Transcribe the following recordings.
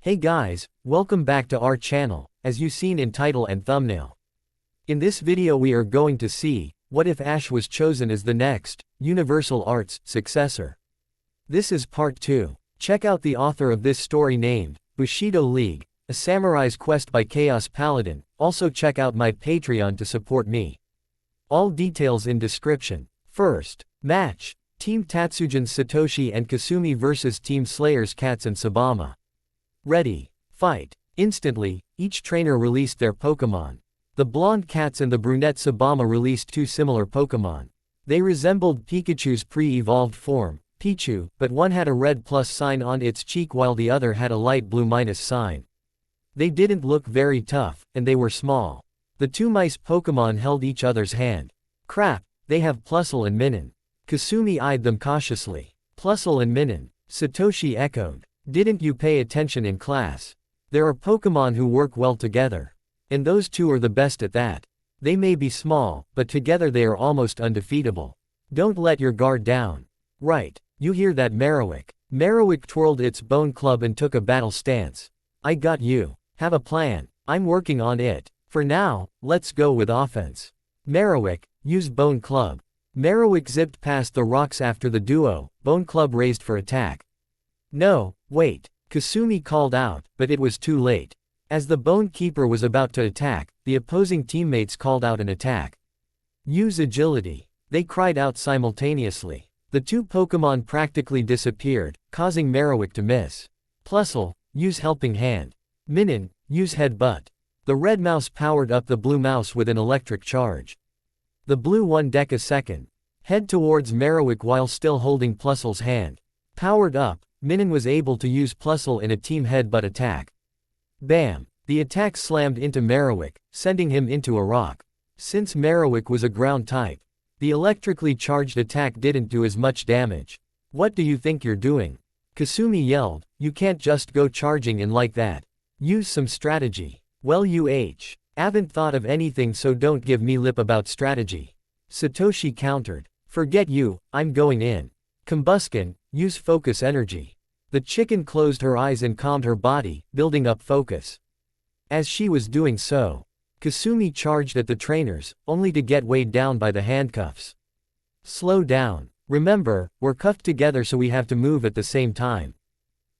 Hey guys, welcome back to our channel, as you seen in title and thumbnail. In this video we are going to see, what if Ash was chosen as the next, Universal Arts, successor. This is part 2. Check out the author of this story named, Bushido League, A Samurai's Quest by Chaos Paladin. Also check out my Patreon to support me. All details in description. First, match. Team Tatsujin's Satoshi and Kasumi vs Team Slayer's Cats and Sabama. Ready, fight. Instantly, each trainer released their Pokémon. The blonde Cats and the brunette Sabama released two similar Pokémon. They resembled Pikachu's pre-evolved form, Pichu, but one had a red plus sign on its cheek while the other had a light blue minus sign. They didn't look very tough, and they were small. The two mice Pokémon held each other's hand. Crap, they have Plusle and Minun. Kasumi eyed them cautiously. Plusle and Minun, Satoshi echoed. Didn't you pay attention in class? There are Pokémon who work well together. And those two are the best at that. They may be small, but together they are almost undefeatable. Don't let your guard down. Right, you hear that Marowak? Marowak twirled its bone club and took a battle stance. I got you. Have a plan. I'm working on it. For now, let's go with offense. Marowak, use bone club. Marowak zipped past the rocks after the duo, bone club raised for attack. No, wait, Kasumi called out, but it was too late. As the Bone Keeper was about to attack, the opposing teammates called out an attack. Use agility. They cried out simultaneously. The two Pokémon practically disappeared, causing Marowak to miss. Plusle, use helping hand. Minun, use headbutt. The red mouse powered up the blue mouse with an electric charge. The blue one deck a second. Head towards Marowak while still holding Plusle's hand. Powered up, Minun was able to use Plusle in a team headbutt attack. Bam! The attack slammed into Marowak, sending him into a rock. Since Marowak was a ground type, the electrically charged attack didn't do as much damage. What do you think you're doing? Kasumi yelled, you can't just go charging in like that. Use some strategy. Well haven't thought of anything, so don't give me lip about strategy. Satoshi countered. Forget you, I'm going in. Combuskin, use focus energy. The chicken closed her eyes and calmed her body, building up focus. As she was doing so, Kasumi charged at the trainers, only to get weighed down by the handcuffs. Slow down. Remember, we're cuffed together so we have to move at the same time.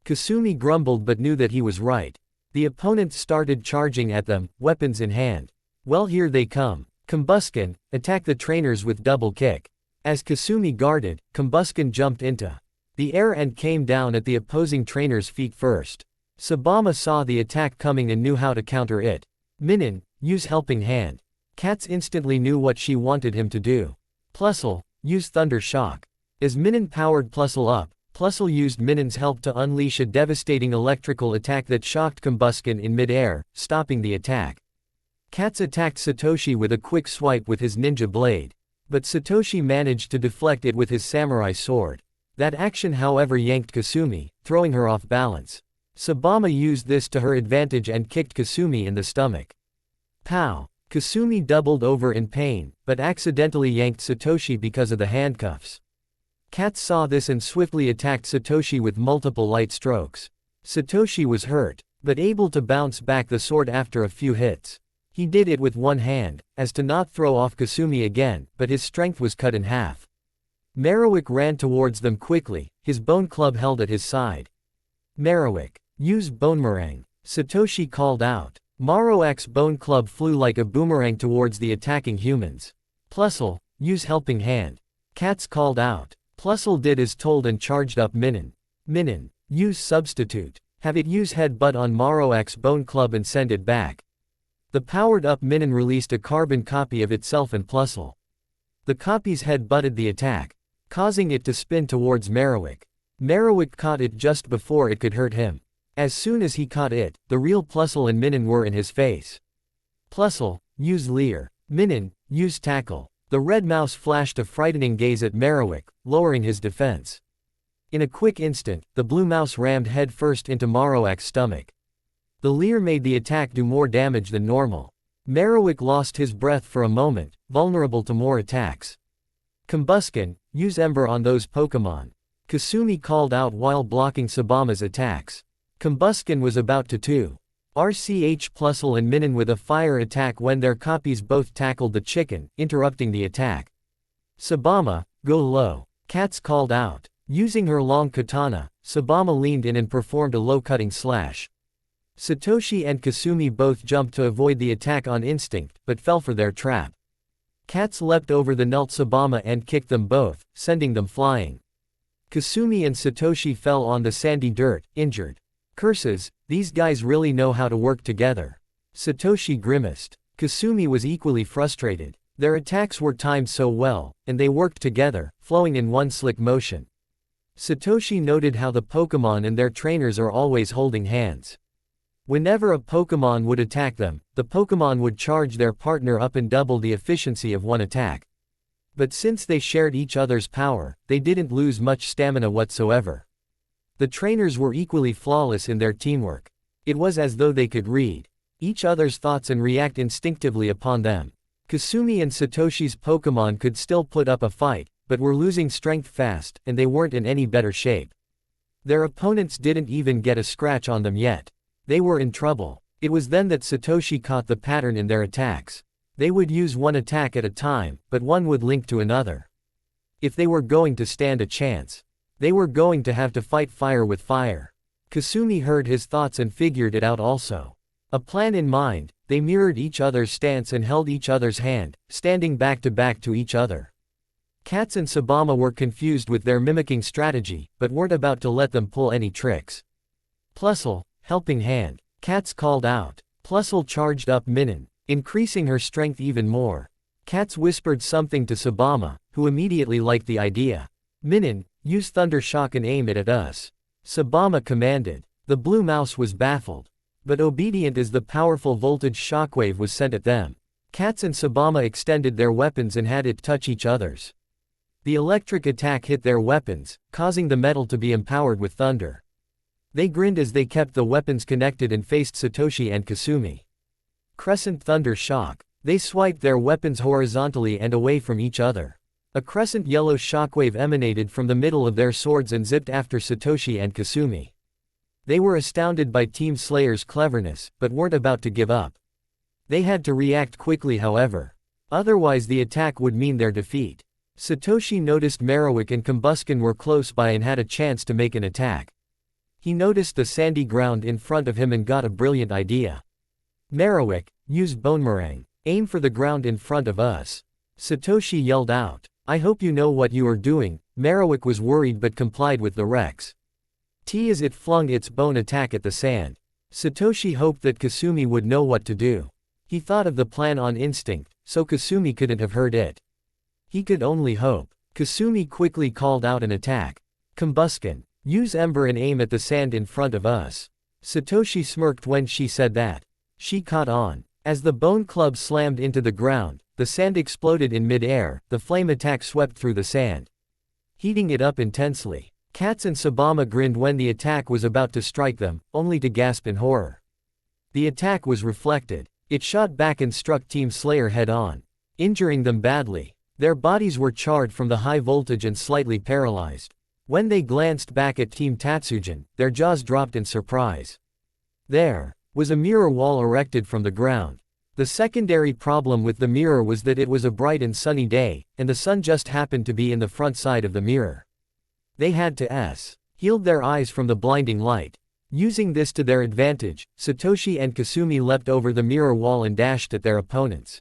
Kasumi grumbled but knew that he was right. The opponents started charging at them, weapons in hand. Well, here they come. Combuskin, attack the trainers with double kick. As Kasumi guarded, Combuskin jumped into the air and came down at the opposing trainer's feet first. Sabama saw the attack coming and knew how to counter it. Minun, use helping hand. Cats instantly knew what she wanted him to do. Plusle, use thunder shock. As Minun powered Plusle up, Plusle used Minun's help to unleash a devastating electrical attack that shocked Combuskin in mid-air, stopping the attack. Cats attacked Satoshi with a quick swipe with his ninja blade. But Satoshi managed to deflect it with his samurai sword. That action however yanked Kasumi, throwing her off balance. Sabama used this to her advantage and kicked Kasumi in the stomach. Pow! Kasumi doubled over in pain, but accidentally yanked Satoshi because of the handcuffs. Cats saw this and swiftly attacked Satoshi with multiple light strokes. Satoshi was hurt, but able to bounce back the sword after a few hits. He did it with one hand, as to not throw off Kasumi again, but his strength was cut in half. Marowak ran towards them quickly, his bone club held at his side. Marowak, use Bonemerang. Satoshi called out. Marowak's bone club flew like a boomerang towards the attacking humans. Plusle, use helping hand. Cats called out. Plusle did as told and charged up Minun. Minun, use substitute. Have it use headbutt on Marowak's bone club and send it back. The powered-up Minun released a carbon copy of itself and Plusle. The copies head-butted the attack, causing it to spin towards Marowak. Marowak caught it just before it could hurt him. As soon as he caught it, the real Plusle and Minun were in his face. Plusle, use Leer. Minun, use tackle. The red mouse flashed a frightening gaze at Marowak, lowering his defense. In a quick instant, the blue mouse rammed headfirst into Marowak's stomach. The Leer made the attack do more damage than normal. Marowak lost his breath for a moment, vulnerable to more attacks. Combuskin, use Ember on those Pokémon. Kasumi called out while blocking Sabama's attacks. Combusken was about to too. RCH Plusle and Minin with a fire attack when their copies both tackled the chicken, interrupting the attack. Sabama, go low. Katz called out. Using her long katana, Sabama leaned in and performed a low-cutting slash. Satoshi and Kasumi both jumped to avoid the attack on instinct, but fell for their trap. Katz leapt over the knelt Sabama and kicked them both, sending them flying. Kasumi and Satoshi fell on the sandy dirt, injured. Curses, these guys really know how to work together. Satoshi grimaced. Kasumi was equally frustrated. Their attacks were timed so well, and they worked together, flowing in one slick motion. Satoshi noted how the Pokémon and their trainers are always holding hands. Whenever a Pokémon would attack them, the Pokémon would charge their partner up and double the efficiency of one attack. But since they shared each other's power, they didn't lose much stamina whatsoever. The trainers were equally flawless in their teamwork. It was as though they could read each other's thoughts and react instinctively upon them. Kasumi and Satoshi's Pokémon could still put up a fight, but were losing strength fast, and they weren't in any better shape. Their opponents didn't even get a scratch on them yet. They were in trouble. It was then that Satoshi caught the pattern in their attacks. They would use one attack at a time, but one would link to another. If they were going to stand a chance, they were going to have to fight fire with fire. Kasumi heard his thoughts and figured it out also. A plan in mind, they mirrored each other's stance and held each other's hand, standing back to each other. Katz and Sabama were confused with their mimicking strategy, but weren't about to let them pull any tricks. Plusle, helping hand. Katz called out. Plusle charged up Minin, increasing her strength even more. Katz whispered something to Sabama, who immediately liked the idea. Minin, use Thunder Shock and aim it at us. Sabama commanded. The blue mouse was baffled, but obedient as the powerful voltage shockwave was sent at them. Katz and Sabama extended their weapons and had it touch each other's. The electric attack hit their weapons, causing the metal to be empowered with thunder. They grinned as they kept the weapons connected and faced Satoshi and Kasumi. Crescent Thunder Shock. They swiped their weapons horizontally and away from each other. A crescent yellow shockwave emanated from the middle of their swords and zipped after Satoshi and Kasumi. They were astounded by Team Slayer's cleverness, but weren't about to give up. They had to react quickly however. Otherwise the attack would mean their defeat. Satoshi noticed Marowak and Combusken were close by and had a chance to make an attack. He noticed the sandy ground in front of him and got a brilliant idea. Marowak, use Bonemerang. Aim for the ground in front of us. Satoshi yelled out. I hope you know what you are doing. Marowak was worried but complied with the Rex. T as it flung its bone attack at the sand. Satoshi hoped that Kasumi would know what to do. He thought of the plan on instinct, so Kasumi couldn't have heard it. He could only hope. Kasumi quickly called out an attack. Combusken, use Ember and aim at the sand in front of us. Satoshi smirked when she said that. She caught on. As the bone club slammed into the ground, the sand exploded in mid-air, the flame attack swept through the sand, heating it up intensely. Katz and Sabama grinned when the attack was about to strike them, only to gasp in horror. The attack was reflected. It shot back and struck Team Slayer head-on, injuring them badly. Their bodies were charred from the high voltage and slightly paralyzed. When they glanced back at Team Tatsujin, their jaws dropped in surprise. There was a mirror wall erected from the ground. The secondary problem with the mirror was that it was a bright and sunny day, and the sun just happened to be in the front side of the mirror. They had to shield their eyes from the blinding light. Using this to their advantage, Satoshi and Kasumi leapt over the mirror wall and dashed at their opponents.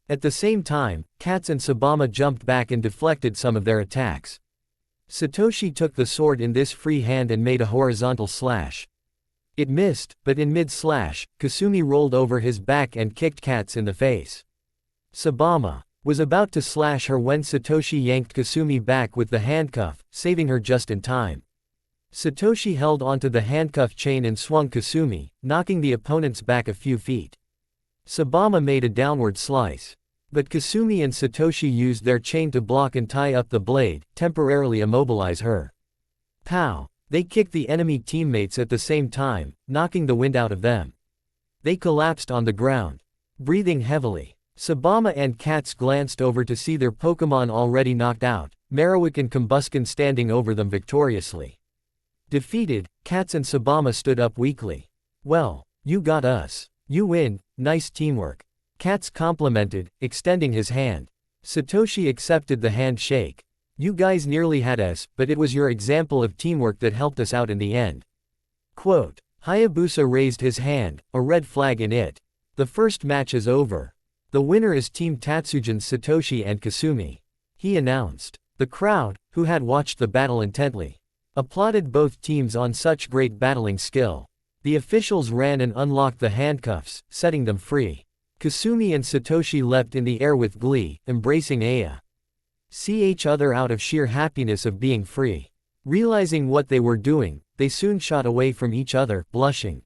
At the same time, Katz and Sabama jumped back and deflected some of their attacks. Satoshi took the sword in this free hand and made a horizontal slash. It missed, but in mid-slash, Kasumi rolled over his back and kicked Katz in the face. Sabama was about to slash her when Satoshi yanked Kasumi back with the handcuff, saving her just in time. Satoshi held onto the handcuff chain and swung Kasumi, knocking the opponents back a few feet. Sabama made a downward slice. But Kasumi and Satoshi used their chain to block and tie up the blade, temporarily immobilize her. Pow! They kicked the enemy teammates at the same time, knocking the wind out of them. They collapsed on the ground, breathing heavily. Sabama and Katz glanced over to see their Pokémon already knocked out, Marowak and Combusken standing over them victoriously. Defeated, Katz and Sabama stood up weakly. Well, you got us. You win, nice teamwork. Katz complimented, extending his hand. Satoshi accepted the handshake. You guys nearly had us, but it was your example of teamwork that helped us out in the end. Quote. Hayabusa raised his hand, a red flag in it. The first match is over. The winner is Team Tatsujin's Satoshi and Kasumi. He announced. The crowd, who had watched the battle intently, applauded both teams on such great battling skill. The officials ran and unlocked the handcuffs, setting them free. Kasumi and Satoshi leapt in the air with glee, embracing Aya. See each other out of sheer happiness of being free. Realizing what they were doing, they soon shot away from each other, blushing.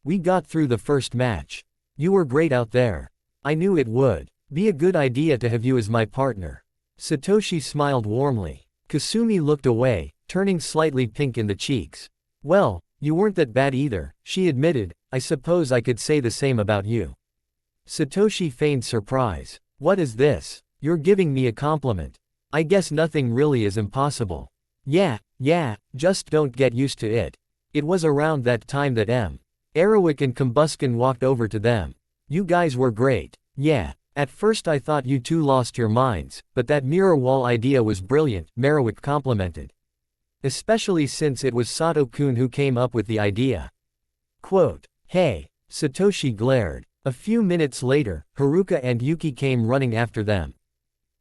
We got through the first match. You were great out there. I knew it would be a good idea to have you as my partner. Satoshi smiled warmly. Kasumi looked away, turning slightly pink in the cheeks. Well, you weren't that bad either, she admitted. I suppose I could say the same about you. Satoshi feigned surprise. What is this? You're giving me a compliment. I guess nothing really is impossible. Yeah, just don't get used to it. It was around that time that Arawak and Combuskin walked over to them. You guys were great. Yeah. At first I thought you two lost your minds, but that mirror wall idea was brilliant, Marowak complimented. Especially since it was Sato-kun who came up with the idea. Quote. Hey. Satoshi glared. A few minutes later, Haruka and Yuki came running after them.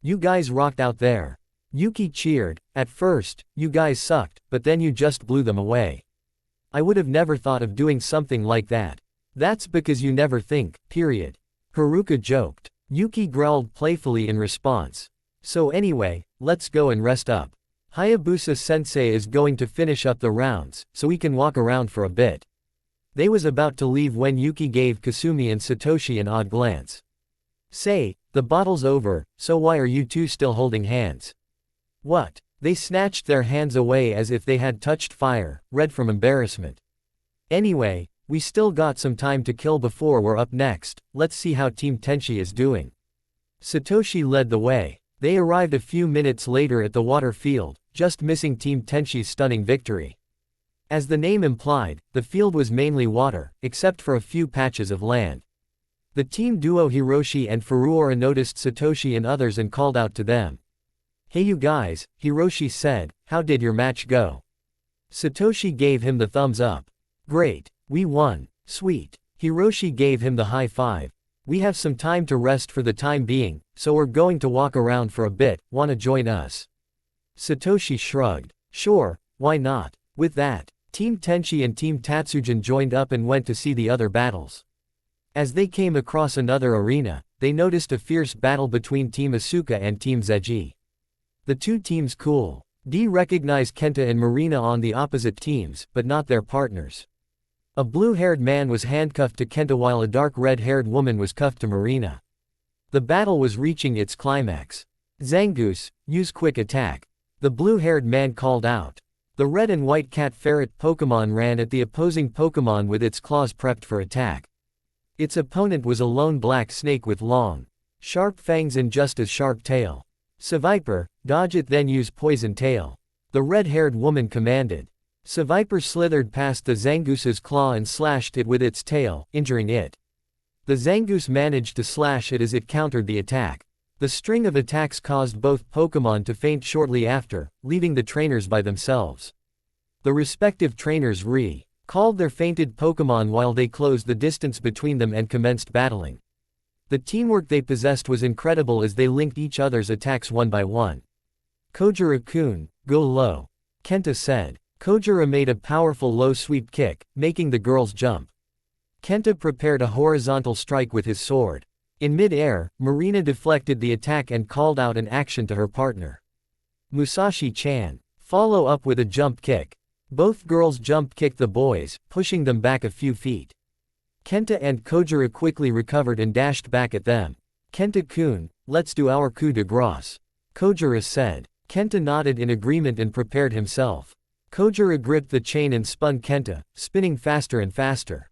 You guys rocked out there. Yuki cheered. At first, you guys sucked, but then you just blew them away. I would have never thought of doing something like that. That's because you never think, period. Haruka joked. Yuki growled playfully in response. So anyway, let's go and rest up. Hayabusa-sensei is going to finish up the rounds, so we can walk around for a bit. They was about to leave when Yuki gave Kasumi and Satoshi an odd glance. Say, the battle's over, so why are you two still holding hands? What? They snatched their hands away as if they had touched fire, red from embarrassment. Anyway, we still got some time to kill before we're up next. Let's see how Team Tenchi is doing. Satoshi led the way. They arrived a few minutes later at the water field, just missing Team Tenchi's stunning victory. As the name implied, the field was mainly water, except for a few patches of land. The team duo Hiroshi and Furuora noticed Satoshi and others and called out to them. Hey you guys, Hiroshi said, how did your match go? Satoshi gave him the thumbs up. Great. We won. Sweet. Hiroshi gave him the high five. We have some time to rest for the time being, so we're going to walk around for a bit. Wanna join us? Satoshi shrugged. Sure, why not? With that, Team Tenchi and Team Tatsujin joined up and went to see the other battles. As they came across another arena, they noticed a fierce battle between Team Asuka and Team Zeji. The two teams cool. D recognized Kenta and Marina on the opposite teams, but not their partners. A blue-haired man was handcuffed to Kenta while a dark red-haired woman was cuffed to Marina. The battle was reaching its climax. Zangoose, use quick attack. The blue-haired man called out. The red and white cat ferret Pokémon ran at the opposing Pokémon with its claws prepped for attack. Its opponent was a lone black snake with long, sharp fangs and just as sharp tail. Seviper, dodge it then use poison tail. The red-haired woman commanded. Seviper slithered past the Zangoose's claw and slashed it with its tail, injuring it. The Zangoose managed to slash it as it countered the attack. The string of attacks caused both Pokémon to faint shortly after, leaving the trainers by themselves. The respective trainers called their fainted Pokémon while they closed the distance between them and commenced battling. The teamwork they possessed was incredible as they linked each other's attacks one by one. Kojiro-kun, go low. Kenta said. Kojiro made a powerful low sweep kick, making the girls jump. Kenta prepared a horizontal strike with his sword. In mid-air, Marina deflected the attack and called out an action to her partner. Musashi-chan, follow up with a jump kick. Both girls jump kicked the boys, pushing them back a few feet. Kenta and Kojiro quickly recovered and dashed back at them. Kenta-kun, let's do our coup de grace. Kojiro said. Kenta nodded in agreement and prepared himself. Kojiro gripped the chain and spun Kenta, spinning faster and faster.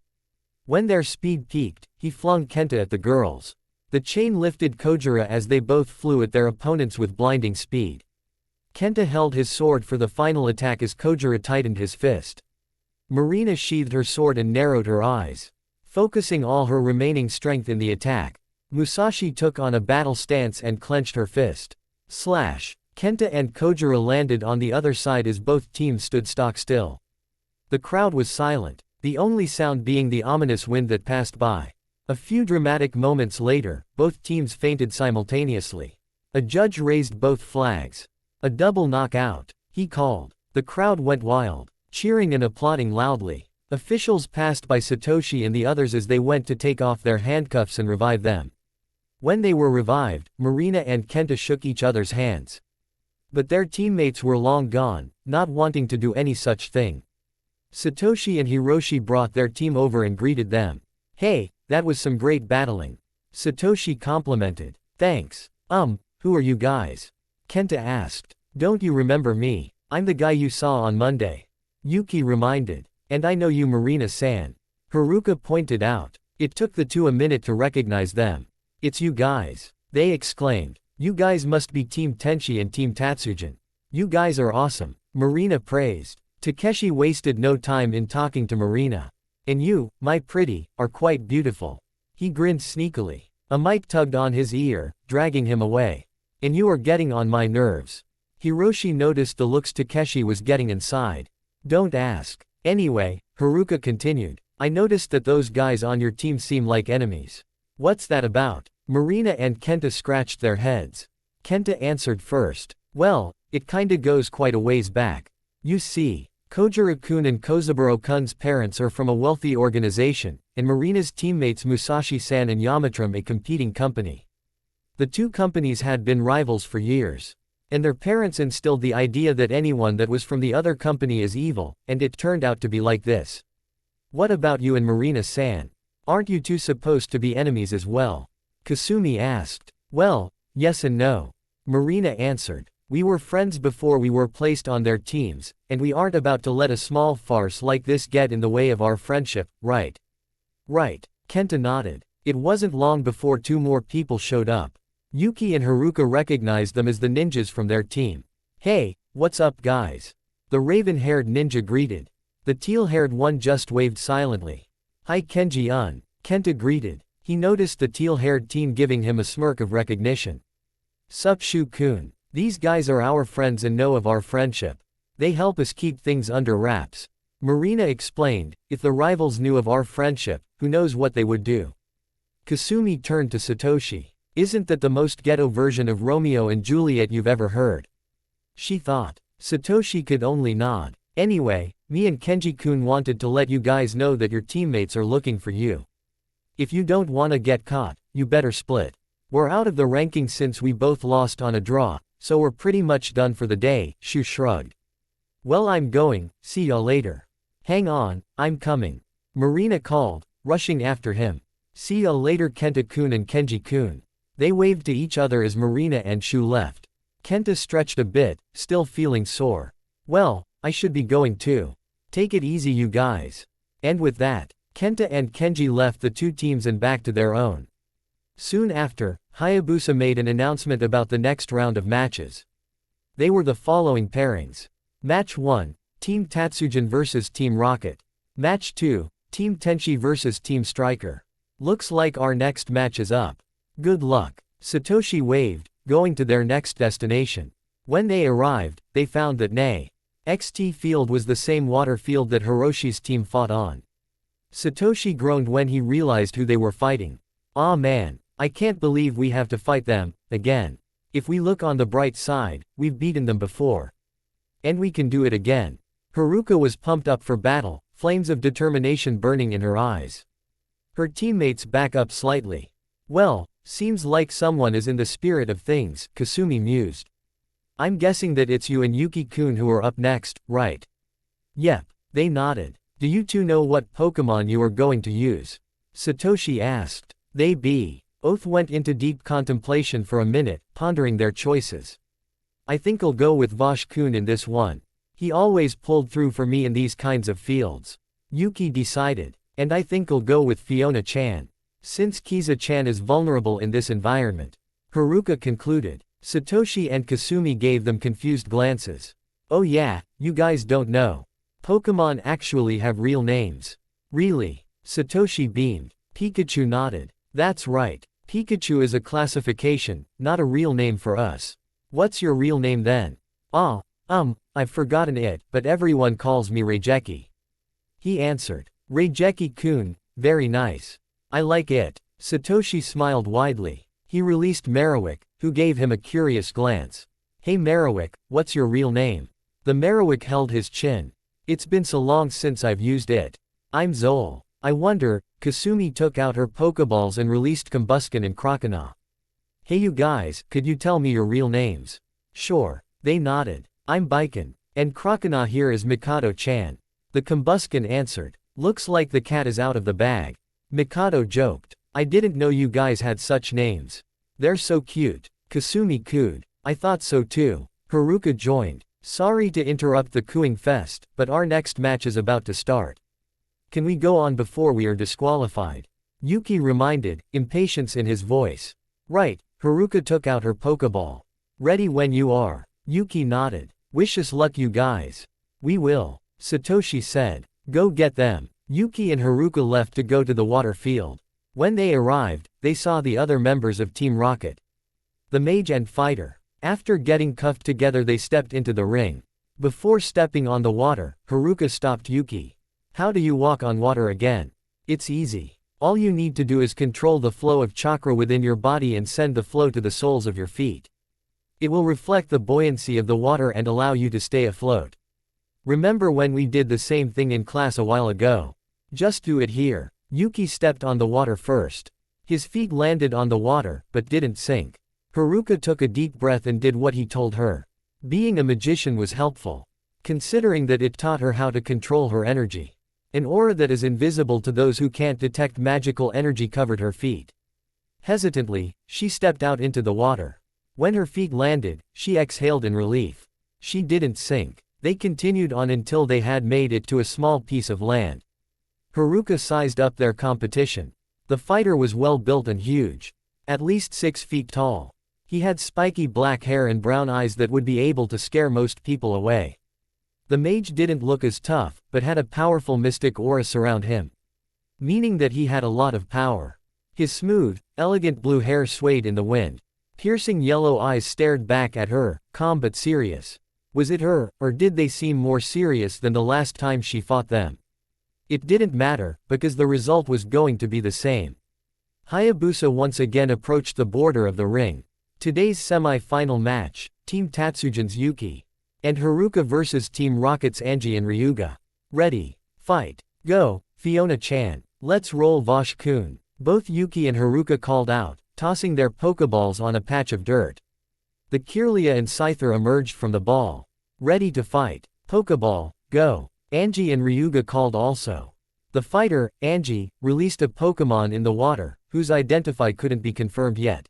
When their speed peaked, he flung Kenta at the girls. The chain lifted Kojiro as they both flew at their opponents with blinding speed. Kenta held his sword for the final attack as Kojiro tightened his fist. Marina sheathed her sword and narrowed her eyes, focusing all her remaining strength in the attack. Musashi took on a battle stance and clenched her fist. Slash! Kenta and Kojiro landed on the other side as both teams stood stock still. The crowd was silent, the only sound being the ominous wind that passed by. A few dramatic moments later, both teams fainted simultaneously. A judge raised both flags. A double knockout, he called. The crowd went wild, cheering and applauding loudly. Officials passed by Satoshi and the others as they went to take off their handcuffs and revive them. When they were revived, Marina and Kenta shook each other's hands. But their teammates were long gone, not wanting to do any such thing. Satoshi and Hiroshi brought their team over and greeted them. "Hey, that was some great battling." Satoshi complimented. "Thanks. Who are you guys?" Kenta asked. "Don't you remember me? I'm the guy you saw on Monday." Yuki reminded. "And I know you, Marina-san." Haruka pointed out. It took the two a minute to recognize them. "It's you guys," they exclaimed. "You guys must be Team Tenchi and Team Tatsujin. You guys are awesome," Marina praised. Takeshi wasted no time in talking to Marina. "And you, my pretty, are quite beautiful." He grinned sneakily. A mic tugged on his ear, dragging him away. "And you are getting on my nerves." Hiroshi noticed the looks Takeshi was getting inside. "Don't ask." "Anyway," Haruka continued, "I noticed that those guys on your team seem like enemies. What's that about?" Marina and Kenta scratched their heads. Kenta answered first. "Well, it kinda goes quite a ways back. You see, Kojiro-kun and Kozaburo-kun's parents are from a wealthy organization, and Marina's teammates Musashi-san and Yamatram a competing company. The two companies had been rivals for years. And their parents instilled the idea that anyone that was from the other company is evil, and it turned out to be like this. What about you and Marina-san? Aren't you two supposed to be enemies as well?" Kasumi asked. "Well, yes and no," Marina answered. "We were friends before we were placed on their teams, and we aren't about to let a small farce like this get in the way of our friendship, right?" "Right," Kenta nodded. It wasn't long before two more people showed up. Yuki and Haruka recognized them as the ninjas from their team. "Hey, what's up guys?" The raven-haired ninja greeted. The teal-haired one just waved silently. "Hi Kenji-un," Kenta greeted. He noticed the teal-haired teen giving him a smirk of recognition. "Sup Shu-kun. These guys are our friends and know of our friendship. They help us keep things under wraps." Marina explained. "If the rivals knew of our friendship, who knows what they would do." Kasumi turned to Satoshi. "Isn't that the most ghetto version of Romeo and Juliet you've ever heard?" she thought. Satoshi could only nod. "Anyway, me and Kenji-kun wanted to let you guys know that your teammates are looking for you. If you don't wanna get caught, you better split. We're out of the rankings since we both lost on a draw, so we're pretty much done for the day." Shu shrugged. "Well, I'm going, see ya later." "Hang on, I'm coming," Marina called, rushing after him. "See ya later Kenta-kun and Kenji-kun." They waved to each other as Marina and Shu left. Kenta stretched a bit, still feeling sore. "Well, I should be going too. Take it easy you guys." And with that, Kenta and Kenji left the two teams and back to their own. Soon after, Hayabusa made an announcement about the next round of matches. They were the following pairings. Match 1, Team Tatsujin vs Team Rocket. Match 2, Team Tenchi vs Team Striker. Looks like our next match is up. Good luck. Satoshi waved, going to their next destination. When they arrived, they found that XT field was the same water field that Hiroshi's team fought on. Satoshi groaned when he realized who they were fighting. "Aw man, I can't believe we have to fight them again. If we look on the bright side, we've beaten them before. And we can do it again." Haruka was pumped up for battle, flames of determination burning in her eyes. Her teammates back up slightly. "Well, seems like someone is in the spirit of things," Kasumi mused. "I'm guessing that it's you and Yuki-kun who are up next, right?" "Yep," they nodded. "Do you two know what Pokemon you are going to use?" Satoshi asked. They both went into deep contemplation for a minute, pondering their choices. "I think I'll go with Vosh-kun in this one. He always pulled through for me in these kinds of fields," Yuki decided. "And I think I'll go with Fiona-chan. Since Kiza-chan is vulnerable in this environment," Haruka concluded. Satoshi and Kasumi gave them confused glances. Oh yeah, you guys don't know. Pokémon actually have real names. Really? Satoshi beamed. Pikachu nodded. That's right. Pikachu is a classification, not a real name for us. What's your real name then? I've forgotten it, but everyone calls me Reijeki. He answered. Reijeki-kun, very nice. I like it. Satoshi smiled widely. He released Marowak, who gave him a curious glance. Hey Marowak, what's your real name? The Marowak held his chin. It's been so long since I've used it. I'm Zol. I wonder. Kasumi took out her Pokeballs and released Combusken and Croconaw. Hey you guys, could you tell me your real names? Sure. They nodded. I'm Baiken. And Croconaw here is Mikado-chan. The Combusken answered. Looks like the cat is out of the bag. Mikado joked. I didn't know you guys had such names. They're so cute. Kasumi cooed. I thought so too. Haruka joined. Sorry to interrupt the cooing fest, but our next match is about to start. Can we go on before we are disqualified? Yuki reminded, impatience in his voice. Right. Haruka took out her Pokeball. Ready when you are. Yuki nodded. Wish us luck you guys. We will. Satoshi said. Go get them. Yuki and Haruka left to go to the water field. When they arrived, they saw the other members of Team Rocket. The mage and fighter. After getting cuffed together they stepped into the ring. Before stepping on the water, Haruka stopped Yuki. How do you walk on water again? It's easy. All you need to do is control the flow of chakra within your body and send the flow to the soles of your feet. It will reflect the buoyancy of the water and allow you to stay afloat. Remember when we did the same thing in class a while ago? Just do it here. Yuki stepped on the water first. His feet landed on the water, but didn't sink. Haruka took a deep breath and did what he told her. Being a magician was helpful, considering that it taught her how to control her energy. An aura that is invisible to those who can't detect magical energy covered her feet. Hesitantly, she stepped out into the water. When her feet landed, she exhaled in relief. She didn't sink. They continued on until they had made it to a small piece of land. Haruka sized up their competition. The fighter was well built and huge. At least 6 feet tall. He had spiky black hair and brown eyes that would be able to scare most people away. The mage didn't look as tough, but had a powerful mystic aura surround him. Meaning that he had a lot of power. His smooth, elegant blue hair swayed in the wind. Piercing yellow eyes stared back at her, calm but serious. Was it her, or did they seem more serious than the last time she fought them? It didn't matter, because the result was going to be the same. Hayabusa once again approached the border of the ring. Today's semi-final match, Team Tatsujin's Yuki. And Haruka vs Team Rocket's Angie and Ryuga. Ready. Fight. Go, Fiona-chan. Let's roll Vosh-kun. Both Yuki and Haruka called out, tossing their Pokeballs on a patch of dirt. The Kirlia and Scyther emerged from the ball. Ready to fight. Pokeball, go. Angie and Ryuga called also. The fighter, Angie, released a Pokemon in the water, whose identify couldn't be confirmed yet.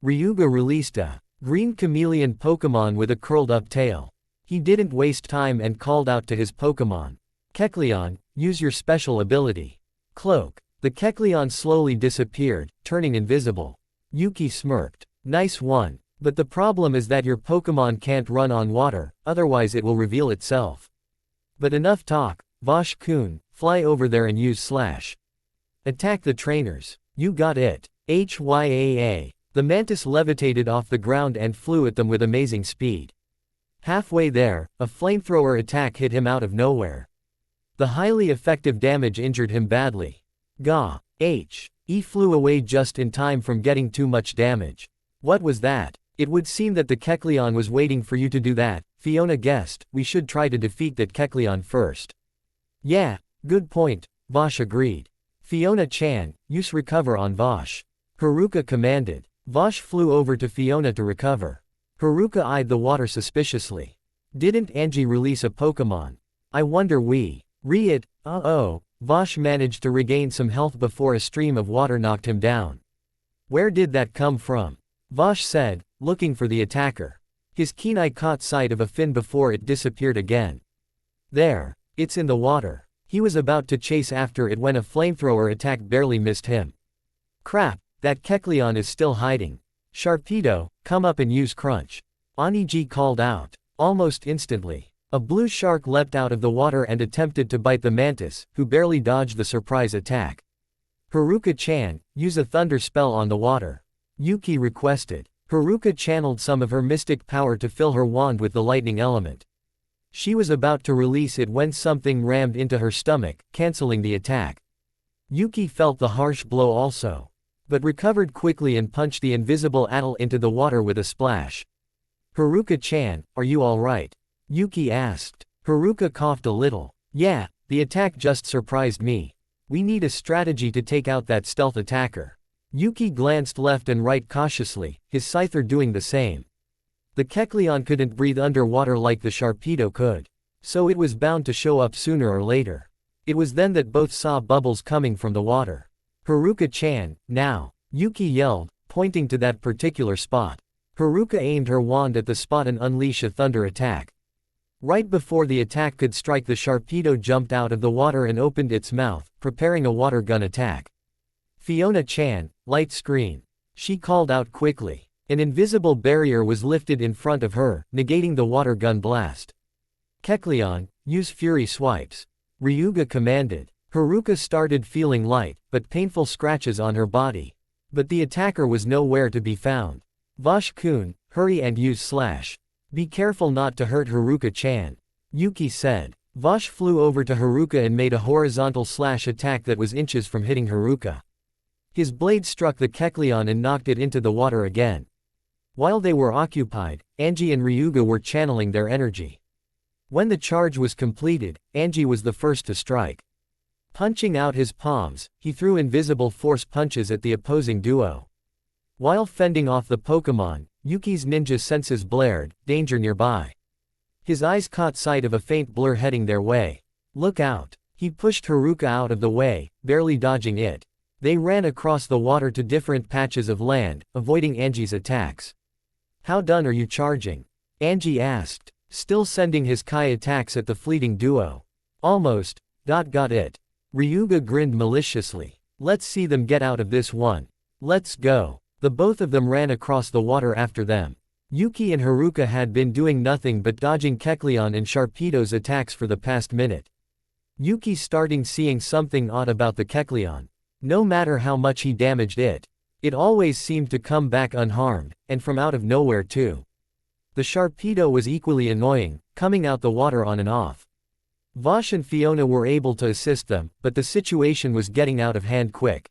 Ryuga released a green chameleon Pokemon with a curled-up tail. He didn't waste time and called out to his Pokemon. Kecleon, use your special ability. Cloak. The Kecleon slowly disappeared, turning invisible. Yuki smirked. Nice one. But the problem is that your Pokemon can't run on water, otherwise it will reveal itself. But enough talk. Vosh-kun, fly over there and use Slash. Attack the trainers. You got it. HYAA. The mantis levitated off the ground and flew at them with amazing speed. Halfway there, a flamethrower attack hit him out of nowhere. The highly effective damage injured him badly. Gah. He flew away just in time from getting too much damage. What was that? It would seem that the Kecleon was waiting for you to do that, Fiona guessed. We should try to defeat that Kecleon first. Yeah, good point, Vosh agreed. Fiona-chan, use recover on Vosh. Haruka commanded. Vosh flew over to Fiona to recover. Haruka eyed the water suspiciously. Didn't Angie release a Pokemon? I wonder it. Vosh managed to regain some health before a stream of water knocked him down. Where did that come from? Vosh said, looking for the attacker. His keen eye caught sight of a fin before it disappeared again. There. It's in the water. He was about to chase after it when a flamethrower attack barely missed him. Crap, that Kecleon is still hiding. Sharpedo, come up and use Crunch. Onigi called out. Almost instantly, a blue shark leapt out of the water and attempted to bite the mantis, who barely dodged the surprise attack. Haruka-chan, use a thunder spell on the water. Yuki requested. Haruka channeled some of her mystic power to fill her wand with the lightning element. She was about to release it when something rammed into her stomach, canceling the attack. Yuki felt the harsh blow also, but recovered quickly and punched the invisible atoll into the water with a splash. Haruka-chan, are you alright? Yuki asked. Haruka coughed a little. Yeah, the attack just surprised me. We need a strategy to take out that stealth attacker. Yuki glanced left and right cautiously, his scyther doing the same. The Kecleon couldn't breathe underwater like the Sharpedo could, so it was bound to show up sooner or later. It was then that both saw bubbles coming from the water. Haruka-chan, now! Yuki yelled, pointing to that particular spot. Haruka aimed her wand at the spot and unleashed a thunder attack. Right before the attack could strike, the Sharpedo jumped out of the water and opened its mouth, preparing a water gun attack. Fiona-chan, light screen. She called out quickly. An invisible barrier was lifted in front of her, negating the water gun blast. Kecleon, use fury swipes. Ryuga commanded. Haruka started feeling light, but painful scratches on her body. But the attacker was nowhere to be found. Vash-kun, hurry and use slash. Be careful not to hurt Haruka-chan. Yuki said. Vash flew over to Haruka and made a horizontal slash attack that was inches from hitting Haruka. His blade struck the Kecleon and knocked it into the water again. While they were occupied, Angie and Ryuga were channeling their energy. When the charge was completed, Angie was the first to strike. Punching out his palms, he threw invisible force punches at the opposing duo. While fending off the Pokémon, Yuki's ninja senses blared, danger nearby. His eyes caught sight of a faint blur heading their way. Look out! He pushed Haruka out of the way, barely dodging it. They ran across the water to different patches of land, avoiding Angie's attacks. How done are you charging? Angie asked, still sending his Kai attacks at the fleeting duo. Almost. Got it. Ryuga grinned maliciously. Let's see them get out of this one. Let's go. The both of them ran across the water after them. Yuki and Haruka had been doing nothing but dodging Kecleon and Sharpedo's attacks for the past minute. Yuki starting seeing something odd about the Kecleon. No matter how much he damaged it, it always seemed to come back unharmed, and from out of nowhere too. The Sharpedo was equally annoying, coming out the water on and off. Vash and Fiona were able to assist them, but the situation was getting out of hand quick.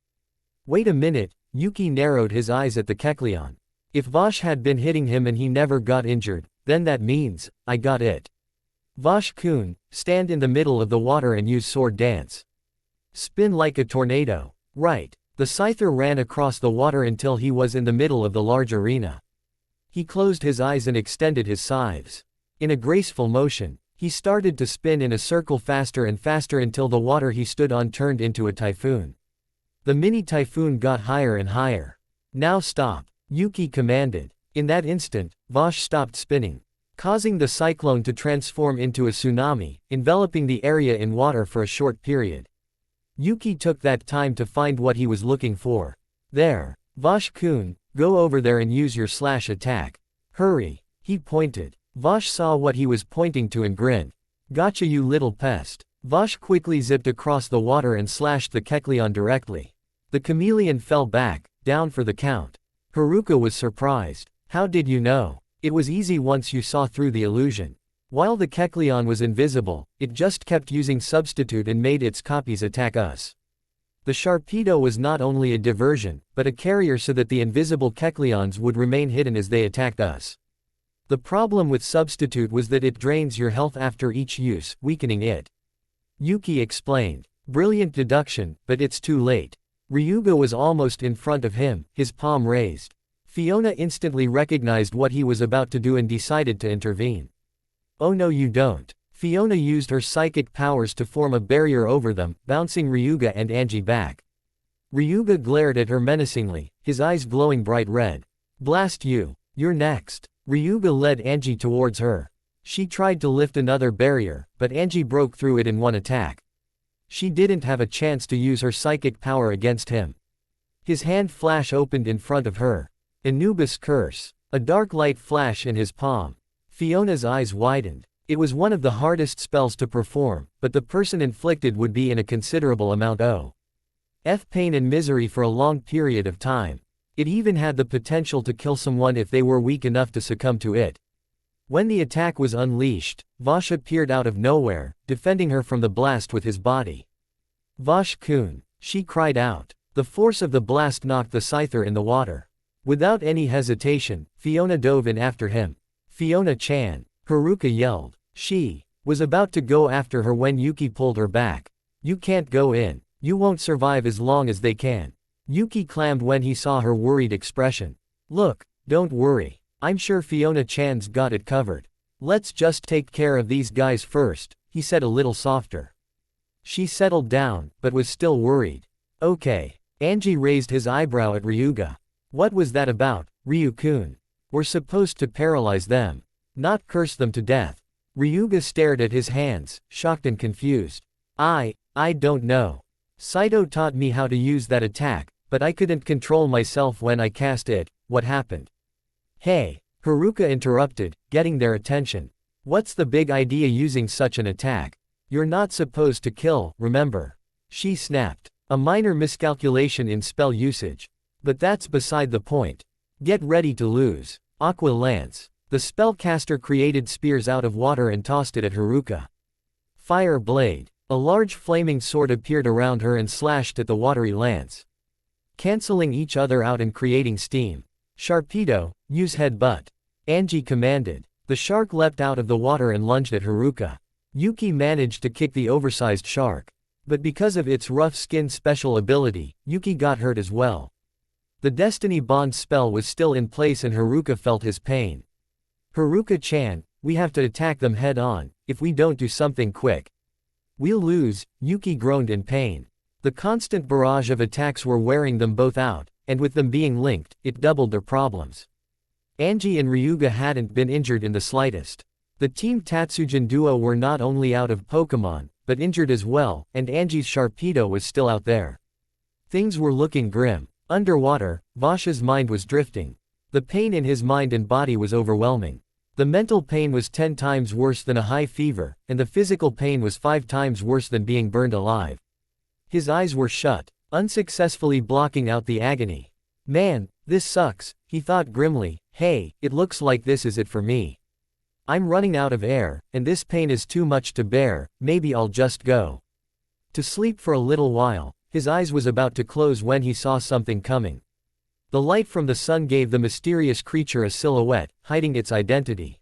Wait a minute, Yuki narrowed his eyes at the Kecleon. If Vash had been hitting him and he never got injured, then that means, I got it. Vash-kun, stand in the middle of the water and use sword dance. Spin like a tornado. Right. The scyther ran across the water until he was in the middle of the large arena. He closed his eyes and extended his scythes. In a graceful motion, he started to spin in a circle faster and faster until the water he stood on turned into a typhoon. The mini typhoon got higher and higher. Now stop, Yuki commanded. In that instant, Vash stopped spinning, causing the cyclone to transform into a tsunami, enveloping the area in water for a short period. Yuki took that time to find what he was looking for. There. Vash-kun, go over there and use your slash attack. Hurry. He pointed. Vash saw what he was pointing to and grinned. Gotcha, you little pest. Vash quickly zipped across the water and slashed the Kecleon directly. The chameleon fell back, down for the count. Haruka was surprised. How did you know? It was easy once you saw through the illusion. While the Kecleon was invisible, it just kept using substitute and made its copies attack us. The Sharpedo was not only a diversion, but a carrier so that the invisible Kecleons would remain hidden as they attacked us. The problem with substitute was that it drains your health after each use, weakening it. Yuki explained. Brilliant deduction, but it's too late. Ryuga was almost in front of him, his palm raised. Fiona instantly recognized what he was about to do and decided to intervene. Oh no, you don't. Fiona used her psychic powers to form a barrier over them, bouncing Ryuga and Angie back. Ryuga glared at her menacingly, his eyes glowing bright red. Blast you. You're next. Ryuga led Angie towards her. She tried to lift another barrier, but Angie broke through it in one attack. She didn't have a chance to use her psychic power against him. His hand flash opened in front of her. Anubis curse. A dark light flash in his palm. Fiona's eyes widened. It was one of the hardest spells to perform, but the person inflicted would be in a considerable amount of pain and misery for a long period of time. It even had the potential to kill someone if they were weak enough to succumb to it. When the attack was unleashed, Vosh appeared out of nowhere, defending her from the blast with his body. Vosh-kun, she cried out. The force of the blast knocked the scyther in the water. Without any hesitation, Fiona dove in after him. Fiona-chan, Haruka yelled. She was about to go after her when Yuki pulled her back. You can't go in. You won't survive as long as they can. Yuki clammed when he saw her worried expression. Look, don't worry. I'm sure Fiona-chan's got it covered. Let's just take care of these guys first, he said a little softer. She settled down, but was still worried. Okay. Angie raised his eyebrow at Ryuga. What was that about, Ryu-kun? We're supposed to paralyze them, not curse them to death. Ryuga stared at his hands, shocked and confused. I don't know. Saito taught me how to use that attack, but I couldn't control myself when I cast it. What happened? Hey, Haruka interrupted, getting their attention. What's the big idea using such an attack? You're not supposed to kill, remember? She snapped. A minor miscalculation in spell usage. But that's beside the point. Get ready to lose. Aqua Lance. The spellcaster created spears out of water and tossed it at Haruka. Fire Blade. A large flaming sword appeared around her and slashed at the watery lance, canceling each other out and creating steam. Sharpedo, use headbutt. Angie commanded. The shark leapt out of the water and lunged at Haruka. Yuki managed to kick the oversized shark. But because of its rough skin special ability, Yuki got hurt as well. The Destiny Bond spell was still in place and Haruka felt his pain. Haruka-chan, we have to attack them head-on. If we don't do something quick, we'll lose, Yuki groaned in pain. The constant barrage of attacks were wearing them both out, and with them being linked, it doubled their problems. Angie and Ryuga hadn't been injured in the slightest. The Team Tatsujin duo were not only out of Pokemon, but injured as well, and Angie's Sharpedo was still out there. Things were looking grim. Underwater, Vosh's mind was drifting. The pain in his mind and body was overwhelming. The mental pain was 10 times worse than a high fever, and the physical pain was 5 times worse than being burned alive. His eyes were shut, unsuccessfully blocking out the agony. Man, this sucks, he thought grimly. Hey, it looks like this is it for me. I'm running out of air, and this pain is too much to bear. Maybe I'll just go to sleep for a little while. His eyes was about to close when he saw something coming. The light from the sun gave the mysterious creature a silhouette, hiding its identity.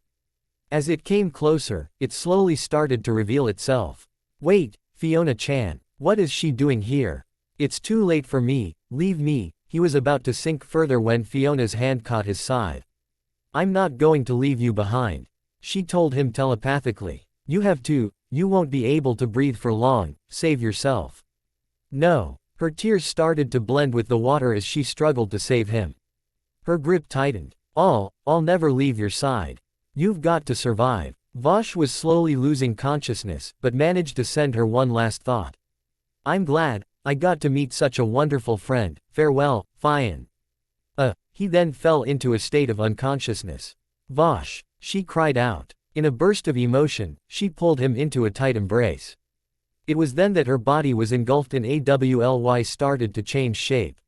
As it came closer, it slowly started to reveal itself. Wait, Fiona-chan, what is she doing here? It's too late for me, leave me. He was about to sink further when Fiona's hand caught his side. I'm not going to leave you behind, she told him telepathically. You have to, you won't be able to breathe for long, save yourself. No. Her tears started to blend with the water as she struggled to save him. Her grip tightened. I'll never leave your side. You've got to survive. Vosh was slowly losing consciousness, but managed to send her one last thought. I'm glad I got to meet such a wonderful friend. Farewell, Fion. He then fell into a state of unconsciousness. Vosh, she cried out. In a burst of emotion, she pulled him into a tight embrace. It was then that her body was engulfed in AWLY started to change shape.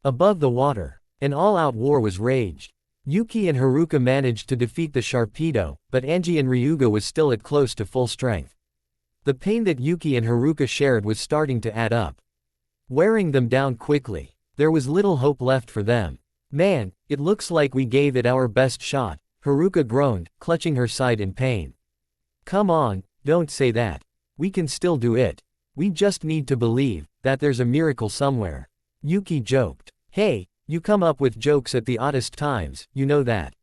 Above the water, an all-out war was raged. Yuki and Haruka managed to defeat the Sharpedo, but Angie and Ryuga was still at close to full strength. The pain that Yuki and Haruka shared was starting to add up, wearing them down quickly. There was little hope left for them. Man, it looks like we gave it our best shot, Haruka groaned, clutching her side in pain. Come on, don't say that. We can still do it. We just need to believe that there's a miracle somewhere. Yuki joked. Hey, you come up with jokes at the oddest times, you know that.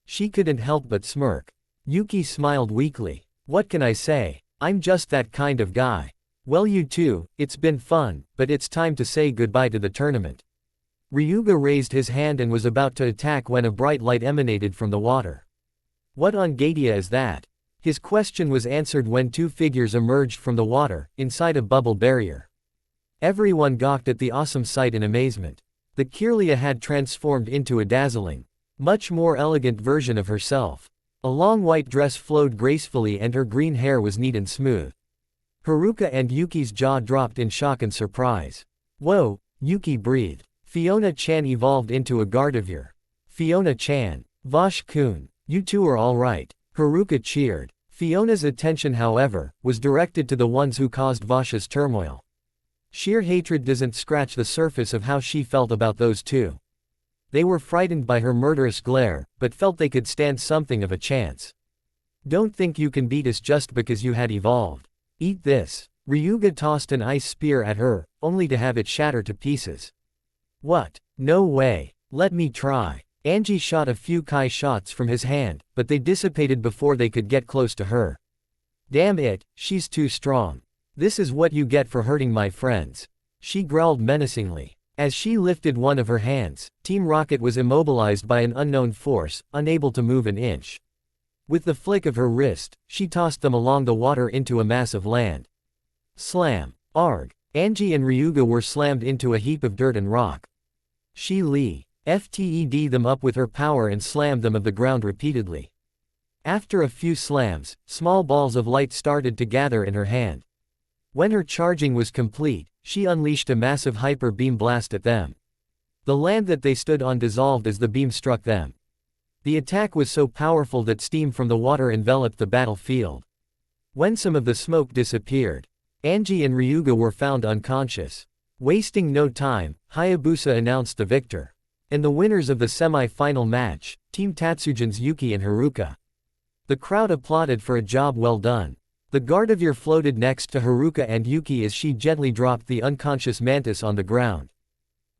She couldn't help but smirk. Yuki smiled weakly. What can I say? I'm just that kind of guy. Well, you too, it's been fun, but it's time to say goodbye to the tournament. Ryuga raised his hand and was about to attack when a bright light emanated from the water. What on Gadia is that? His question was answered when 2 figures emerged from the water, inside a bubble barrier. Everyone gawked at the awesome sight in amazement. The Kirlia had transformed into a dazzling, much more elegant version of herself. A long white dress flowed gracefully and her green hair was neat and smooth. Haruka and Yuki's jaw dropped in shock and surprise. Whoa, Yuki breathed. Fiona-chan evolved into a Gardevoir. Fiona-chan. Vash-kun, you two are all right. Haruka cheered. Fiona's attention, however, was directed to the ones who caused Vash's turmoil. Sheer hatred doesn't scratch the surface of how she felt about those two. They were frightened by her murderous glare, but felt they could stand something of a chance. Don't think you can beat us just because you had evolved. Eat this. Ryuga tossed an ice spear at her, only to have it shatter to pieces. What? No way. Let me try. Angie shot a few Kai shots from his hand, but they dissipated before they could get close to her. Damn it, she's too strong. This is what you get for hurting my friends. She growled menacingly. As she lifted one of her hands, Team Rocket was immobilized by an unknown force, unable to move an inch. With the flick of her wrist, she tossed them along the water into a mass of land. Slam. Arg. Angie and Ryuga were slammed into a heap of dirt and rock. Shi Li FTED them up with her power and slammed them of the ground repeatedly. After a few slams, small balls of light started to gather in her hand. When her charging was complete, she unleashed a massive hyper beam blast at them. The land that they stood on dissolved as the beam struck them. The attack was so powerful that steam from the water enveloped the battlefield. When some of the smoke disappeared, Angie and Ryuga were found unconscious. Wasting no time, Hayabusa announced the victor. And the winners of the semi-final match, Team Tatsujin's Yuki and Haruka. The crowd applauded for a job well done. The Gardevoir floated next to Haruka and Yuki as she gently dropped the unconscious Mantis on the ground.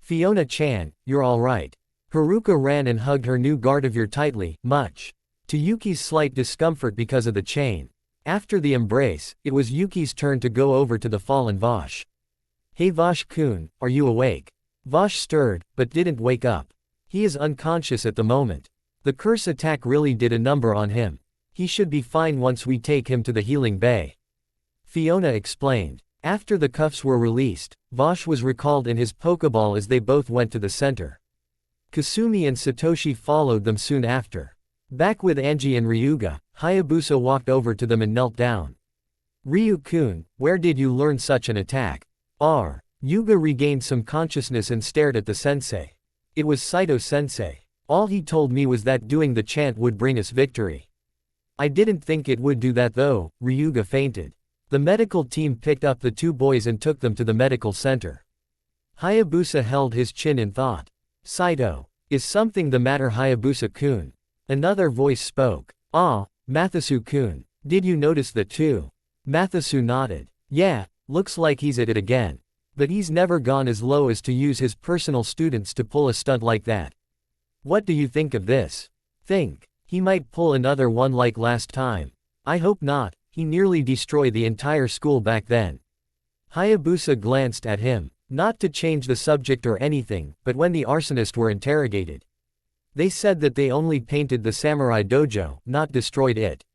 Fiona-chan, you're all right. Haruka ran and hugged her new Gardevoir tightly, much to Yuki's slight discomfort because of the chain. After the embrace, it was Yuki's turn to go over to the fallen Vash. Hey Vash-kun, are you awake? Vash stirred, but didn't wake up. He is unconscious at the moment. The curse attack really did a number on him. He should be fine once we take him to the healing bay. Fiona explained. After the cuffs were released, Vash was recalled in his Pokeball as they both went to the center. Kasumi and Satoshi followed them soon after. Back with Angie and Ryuga, Hayabusa walked over to them and knelt down. Ryu-kun, where did you learn such an attack? Yuga regained some consciousness and stared at the sensei. It was Saito-sensei. All he told me was that doing the chant would bring us victory. I didn't think it would do that though. Ryuga fainted. The medical team picked up the two boys and took them to the medical center. Hayabusa held his chin in thought. Saito. Is something the matter, Hayabusa-kun? Another voice spoke. Mathasu-kun. Did you notice that too? Mathasu nodded. Yeah, looks like he's at it again. But he's never gone as low as to use his personal students to pull a stunt like that. What do you think of this? Think. He might pull another one like last time. I hope not, he nearly destroyed the entire school back then. Hayabusa glanced at him, not to change the subject or anything, but when the arsonists were interrogated. They said that they only painted the samurai dojo, not destroyed it.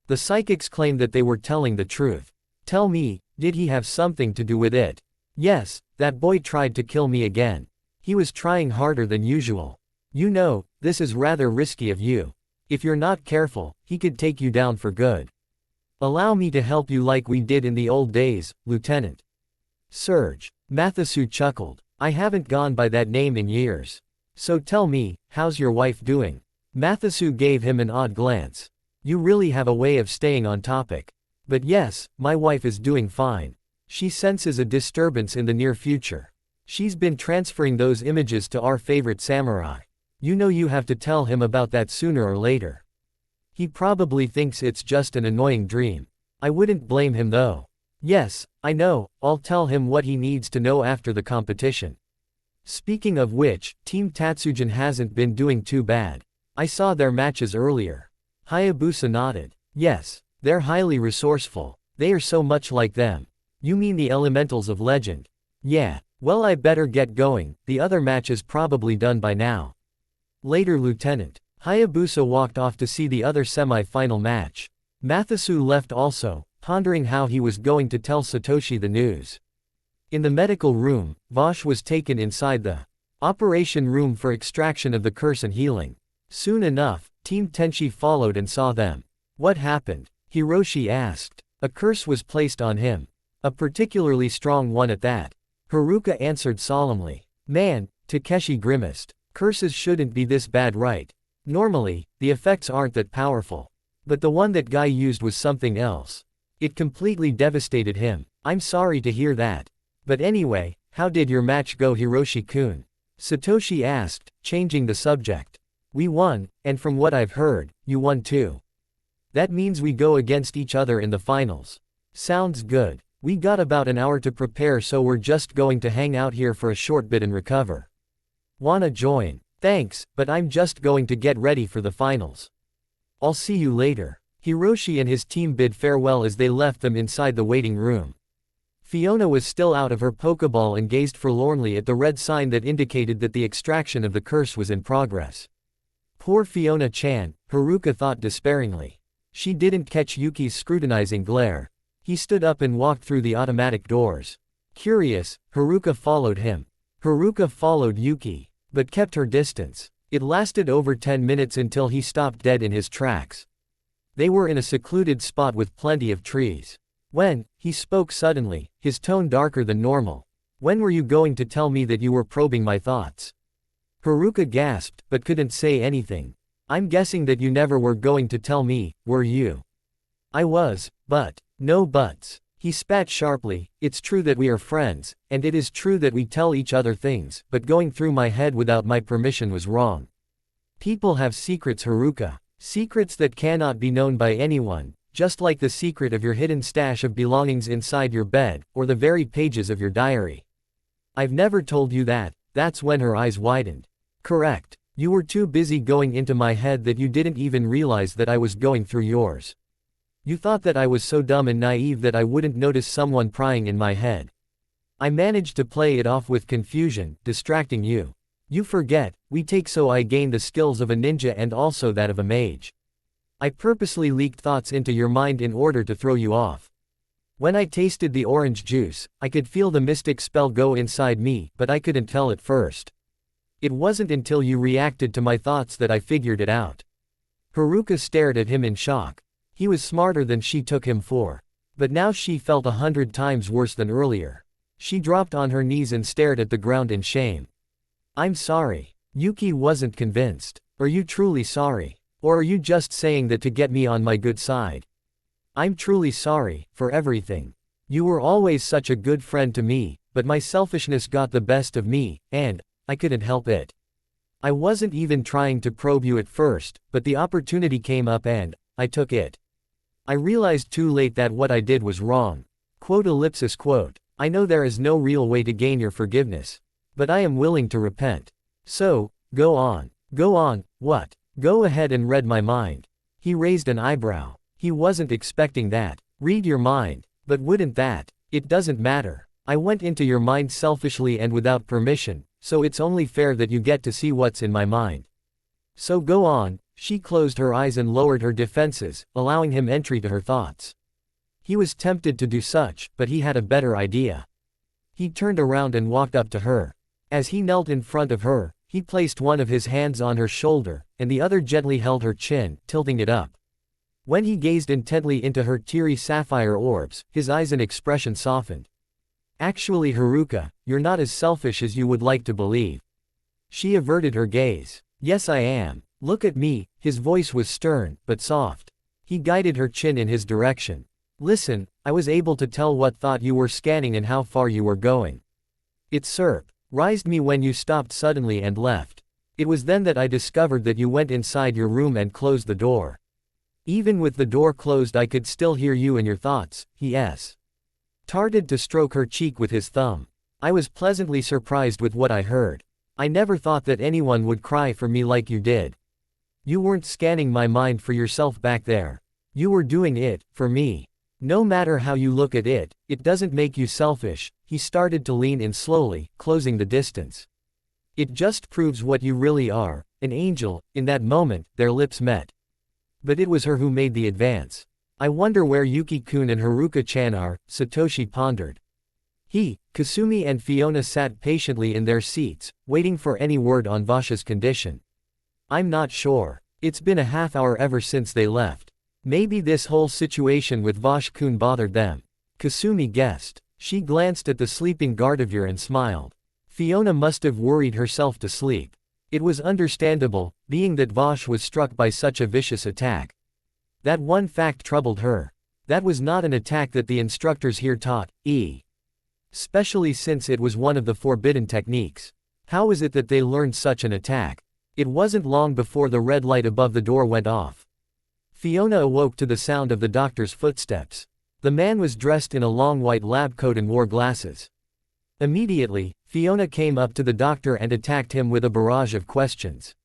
The psychics claimed that they were telling the truth. Tell me, did he have something to do with it? Yes, that boy tried to kill me again. He was trying harder than usual. You know, this is rather risky of you. If you're not careful, he could take you down for good. Allow me to help you like we did in the old days, Lieutenant. Surge. Mathasu chuckled. I haven't gone by that name in years. So tell me, how's your wife doing? Mathasu gave him an odd glance. You really have a way of staying on topic. But yes, my wife is doing fine. She senses a disturbance in the near future. She's been transferring those images to our favorite samurai. You know you have to tell him about that sooner or later. He probably thinks it's just an annoying dream. I wouldn't blame him though. Yes, I know, I'll tell him what he needs to know after the competition. Speaking of which, Team Tatsujin hasn't been doing too bad. I saw their matches earlier. Hayabusa nodded. Yes, they're highly resourceful. They are so much like them. You mean the elementals of legend? Yeah, well I better get going, the other match is probably done by now. Later, Lieutenant. Hayabusa walked off to see the other semi-final match. Mathasu left also, pondering how he was going to tell Satoshi the news. In the medical room, Vash was taken inside the Operation Room for extraction of the curse and healing. Soon enough, Team Tenchi followed and saw them. What happened? Hiroshi asked. A curse was placed on him. A particularly strong one at that. Haruka answered solemnly. Man, Takeshi grimaced. Curses shouldn't be this bad, right? Normally, the effects aren't that powerful. But the one that guy used was something else. It completely devastated him. I'm sorry to hear that. But anyway, how did your match go, Hiroshi-kun? Satoshi asked, changing the subject. We won, and from what I've heard, you won too. That means we go against each other in the finals. Sounds good. We got about an hour to prepare, so we're just going to hang out here for a short bit and recover. Wanna join? Thanks, but I'm just going to get ready for the finals. I'll see you later. Hiroshi and his team bid farewell as they left them inside the waiting room. Fiona was still out of her Pokeball and gazed forlornly at the red sign that indicated that the extraction of the curse was in progress. Poor Fiona-chan, Haruka thought despairingly. She didn't catch Yuki's scrutinizing glare. He stood up and walked through the automatic doors. Curious, Haruka followed him. Haruka followed Yuki, but kept her distance. It lasted over 10 minutes until he stopped dead in his tracks. They were in a secluded spot with plenty of trees. When, he spoke suddenly, his tone darker than normal. When were you going to tell me that you were probing my thoughts? Haruka gasped, but couldn't say anything. I'm guessing that you never were going to tell me, were you? I was, but. No buts. He spat sharply. It's true that we are friends, and it is true that we tell each other things, but going through my head without my permission was wrong. People have secrets, Haruka. Secrets that cannot be known by anyone, just like the secret of your hidden stash of belongings inside your bed, or the very pages of your diary. I've never told you that. That's when her eyes widened. Correct. You were too busy going into my head that you didn't even realize that I was going through yours. You thought that I was so dumb and naive that I wouldn't notice someone prying in my head. I managed to play it off with confusion, distracting you. You forget, we take so I gain the skills of a ninja and also that of a mage. I purposely leaked thoughts into your mind in order to throw you off. When I tasted the orange juice, I could feel the mystic spell go inside me, but I couldn't tell at first. It wasn't until you reacted to my thoughts that I figured it out. Haruka stared at him in shock. He was smarter than she took him for. But now she felt 100 times worse than earlier. She dropped on her knees and stared at the ground in shame. I'm sorry. Yuki wasn't convinced. Are you truly sorry? Or are you just saying that to get me on my good side? I'm truly sorry, for everything. You were always such a good friend to me, but my selfishness got the best of me, and I couldn't help it. I wasn't even trying to probe you at first, but the opportunity came up and I took it. I realized too late that what I did was wrong. Quote. I know there is no real way to gain your forgiveness. But I am willing to repent. So, go on. Go on, what? Go ahead and read my mind. He raised an eyebrow. He wasn't expecting that. Read your mind. But wouldn't that? It doesn't matter. I went into your mind selfishly and without permission, so it's only fair that you get to see what's in my mind. So go on. She closed her eyes and lowered her defenses, allowing him entry to her thoughts. He was tempted to do such, but he had a better idea. He turned around and walked up to her. As he knelt in front of her, he placed one of his hands on her shoulder, and the other gently held her chin, tilting it up. When he gazed intently into her teary sapphire orbs, his eyes and expression softened. Actually, Haruka, you're not as selfish as you would like to believe. She averted her gaze. Yes, I am. Look at me. His voice was stern, but soft. He guided her chin in his direction. Listen, I was able to tell what thought you were scanning and how far you were going. It surprised me when you stopped suddenly and left. It was then that I discovered that you went inside your room and closed the door. Even with the door closed, I could still hear you and your thoughts. He started to stroke her cheek with his thumb. I was pleasantly surprised with what I heard. I never thought that anyone would cry for me like you did. You weren't scanning my mind for yourself back there. You were doing it for me. No matter how you look at it, it doesn't make you selfish. He started to lean in slowly, closing the distance. It just proves what you really are, an angel. In that moment, their lips met. But it was her who made the advance. I wonder where Yuki-kun and Haruka-chan are, Satoshi pondered. Kasumi and Fiona sat patiently in their seats, waiting for any word on Vash's condition. I'm not sure. It's been a half hour ever since they left. Maybe this whole situation with Vash-kun bothered them. Kasumi guessed. She glanced at the sleeping Gardevoir and smiled. Fiona must have worried herself to sleep. It was understandable, being that Vash was struck by such a vicious attack. That one fact troubled her. That was not an attack that the instructors here taught, especially since it was one of the forbidden techniques. How is it that they learned such an attack? It wasn't long before the red light above the door went off. Fiona awoke to the sound of the doctor's footsteps. The man was dressed in a long white lab coat and wore glasses. Immediately, Fiona came up to the doctor and attacked him with a barrage of questions.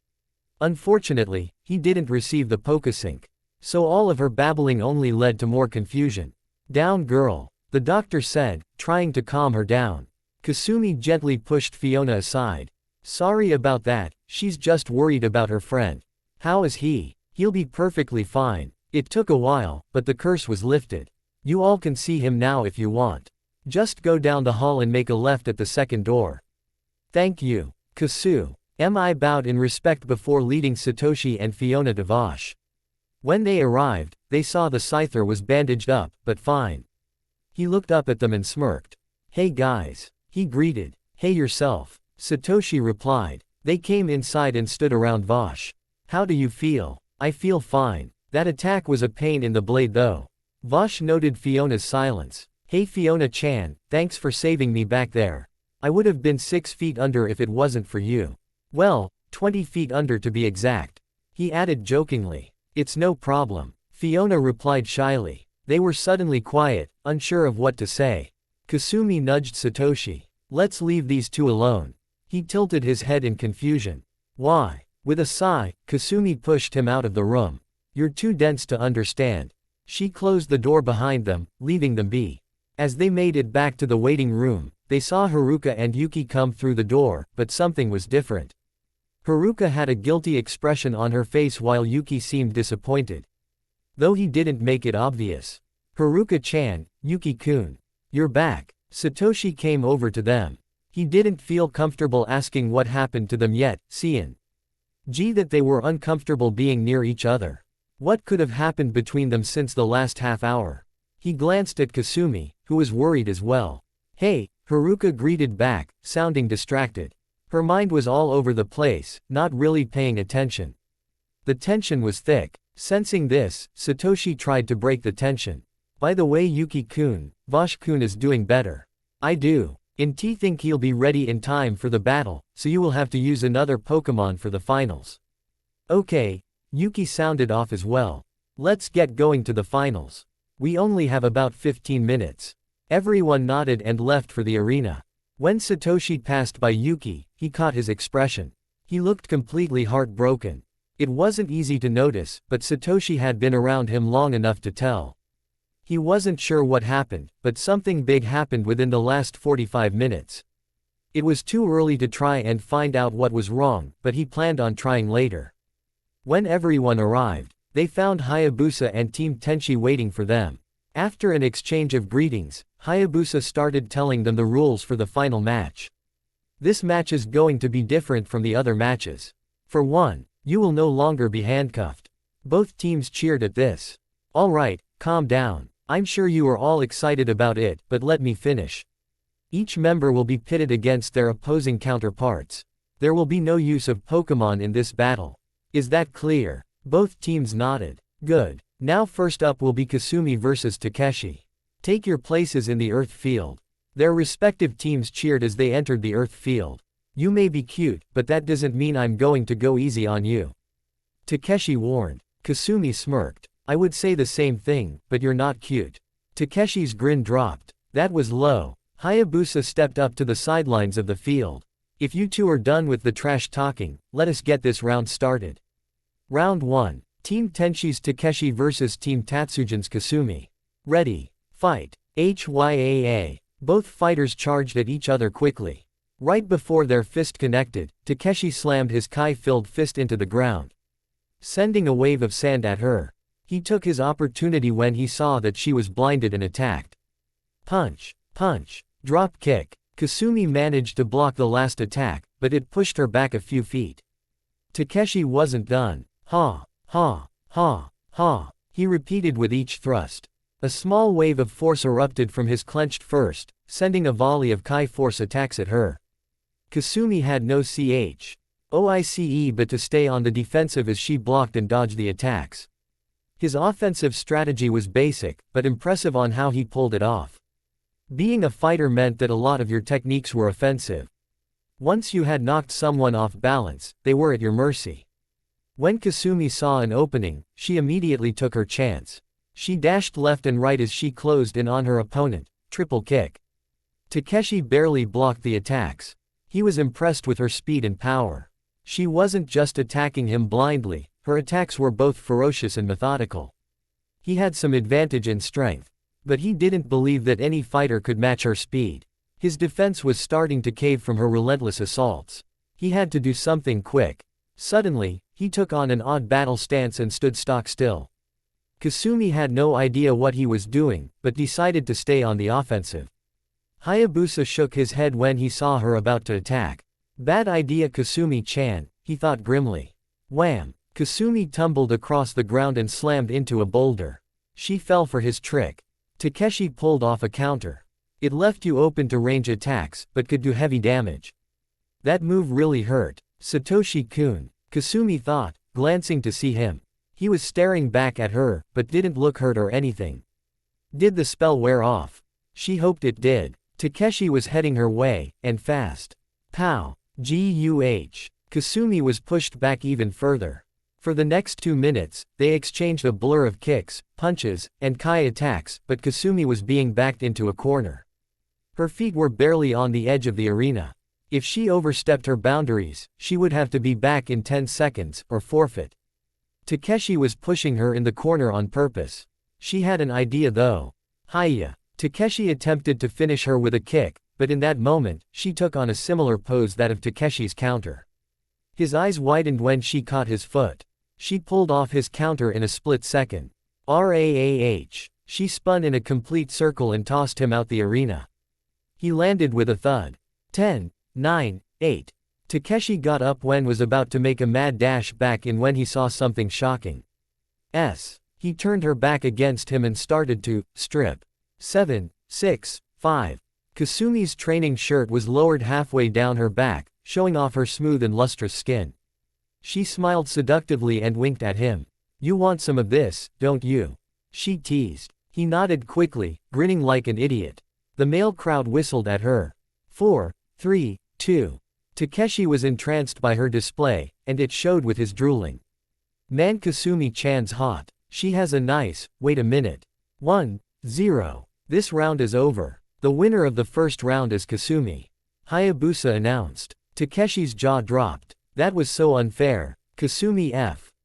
Unfortunately, he didn't receive the Pokesync. So all of her babbling only led to more confusion. Down girl, the doctor said, trying to calm her down. Kasumi gently pushed Fiona aside. Sorry about that, she's just worried about her friend. How is he? He'll be perfectly fine. It took a while, but the curse was lifted. You all can see him now if you want. Just go down the hall and make a left at the second door. Thank you, Kasu. Mi bowed in respect before leading Satoshi and Fiona to Vash. When they arrived, they saw the Scyther was bandaged up, but fine. He looked up at them and smirked. Hey guys. He greeted. Hey yourself. Satoshi replied. They came inside and stood around Vash. How do you feel? I feel fine. That attack was a pain in the blade though. Vash noted Fiona's silence. Hey Fiona-chan, thanks for saving me back there. I would have been 6 feet under if it wasn't for you. Well, 20 feet under to be exact. He added jokingly. It's no problem. Fiona replied shyly. They were suddenly quiet, unsure of what to say. Kasumi nudged Satoshi. Let's leave these two alone. He tilted his head in confusion. Why? With a sigh, Kasumi pushed him out of the room. You're too dense to understand. She closed the door behind them, leaving them be. As they made it back to the waiting room, they saw Haruka and Yuki come through the door, but something was different. Haruka had a guilty expression on her face while Yuki seemed disappointed. Though he didn't make it obvious. Haruka-chan, Yuki-kun. You're back. Satoshi came over to them. He didn't feel comfortable asking what happened to them yet, seeing that they were uncomfortable being near each other. What could have happened between them since the last half hour? He glanced at Kasumi, who was worried as well. Hey, Haruka greeted back, sounding distracted. Her mind was all over the place, not really paying attention. The tension was thick. Sensing this, Satoshi tried to break the tension. By the way Yuki-kun, Vash-kun is doing better. I do. Think he'll be ready in time for the battle, so you will have to use another Pokemon for the finals. Okay. Yuki sounded off as well. Let's get going to the finals. We only have about 15 minutes. Everyone nodded and left for the arena. When Satoshi passed by Yuki, he caught his expression. He looked completely heartbroken. It wasn't easy to notice, but Satoshi had been around him long enough to tell. He wasn't sure what happened, but something big happened within the last 45 minutes. It was too early to try and find out what was wrong, but he planned on trying later. When everyone arrived, they found Hayabusa and Team Tenchi waiting for them. After an exchange of greetings, Hayabusa started telling them the rules for the final match. This match is going to be different from the other matches. For one, you will no longer be handcuffed. Both teams cheered at this. Alright, calm down. I'm sure you are all excited about it, but let me finish. Each member will be pitted against their opposing counterparts. There will be no use of Pokemon in this battle. Is that clear? Both teams nodded. Good. Now first up will be Kasumi versus Takeshi. Take your places in the Earth field. Their respective teams cheered as they entered the Earth field. You may be cute, but that doesn't mean I'm going to go easy on you. Takeshi warned. Kasumi smirked. I would say the same thing, but you're not cute. Takeshi's grin dropped. That was low. Hayabusa stepped up to the sidelines of the field. If you two are done with the trash talking, let us get this round started. Round 1. Team Tenshi's Takeshi vs Team Tatsujin's Kasumi. Ready. Fight. HYAA. Both fighters charged at each other quickly. Right before their fist connected, Takeshi slammed his Kai-filled fist into the ground, sending a wave of sand at her. He took his opportunity when he saw that she was blinded and attacked. Punch. Punch. Drop kick. Kasumi managed to block the last attack, but it pushed her back a few feet. Takeshi wasn't done. Ha, ha, ha, ha, he repeated with each thrust. A small wave of force erupted from his clenched fist, sending a volley of Kai force attacks at her. Kasumi had no choice but to stay on the defensive as she blocked and dodged the attacks. His offensive strategy was basic, but impressive on how he pulled it off. Being a fighter meant that a lot of your techniques were offensive. Once you had knocked someone off balance, they were at your mercy. When Kasumi saw an opening, she immediately took her chance. She dashed left and right as she closed in on her opponent. Triple kick. Takeshi barely blocked the attacks. He was impressed with her speed and power. She wasn't just attacking him blindly, her attacks were both ferocious and methodical. He had some advantage in strength. But he didn't believe that any fighter could match her speed. His defense was starting to cave from her relentless assaults. He had to do something quick. Suddenly, he took on an odd battle stance and stood stock still. Kasumi had no idea what he was doing, but decided to stay on the offensive. Hayabusa shook his head when he saw her about to attack. Bad idea, Kasumi-chan, he thought grimly. Wham! Kasumi tumbled across the ground and slammed into a boulder. She fell for his trick. Takeshi pulled off a counter. It left you open to range attacks, but could do heavy damage. That move really hurt. Satoshi-kun, Kasumi thought, glancing to see him. He was staring back at her, but didn't look hurt or anything. Did the spell wear off? She hoped it did. Takeshi was heading her way, and fast. Pow! Guh! Kasumi was pushed back even further. For the next 2 minutes, they exchanged a blur of kicks, punches, and Kai attacks, but Kasumi was being backed into a corner. Her feet were barely on the edge of the arena. If she overstepped her boundaries, she would have to be back in 10 seconds, or forfeit. Takeshi was pushing her in the corner on purpose. She had an idea though. Hiya! Takeshi attempted to finish her with a kick, but in that moment, she took on a similar pose that of Takeshi's counter. His eyes widened when she caught his foot. She pulled off his counter in a split second. Raah! She spun in a complete circle and tossed him out the arena. He landed with a thud. 10, 9, 8. Takeshi got up when was about to make a mad dash back in when he saw something shocking. He turned her back against him and started to strip. 7, 6, 5. Kasumi's training shirt was lowered halfway down her back, showing off her smooth and lustrous skin. She smiled seductively and winked at him. You want some of this, don't you? She teased. He nodded quickly, grinning like an idiot. The male crowd whistled at her. 4, 3, 2. Takeshi was entranced by her display, and it showed with his drooling. Man, Kasumi-chan's hot. She has a nice, wait a minute. 1, 0. This round is over. The winner of the first round is Kasumi. Hayabusa announced. Takeshi's jaw dropped. That was so unfair. Kasumi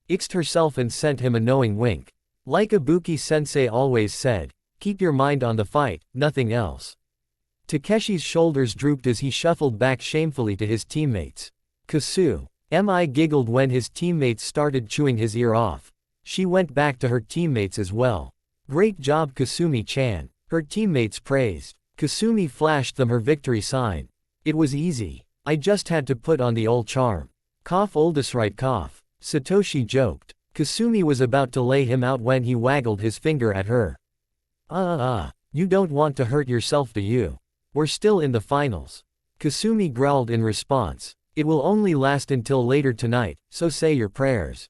x'd herself and sent him a knowing wink. Like Ibuki-sensei always said, keep your mind on the fight, nothing else. Takeshi's shoulders drooped as he shuffled back shamefully to his teammates. Kasumi giggled when his teammates started chewing his ear off. She went back to her teammates as well. Great job, Kasumi-chan, her teammates praised. Kasumi flashed them her victory sign. It was easy. I just had to put on the old charm. Cough, oldest right, cough. Satoshi joked. Kasumi was about to lay him out when he waggled his finger at her. You don't want to hurt yourself, do you? We're still in the finals. Kasumi growled in response. It will only last until later tonight, so say your prayers.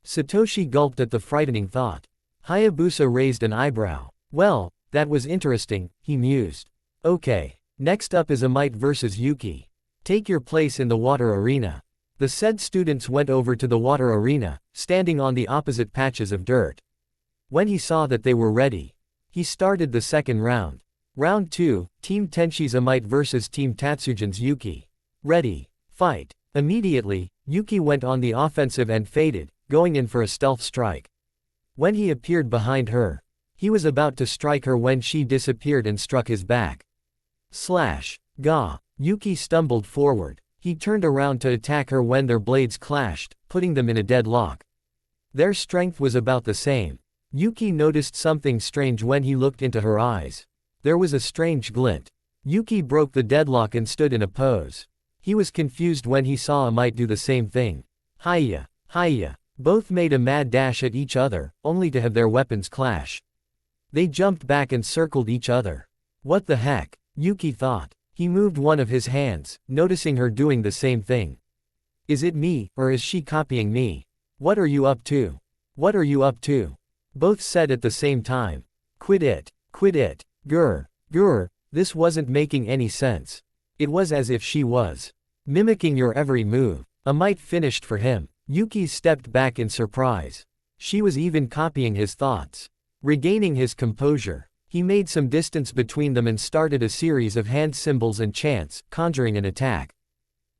Satoshi gulped at the frightening thought. Hayabusa raised an eyebrow. Well, that was interesting, he mused. Okay. Next up is Amite versus Yuki. Take your place in the water arena. The said students went over to the water arena, standing on the opposite patches of dirt. When he saw that they were ready, he started the second round. Round 2, Team Tenshi's Amite versus Team Tatsujin's Yuki. Ready, fight. Immediately, Yuki went on the offensive and faded, going in for a stealth strike. When he appeared behind her, he was about to strike her when she disappeared and struck his back. Slash. Gah. Yuki stumbled forward. He turned around to attack her when their blades clashed, putting them in a deadlock. Their strength was about the same. Yuki noticed something strange when he looked into her eyes. There was a strange glint. Yuki broke the deadlock and stood in a pose. He was confused when he saw Amite do the same thing. Hiya, hiya. Both made a mad dash at each other, only to have their weapons clash. They jumped back and circled each other. What the heck? Yuki thought. He moved one of his hands, noticing her doing the same thing. Is it me, or is she copying me? What are you up to? What are you up to? Both said at the same time. Quit it. Quit it. Grr. Grr. This wasn't making any sense. It was as if she was mimicking your every move. Amite finished for him. Yuki stepped back in surprise. She was even copying his thoughts. Regaining his composure, he made some distance between them and started a series of hand symbols and chants, conjuring an attack.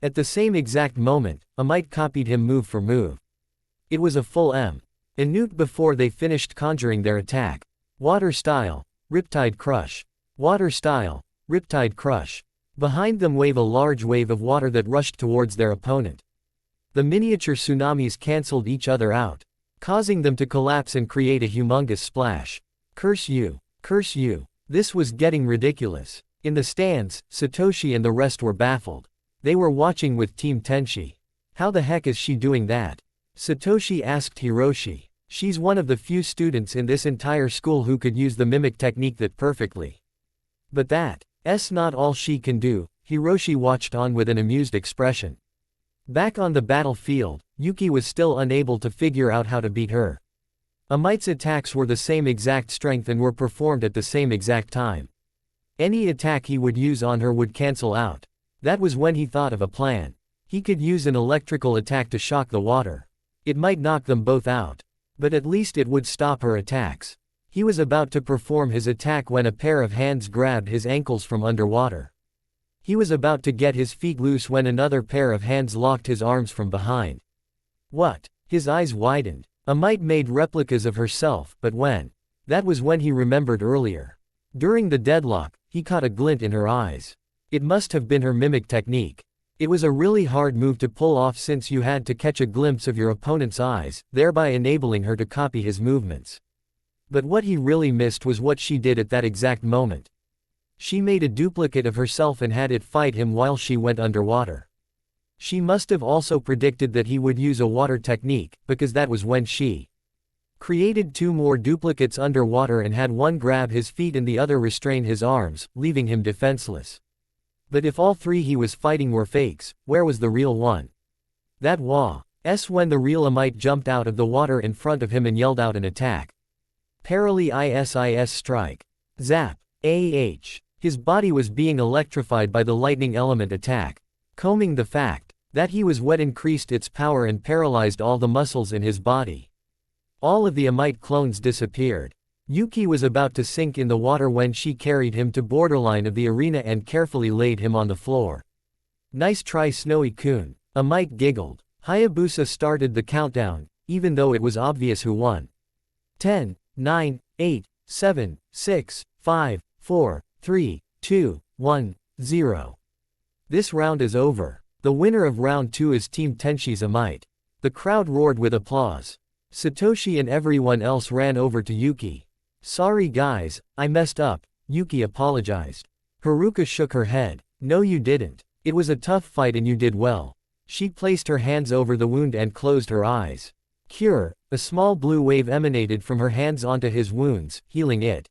At the same exact moment, Amite copied him move for move. It was a full minute before they finished conjuring their attack. Water style, Riptide Crush. Water style, Riptide Crush. Behind them a large wave of water that rushed towards their opponent. The miniature tsunamis cancelled each other out, causing them to collapse and create a humongous splash. Curse you. Curse you. This was getting ridiculous. In the stands, Satoshi and the rest were baffled. They were watching with Team Tenshi. How the heck is she doing that? Satoshi asked Hiroshi. She's one of the few students in this entire school who could use the mimic technique that perfectly. But that's not all she can do. Hiroshi watched on with an amused expression. Back on the battlefield, Yuki was still unable to figure out how to beat her. Amite's attacks were the same exact strength and were performed at the same exact time. Any attack he would use on her would cancel out. That was when he thought of a plan. He could use an electrical attack to shock the water. It might knock them both out, but at least it would stop her attacks. He was about to perform his attack when a pair of hands grabbed his ankles from underwater. He was about to get his feet loose when another pair of hands locked his arms from behind. What? His eyes widened. Amite made replicas of herself, but when? That was when he remembered earlier. During the deadlock, he caught a glint in her eyes. It must have been her mimic technique. It was a really hard move to pull off since you had to catch a glimpse of your opponent's eyes, thereby enabling her to copy his movements. But what he really missed was what she did at that exact moment. She made a duplicate of herself and had it fight him while she went underwater. She must have also predicted that he would use a water technique, because that was when she created two more duplicates underwater and had one grab his feet and the other restrain his arms, leaving him defenseless. But if all three he was fighting were fakes, where was the real one? That was when the real Amite jumped out of the water in front of him and yelled out an attack. Paralysis strike. Zap. His body was being electrified by the lightning element attack. Combing the fact that he was wet increased its power and paralyzed all the muscles in his body. All of the Amite clones disappeared. Yuki was about to sink in the water when she carried him to borderline of the arena and carefully laid him on the floor. Nice try, Snowy-kun. Amite giggled. Hayabusa started the countdown, even though it was obvious who won. 10, 9, 8, 7, 6, 5, 4, 3, 2, 1, 0. This round is over. The winner of round 2 is Team Tenshi's Amite. The crowd roared with applause. Satoshi and everyone else ran over to Yuki. Sorry guys, I messed up, Yuki apologized. Haruka shook her head. No you didn't. It was a tough fight and you did well. She placed her hands over the wound and closed her eyes. Cure, a small blue wave emanated from her hands onto his wounds, healing it.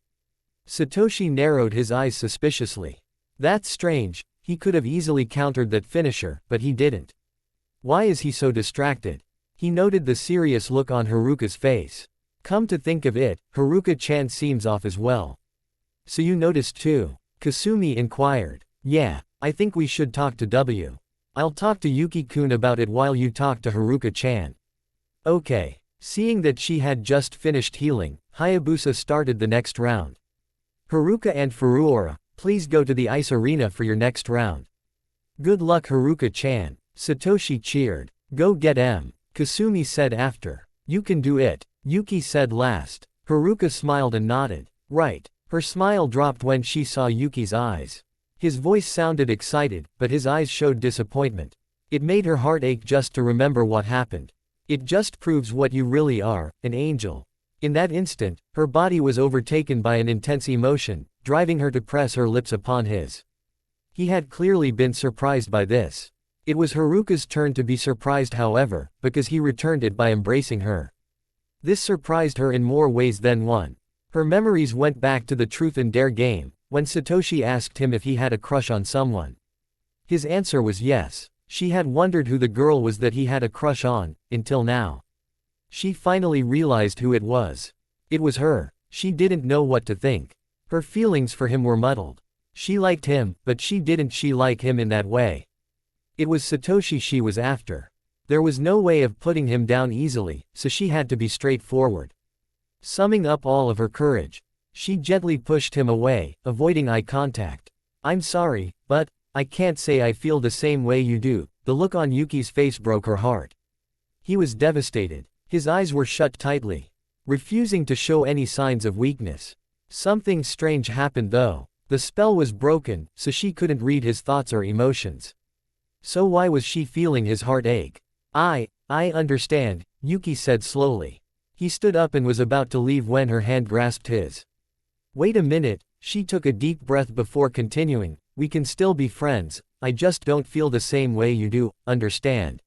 Satoshi narrowed his eyes suspiciously. That's strange. He could have easily countered that finisher, but he didn't. Why is he so distracted? He noted the serious look on Haruka's face. Come to think of it, Haruka-chan seems off as well. So you noticed too? Kasumi inquired. Yeah, I think we should talk to W. I'll talk to Yuki-kun about it while you talk to Haruka-chan. Okay. Seeing that she had just finished healing, Hayabusa started the next round. Haruka and Furuora, please go to the ice arena for your next round. Good luck Haruka-chan. Satoshi cheered. Go get M. Kasumi said after. You can do it. Yuki said last. Haruka smiled and nodded. Right. Her smile dropped when she saw Yuki's eyes. His voice sounded excited, but his eyes showed disappointment. It made her heart ache just to remember what happened. It just proves what you really are, an angel. In that instant, her body was overtaken by an intense emotion, driving her to press her lips upon his. He had clearly been surprised by this. It was Haruka's turn to be surprised however, because he returned it by embracing her. This surprised her in more ways than one. Her memories went back to the Truth and Dare game, when Satoshi asked him if he had a crush on someone. His answer was yes. She had wondered who the girl was that he had a crush on, until now. She finally realized who it was. It was her. She didn't know what to think. Her feelings for him were muddled. She liked him, but she didn't like him in that way. It was Satoshi she was after. There was no way of putting him down easily, so she had to be straightforward. Summing up all of her courage, she gently pushed him away, avoiding eye contact. "I'm sorry, but I can't say I feel the same way you do." The look on Yuki's face broke her heart. He was devastated. His eyes were shut tightly, refusing to show any signs of weakness. Something strange happened though. The spell was broken, so she couldn't read his thoughts or emotions. So why was she feeling his heart ache? I understand," Yuki said slowly. He stood up and was about to leave when her hand grasped his. "Wait a minute," she took a deep breath before continuing, "we can still be friends, I just don't feel the same way you do, understand?"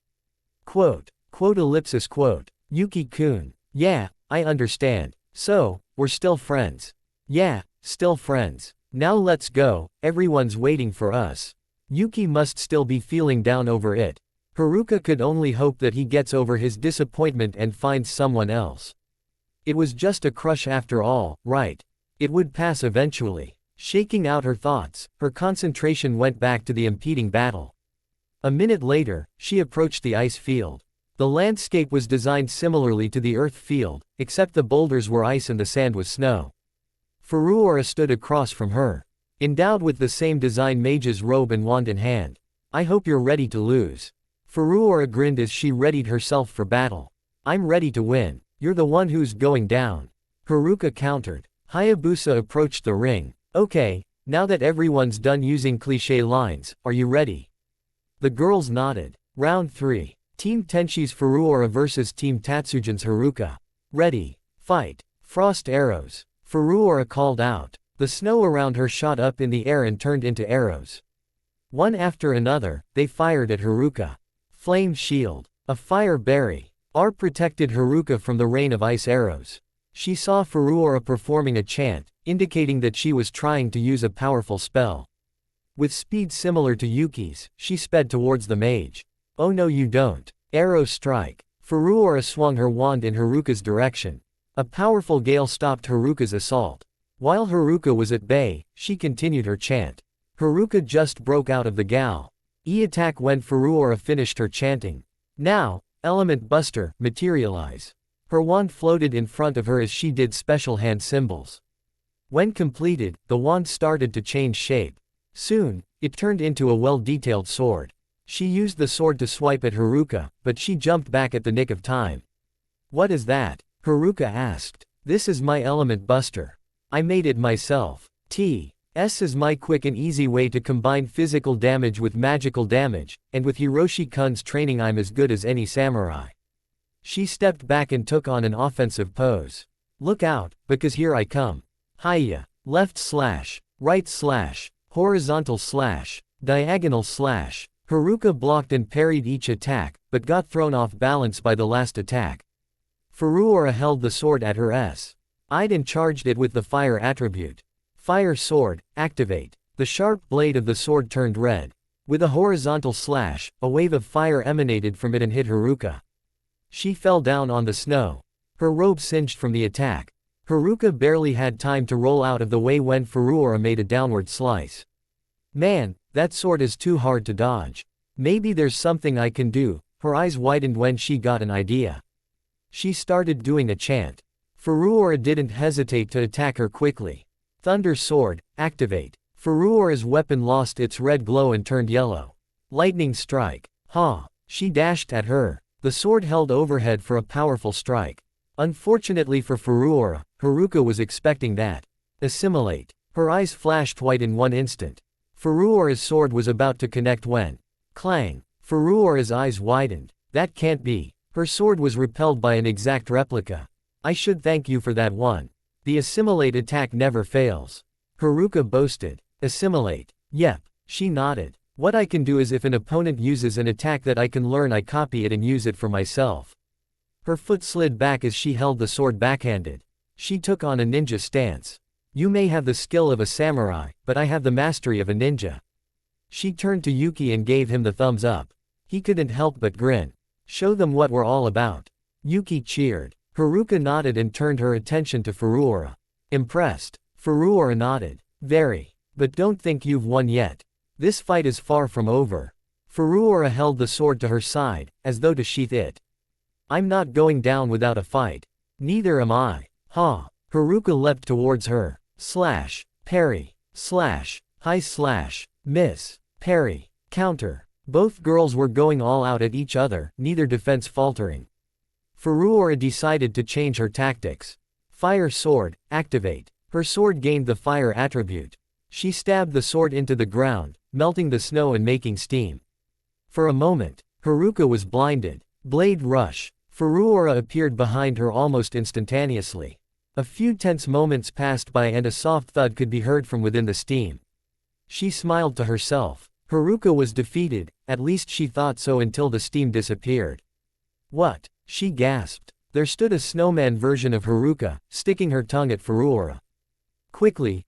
Yuki-kun. "Yeah, I understand. So, we're still friends." "Yeah, still friends. Now let's go, everyone's waiting for us." Yuki must still be feeling down over it. Haruka could only hope that he gets over his disappointment and finds someone else. It was just a crush after all, right? It would pass eventually. Shaking out her thoughts, her concentration went back to the impending battle. A minute later, she approached the ice field. The landscape was designed similarly to the earth field, except the boulders were ice and the sand was snow. Furuora stood across from her, endowed with the same design mage's robe and wand in hand. "I hope you're ready to lose." Furuora grinned as she readied herself for battle. "I'm ready to win. You're the one who's going down," Haruka countered. Hayabusa approached the ring. "Okay, now that everyone's done using cliché lines, are you ready?" The girls nodded. Round 3. Team Tenshi's Furuora vs Team Tatsujin's Haruka. "Ready, fight." Frost arrows. Furuora called out. The snow around her shot up in the air and turned into arrows. One after another, they fired at Haruka. Flame shield. A fire berry. R protected Haruka from the rain of ice arrows. She saw Furuora performing a chant, indicating that she was trying to use a powerful spell. With speed similar to Yuki's, she sped towards the mage. "Oh no you don't." Arrow strike. Furuora swung her wand in Haruka's direction. A powerful gale stopped Haruka's assault. While Haruka was at bay, she continued her chant. Haruka just broke out of the gale. E-attack when Furuora finished her chanting. "Now, Element Buster, materialize." Her wand floated in front of her as she did special hand symbols. When completed, the wand started to change shape. Soon, it turned into a well-detailed sword. She used the sword to swipe at Haruka, but she jumped back at the nick of time. "What is that?" Haruka asked. "This is my Element Buster. I made it myself. T.S. is my quick and easy way to combine physical damage with magical damage, and with Hiroshi-kun's training I'm as good as any samurai." She stepped back and took on an offensive pose. "Look out, because here I come. Hiya. Left slash, right slash, horizontal slash, diagonal slash." Haruka blocked and parried each attack, but got thrown off balance by the last attack. Furuora held the sword at her side and charged it with the fire attribute. Fire sword, activate. The sharp blade of the sword turned red. With a horizontal slash, a wave of fire emanated from it and hit Haruka. She fell down on the snow. Her robe singed from the attack. Haruka barely had time to roll out of the way when Furuora made a downward slice. "Man, that sword is too hard to dodge. Maybe there's something I can do." Her eyes widened when she got an idea. She started doing a chant. Furuora didn't hesitate to attack her quickly. Thunder sword, activate. Furuora's weapon lost its red glow and turned yellow. Lightning strike. Ha! She dashed at her. The sword held overhead for a powerful strike. Unfortunately for Furuora, Haruka was expecting that. Assimilate. Her eyes flashed white in one instant. Furuora's sword was about to connect when. Clang. Furuora's eyes widened. That can't be. Her sword was repelled by an exact replica. "I should thank you for that one. The assimilate attack never fails." Haruka boasted. "Assimilate. Yep. She nodded. What I can do is if an opponent uses an attack that I can learn, I copy it and use it for myself. Her foot slid back as she held the sword backhanded. She took on a ninja stance. You may have the skill of a samurai, but I have the mastery of a ninja. She turned to Yuki and gave him the thumbs up. He couldn't help but grin. Show them what we're all about. Yuki cheered. Haruka nodded and turned her attention to Furuura. Impressed. Furuura nodded. Very. But don't think you've won yet. This fight is far from over. Furuura held the sword to her side, as though to sheath it. I'm not going down without a fight. Neither am I. Ha. Haruka leapt towards her. Slash. Parry. Slash. High slash. Miss. Parry. Counter. Both girls were going all out at each other, neither defense faltering. Furuura decided to change her tactics. Fire sword, activate. Her sword gained the fire attribute. She stabbed the sword into the ground, melting the snow and making steam. For a moment, Haruka was blinded. Blade rush. Furuura appeared behind her almost instantaneously. A few tense moments passed by and a soft thud could be heard from within the steam. She smiled to herself. Haruka was defeated, at least she thought so until the steam disappeared. What? She gasped. There stood a snowman version of Haruka, sticking her tongue at Furuura. Quickly,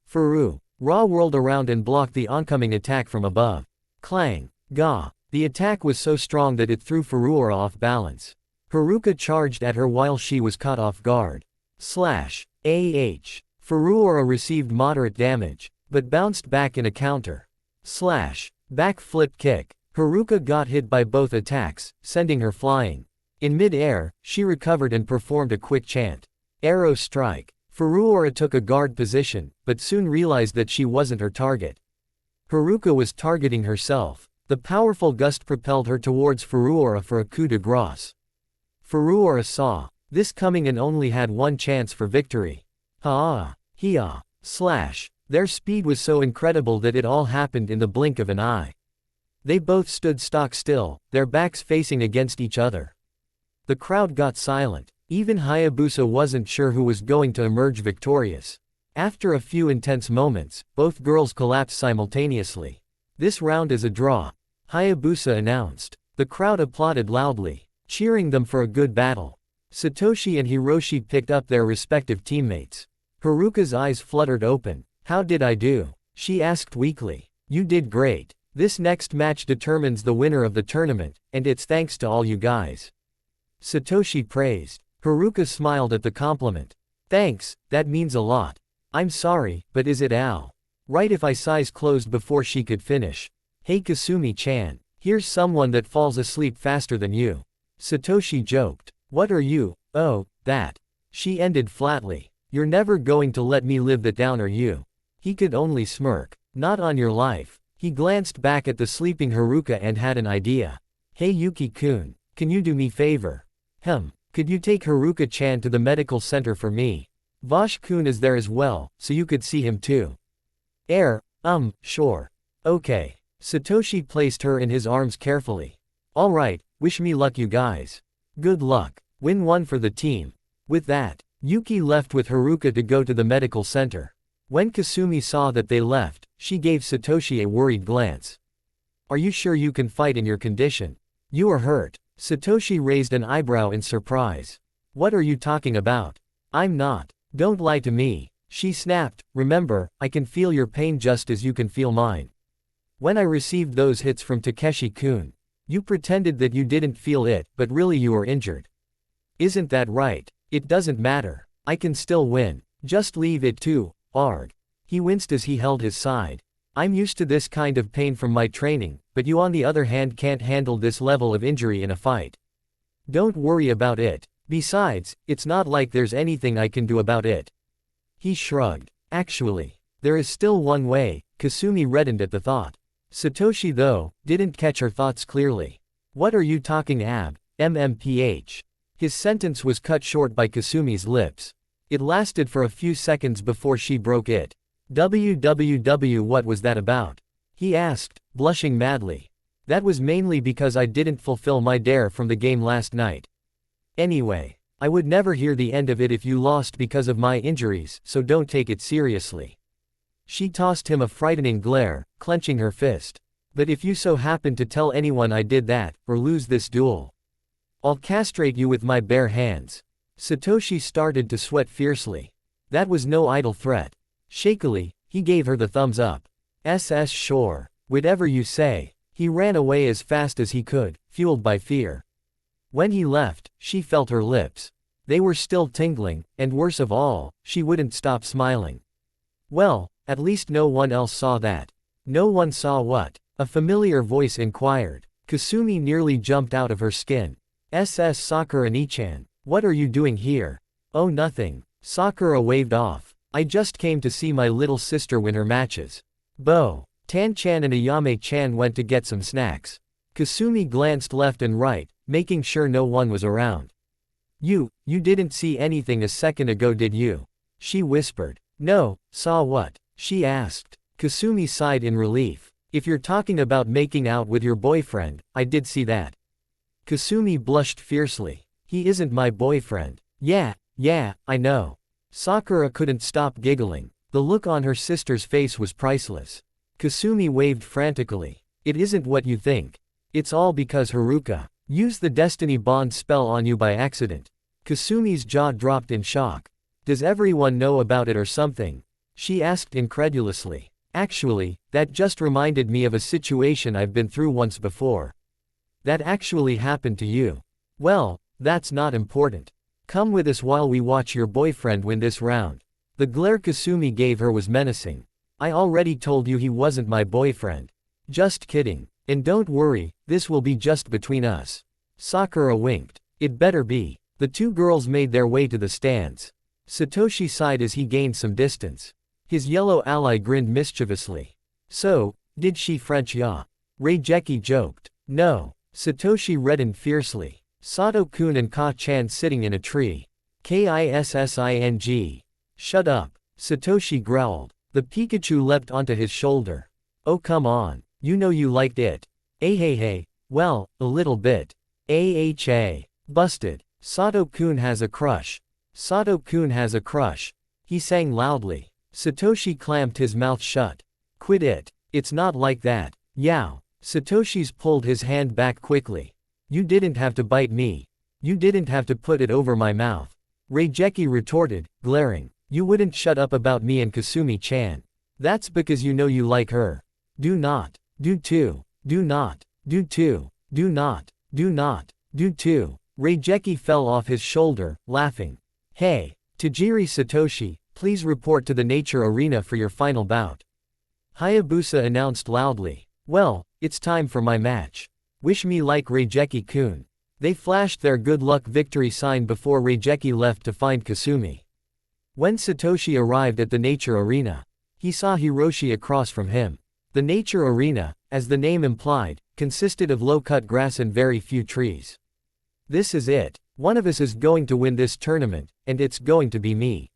Ra whirled around and blocked the oncoming attack from above. Clang. Gah. The attack was so strong that it threw Furuura off balance. Haruka charged at her while she was caught off guard. Slash. Furuura received moderate damage, but bounced back in a counter. Slash. Back flip kick. Haruka got hit by both attacks, sending her flying. In mid-air, she recovered and performed a quick chant. Arrow strike. Furuura took a guard position, but soon realized that she wasn't her target. Haruka was targeting herself. The powerful gust propelled her towards Furuura for a coup de grace. Furuura saw this coming and only had one chance for victory. Hia. Slash. Their speed was so incredible that it all happened in the blink of an eye. They both stood stock still, their backs facing against each other. The crowd got silent. Even Hayabusa wasn't sure who was going to emerge victorious. After a few intense moments, both girls collapsed simultaneously. This round is a draw, Hayabusa announced. The crowd applauded loudly, cheering them for a good battle. Satoshi and Hiroshi picked up their respective teammates. Haruka's eyes fluttered open. How did I do? She asked weakly. You did great. This next match determines the winner of the tournament, and it's thanks to all you guys. Satoshi praised. Haruka smiled at the compliment. Thanks, that means a lot. I'm sorry, but is it Al? Right if I sighs closed before she could finish. Hey Kasumi-chan, here's someone that falls asleep faster than you. Satoshi joked. What are you? Oh, that. She ended flatly. You're never going to let me live that down, are you? He could only smirk. Not on your life. He glanced back at the sleeping Haruka and had an idea. Hey Yuki-kun, can you do me favor? Could you take Haruka-chan to the medical center for me? Vosh-kun is there as well, so you could see him too. Sure. Okay. Satoshi placed her in his arms carefully. Alright, wish me luck you guys. Good luck. Win one for the team. With that, Yuki left with Haruka to go to the medical center. When Kasumi saw that they left, she gave Satoshi a worried glance. Are you sure you can fight in your condition? You are hurt. Satoshi raised an eyebrow in surprise. What are you talking about? I'm not. Don't lie to me. She snapped. Remember, I can feel your pain just as you can feel mine. When I received those hits from Takeshi-kun, you pretended that you didn't feel it, but really you were injured. Isn't that right? It doesn't matter. I can still win. Just leave it to, arg. He winced as he held his side. I'm used to this kind of pain from my training, but you on the other hand can't handle this level of injury in a fight. Don't worry about it. Besides, it's not like there's anything I can do about it. He shrugged. Actually, there is still one way. Kasumi reddened at the thought. Satoshi though, didn't catch her thoughts clearly. What are you talking ab? MMPH. His sentence was cut short by Kasumi's lips. It lasted for a few seconds before she broke it. What was that about? He asked, blushing madly. That was mainly because I didn't fulfill my dare from the game last night. Anyway, I would never hear the end of it if you lost because of my injuries, so don't take it seriously. She tossed him a frightening glare, clenching her fist. But if you so happen to tell anyone I did that, or lose this duel, I'll castrate you with my bare hands. Satoshi started to sweat fiercely. That was no idle threat. Shakily, he gave her the thumbs up. Sure. Whatever you say. He ran away as fast as he could, fueled by fear. When he left, she felt her lips. They were still tingling, and worse of all, she wouldn't stop smiling. Well, at least no one else saw that. No one saw what? A familiar voice inquired. Kasumi nearly jumped out of her skin. Sakura Nichan, what are you doing here? Oh, nothing. Sakura waved off. I just came to see my little sister win her matches. Tan-chan and Ayame-chan went to get some snacks. Kasumi glanced left and right, making sure no one was around. You didn't see anything a second ago, did you? She whispered. No, saw what? She asked. Kasumi sighed in relief. If you're talking about making out with your boyfriend, I did see that. Kasumi blushed fiercely. He isn't my boyfriend. Yeah, I know. Sakura couldn't stop giggling. The look on her sister's face was priceless. Kasumi waved frantically. It isn't what you think. It's all because Haruka used the destiny bond spell on you by accident. Kasumi's jaw dropped in shock. Does everyone know about it or something? She asked incredulously. Actually, that just reminded me of a situation I've been through once before. That actually happened to you. Well, that's not important. Come with us while we watch your boyfriend win this round. The glare Kasumi gave her was menacing. I already told you he wasn't my boyfriend. Just kidding. And don't worry, this will be just between us. Sakura winked. It better be. The two girls made their way to the stands. Satoshi sighed as he gained some distance. His yellow ally grinned mischievously. So, did she French ya? Reijeki joked. No. Satoshi reddened fiercely. Sato-kun and Ka-chan sitting in a tree. Kissing. Shut up. Satoshi growled. The Pikachu leapt onto his shoulder. Oh come on. You know you liked it. Hey. Well, a little bit. Busted. Sato-kun has a crush. Sato-kun has a crush. He sang loudly. Satoshi clamped his mouth shut. Quit it. It's not like that. Yow. Satoshi's pulled his hand back quickly. You didn't have to bite me. You didn't have to put it over my mouth. Reijeki retorted, glaring. You wouldn't shut up about me and Kasumi-chan. That's because you know you like her. Do not. Do too. Do not. Do too. Do not. Do not. Do too. Reijeki fell off his shoulder, laughing. Hey. Tajiri Satoshi, please report to the nature arena for your final bout. Hayabusa announced loudly. Well, it's time for my match. Wish me luck, Reijeki-kun. They flashed their good luck victory sign before Reijeki left to find Kasumi. When Satoshi arrived at the nature arena, he saw Hiroshi across from him. The nature arena, as the name implied, consisted of low-cut grass and very few trees. This is it. One of us is going to win this tournament, and it's going to be me.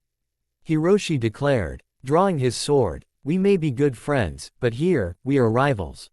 Hiroshi declared, drawing his sword. We may be good friends, but here, we are rivals.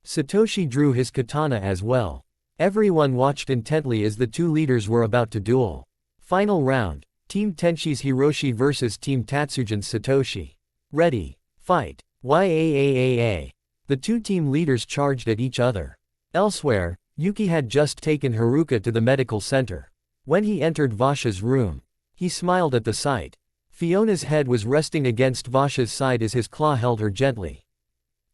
Satoshi drew his katana as well. Everyone watched intently as the two leaders were about to duel. Final round, Team Tenshi's Hiroshi vs Team Tatsujin's Satoshi. Ready, fight. Yaaa. The two team leaders charged at each other. Elsewhere, Yuki had just taken Haruka to the medical center. When he entered Vasha's room, he smiled at the sight. Fiona's head was resting against Vasha's side as his claw held her gently.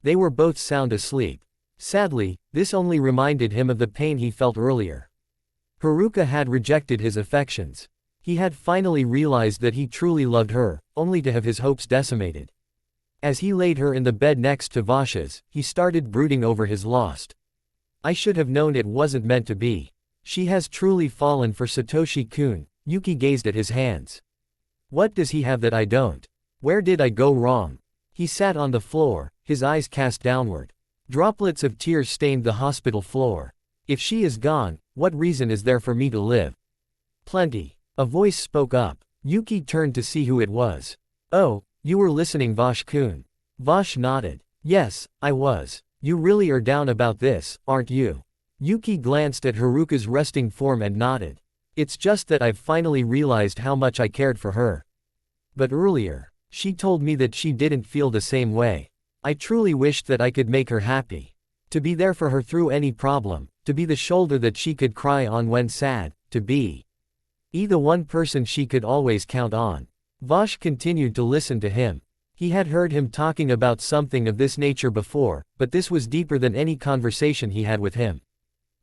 They were both sound asleep. Sadly, this only reminded him of the pain he felt earlier. Haruka had rejected his affections. He had finally realized that he truly loved her, only to have his hopes decimated. As he laid her in the bed next to Vasha's, he started brooding over his lost. I should have known it wasn't meant to be. She has truly fallen for Satoshi-kun. Yuki gazed at his hands. What does he have that I don't? Where did I go wrong? He sat on the floor, his eyes cast downward. Droplets of tears stained the hospital floor. If she is gone, what reason is there for me to live? Plenty. A voice spoke up. Yuki turned to see who it was. Oh, you were listening, Vash-kun. Vash nodded. Yes, I was. You really are down about this, aren't you? Yuki glanced at Haruka's resting form and nodded. It's just that I've finally realized how much I cared for her. But earlier, She told me that she didn't feel the same way. I truly wished that I could make her happy. To be there for her through any problem, to be the shoulder that she could cry on when sad, to be the one person she could always count on. Vash continued to listen to him. He had heard him talking about something of this nature before, but this was deeper than any conversation he had with him.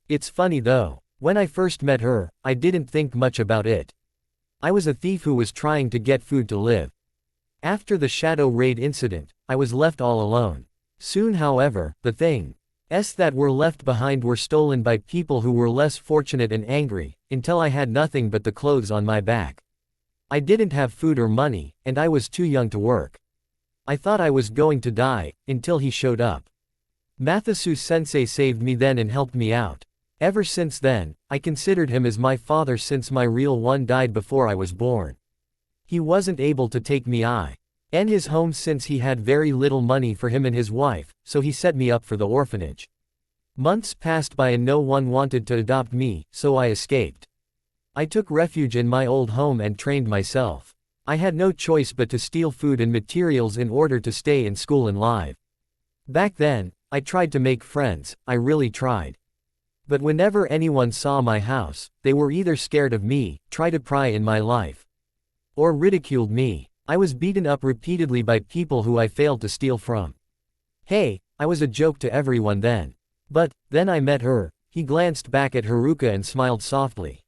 It's funny though. When I first met her, I didn't think much about it. I was a thief who was trying to get food to live. After the shadow raid incident, I was left all alone. Soon however, the things that were left behind were stolen by people who were less fortunate and angry, until I had nothing but the clothes on my back. I didn't have food or money, and I was too young to work. I thought I was going to die, until he showed up. Matsusu-sensei saved me then and helped me out. Ever since then, I considered him as my father since my real one died before I was born. He wasn't able to take me in his home since he had very little money for him and his wife, so he set me up for the orphanage. Months passed by and no one wanted to adopt me, so I escaped. I took refuge in my old home and trained myself. I had no choice but to steal food and materials in order to stay in school and live. Back then, I tried to make friends, I really tried. But whenever anyone saw my house, they were either scared of me, tried to pry in my life, or ridiculed me. I was beaten up repeatedly by people who I failed to steal from. Hey, I was a joke to everyone then. But, then I met her. He glanced back at Haruka and smiled softly.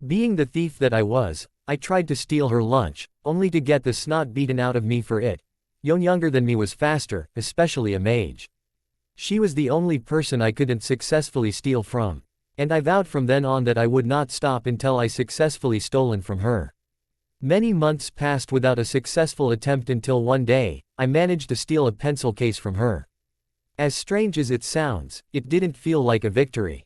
Being the thief that I was, I tried to steal her lunch, only to get the snot beaten out of me for it. Younger than me was faster, especially a mage. She was the only person I couldn't successfully steal from. And I vowed from then on that I would not stop until I successfully stolen from her. Many months passed without a successful attempt until one day, I managed to steal a pencil case from her. As strange as it sounds, it didn't feel like a victory.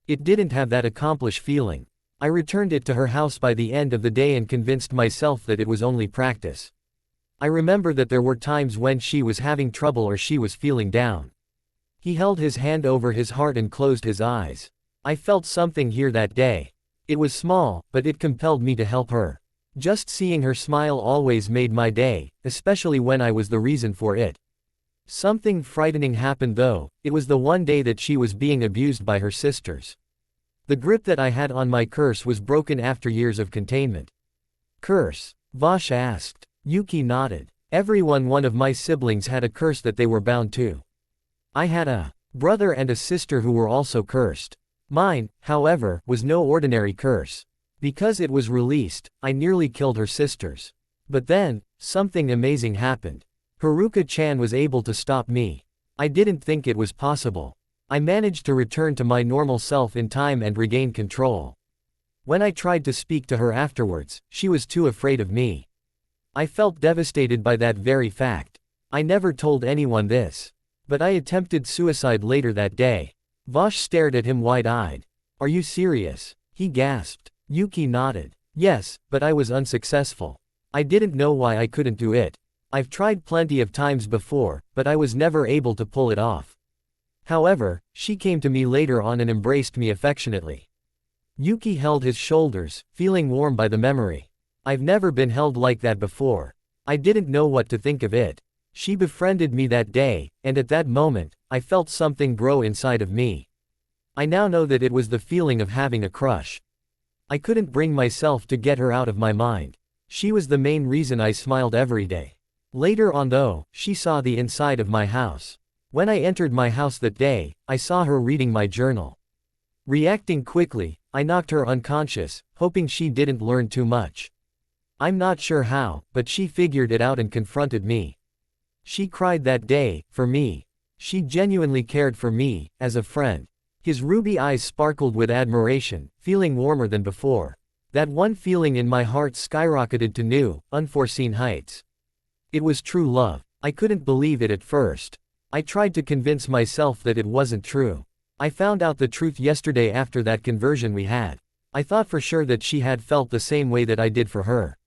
It didn't have that accomplished feeling. I returned it to her house by the end of the day and convinced myself that it was only practice. I remember that there were times when she was having trouble or she was feeling down. He held his hand over his heart and closed his eyes. I felt something here that day. It was small, but it compelled me to help her. Just seeing her smile always made my day, especially when I was the reason for it. Something frightening happened though. It was the one day that she was being abused by her sisters. The grip that I had on my curse was broken after years of containment. Curse? Vash asked. Yuki nodded. One of my siblings had a curse that they were bound to. I had a brother and a sister who were also cursed. Mine, however, was no ordinary curse. Because it was released, I nearly killed her sisters. But then, something amazing happened. Haruka-chan was able to stop me. I didn't think it was possible. I managed to return to my normal self in time and regain control. When I tried to speak to her afterwards, she was too afraid of me. I felt devastated by that very fact. I never told anyone this. But I attempted suicide later that day. Vash stared at him wide-eyed. Are you serious? He gasped. Yuki nodded. Yes, but I was unsuccessful. I didn't know why I couldn't do it. I've tried plenty of times before, but I was never able to pull it off. However, she came to me later on and embraced me affectionately. Yuki held his shoulders, feeling warm by the memory. I've never been held like that before. I didn't know what to think of it. She befriended me that day, and at that moment, I felt something grow inside of me. I now know that it was the feeling of having a crush. I couldn't bring myself to get her out of my mind. She was the main reason I smiled every day. Later on though, she saw the inside of my house. When I entered my house that day, I saw her reading my journal. Reacting quickly, I knocked her unconscious, hoping she didn't learn too much. I'm not sure how, but she figured it out and confronted me. She cried that day, for me. She genuinely cared for me, as a friend. His ruby eyes sparkled with admiration, feeling warmer than before. That one feeling in my heart skyrocketed to new, unforeseen heights. It was true love. I couldn't believe it at first. I tried to convince myself that it wasn't true. I found out the truth yesterday after that conversion we had. I thought for sure that she had felt the same way that I did for her.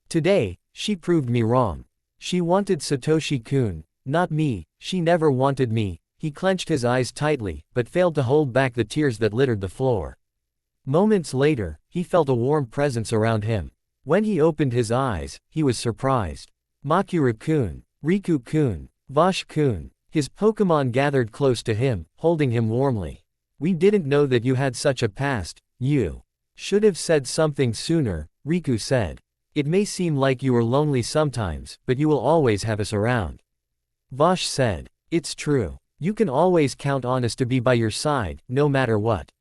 Today, she proved me wrong. She wanted Satoshi-kun, not me. She never wanted me. He clenched his eyes tightly, but failed to hold back the tears that littered the floor. Moments later, he felt a warm presence around him. When he opened his eyes, he was surprised. Makura-kun, Riku-kun, Vash-kun. His Pokémon gathered close to him, holding him warmly. We didn't know that you had such a past, you should have said something sooner, Riku said. It may seem like you are lonely sometimes, but you will always have us around. Vash said. It's true. You can always count on us to be by your side, no matter what.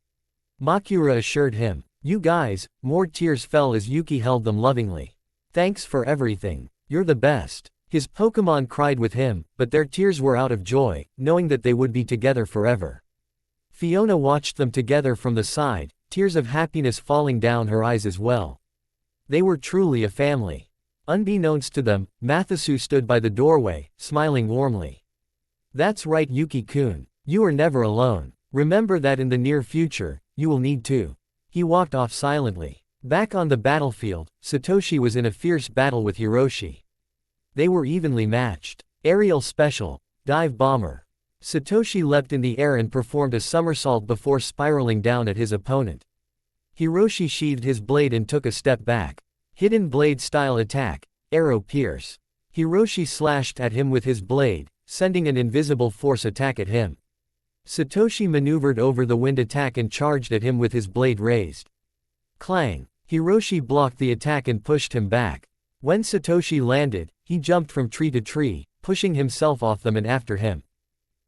Makura assured him. You guys, more tears fell as Yuki held them lovingly. Thanks for everything. You're the best. His Pokémon cried with him, but their tears were out of joy, knowing that they would be together forever. Fiona watched them together from the side, tears of happiness falling down her eyes as well. They were truly a family. Unbeknownst to them, Mathisu stood by the doorway, smiling warmly. That's right, Yuki-kun. You are never alone. Remember that in the near future, you will need to. He walked off silently. Back on the battlefield, Satoshi was in a fierce battle with Hiroshi. They were evenly matched. Aerial Special, Dive Bomber. Satoshi leapt in the air and performed a somersault before spiraling down at his opponent. Hiroshi sheathed his blade and took a step back. Hidden Blade Style Attack, Arrow Pierce. Hiroshi slashed at him with his blade, sending an invisible force attack at him. Satoshi maneuvered over the wind attack and charged at him with his blade raised. Clang! Hiroshi blocked the attack and pushed him back. When Satoshi landed, he jumped from tree to tree, pushing himself off them and after him.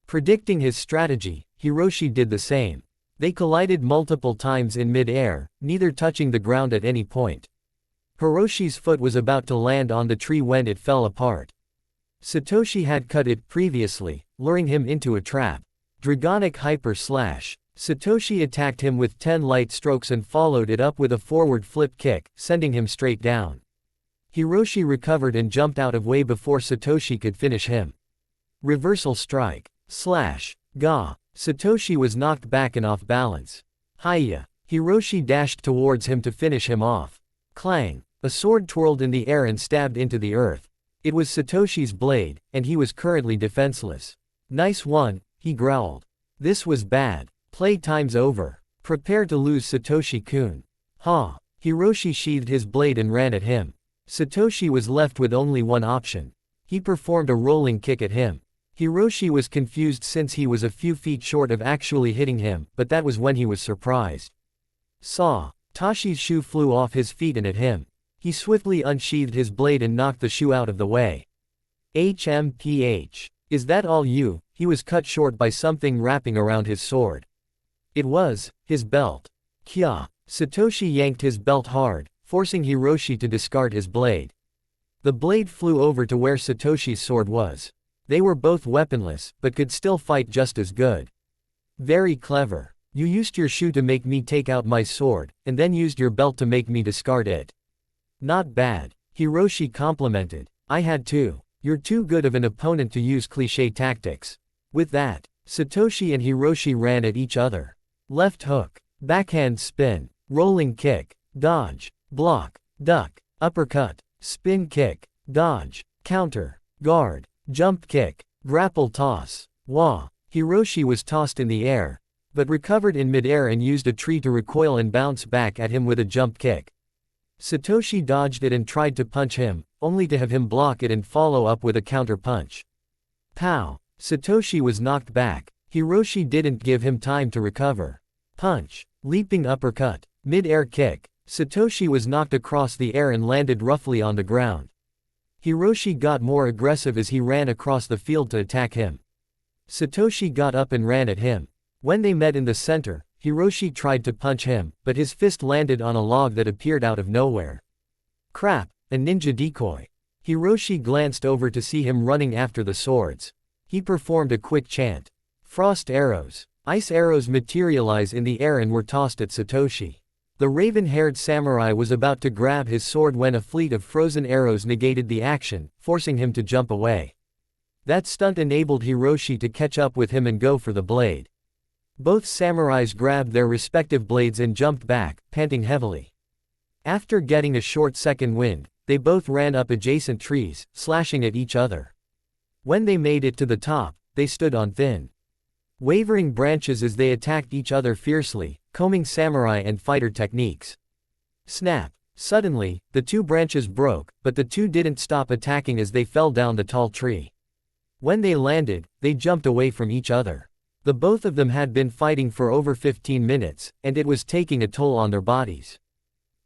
Predicting his strategy, Hiroshi did the same. They collided multiple times in mid-air, neither touching the ground at any point. Hiroshi's foot was about to land on the tree when it fell apart. Satoshi had cut it previously, luring him into a trap. Dragonic Hyper Slash. Satoshi attacked him with 10 light strokes and followed it up with a forward flip kick, sending him straight down. Hiroshi recovered and jumped out of way before Satoshi could finish him. Reversal Strike. Slash. Gah. Satoshi was knocked back and off balance. Hiya. Hiroshi dashed towards him to finish him off. Clang. A sword twirled in the air and stabbed into the earth. It was Satoshi's blade, and he was currently defenseless. Nice one, he growled. This was bad. Playtime's over. Prepare to lose, Satoshi-kun. Ha. Hiroshi sheathed his blade and ran at him. Satoshi was left with only one option. He performed a rolling kick at him. Hiroshi was confused since he was a few feet short of actually hitting him, but that was when he was surprised. Saw. Tashi's shoe flew off his feet and at him. He swiftly unsheathed his blade and knocked the shoe out of the way. HMPH. Is that all you? He was cut short by something wrapping around his sword. It was his belt. Kya. Satoshi yanked his belt hard, forcing Hiroshi to discard his blade. The blade flew over to where Satoshi's sword was. They were both weaponless, but could still fight just as good. Very clever. You used your shoe to make me take out my sword, and then used your belt to make me discard it. Not bad. Hiroshi complimented. I had to. You're too good of an opponent to use cliché tactics. With that, Satoshi and Hiroshi ran at each other. Left hook. Backhand spin. Rolling kick. Dodge. Block. Duck. Uppercut. Spin kick. Dodge. Counter. Guard. Jump kick. Grapple toss. Wah. Hiroshi was tossed in the air, but recovered in midair and used a tree to recoil and bounce back at him with a jump kick. Satoshi dodged it and tried to punch him, only to have him block it and follow up with a counter punch. Pow! Satoshi was knocked back. Hiroshi didn't give him time to recover. Punch. Leaping uppercut. Mid-air kick. Satoshi was knocked across the air and landed roughly on the ground. Hiroshi got more aggressive as he ran across the field to attack him. Satoshi got up and ran at him. When they met in the center, Hiroshi tried to punch him, but his fist landed on a log that appeared out of nowhere. Crap, a ninja decoy. Hiroshi glanced over to see him running after the swords. He performed a quick chant. Frost arrows. Ice arrows materialize in the air and were tossed at Satoshi. The raven-haired samurai was about to grab his sword when a fleet of frozen arrows negated the action, forcing him to jump away. That stunt enabled Hiroshi to catch up with him and go for the blade. Both samurais grabbed their respective blades and jumped back, panting heavily. After getting a short second wind, they both ran up adjacent trees, slashing at each other. When they made it to the top, they stood on thin, wavering branches as they attacked each other fiercely, combing samurai and fighter techniques. Snap! Suddenly, the two branches broke, but the two didn't stop attacking as they fell down the tall tree. When they landed, they jumped away from each other. The both of them had been fighting for over 15 minutes, and it was taking a toll on their bodies.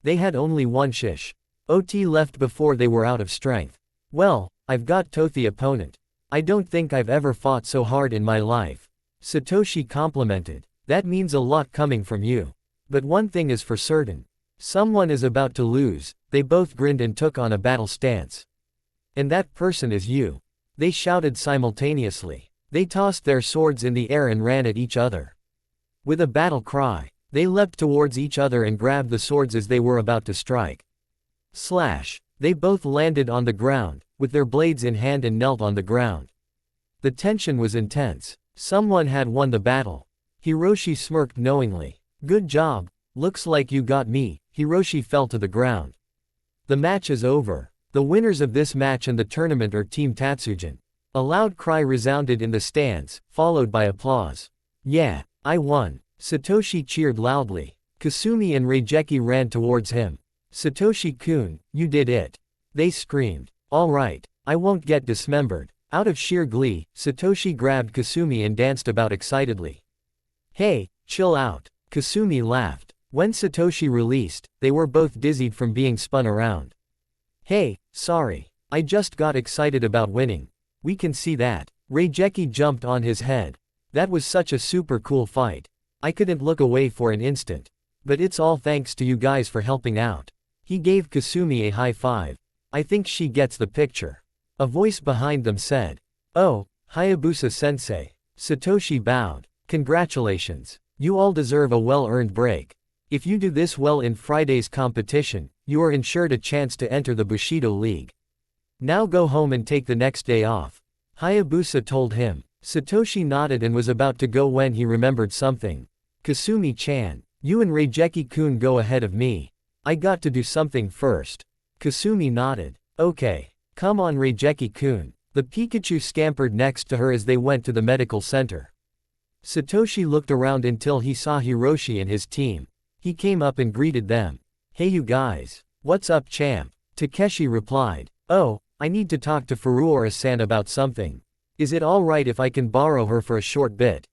They had only one shish. OT left before they were out of strength. Well, I've got Tothi opponent. I don't think I've ever fought so hard in my life. Satoshi complimented. That means a lot coming from you. But one thing is for certain. Someone is about to lose. They both grinned and took on a battle stance. And that person is you. They shouted simultaneously. They tossed their swords in the air and ran at each other. With a battle cry, they leapt towards each other and grabbed the swords as they were about to strike. Slash! They both landed on the ground, with their blades in hand and knelt on the ground. The tension was intense. Someone had won the battle. Hiroshi smirked knowingly. Good job. Looks like you got me. Hiroshi fell to the ground. The match is over. The winners of this match and the tournament are Team Tatsujin. A loud cry resounded in the stands, followed by applause. Yeah, I won. Satoshi cheered loudly. Kasumi and Reijeki ran towards him. Satoshi-kun, you did it. They screamed. All right, I won't get dismembered. Out of sheer glee, Satoshi grabbed Kasumi and danced about excitedly. Hey, chill out. Kasumi laughed. When Satoshi released, they were both dizzied from being spun around. Hey, sorry. I just got excited about winning. We can see that. Reijeki jumped on his head. That was such a super cool fight. I couldn't look away for an instant. But it's all thanks to you guys for helping out. He gave Kasumi a high five. I think she gets the picture. A voice behind them said. Oh, Hayabusa-sensei. Satoshi bowed. Congratulations. You all deserve a well-earned break. If you do this well in Friday's competition, you are ensured a chance to enter the Bushido League. Now go home and take the next day off. Hayabusa told him. Satoshi nodded and was about to go when he remembered something. Kasumi-chan, you and Reijeki-kun go ahead of me. I got to do something first. Kasumi nodded. Okay. Come on Reijeki-kun. The Pikachu scampered next to her as they went to the medical center. Satoshi looked around until he saw Hiroshi and his team. He came up and greeted them. Hey you guys. What's up champ? Takeshi replied. Oh, I need to talk to Furuura-san about something. Is it alright if I can borrow her for a short bit?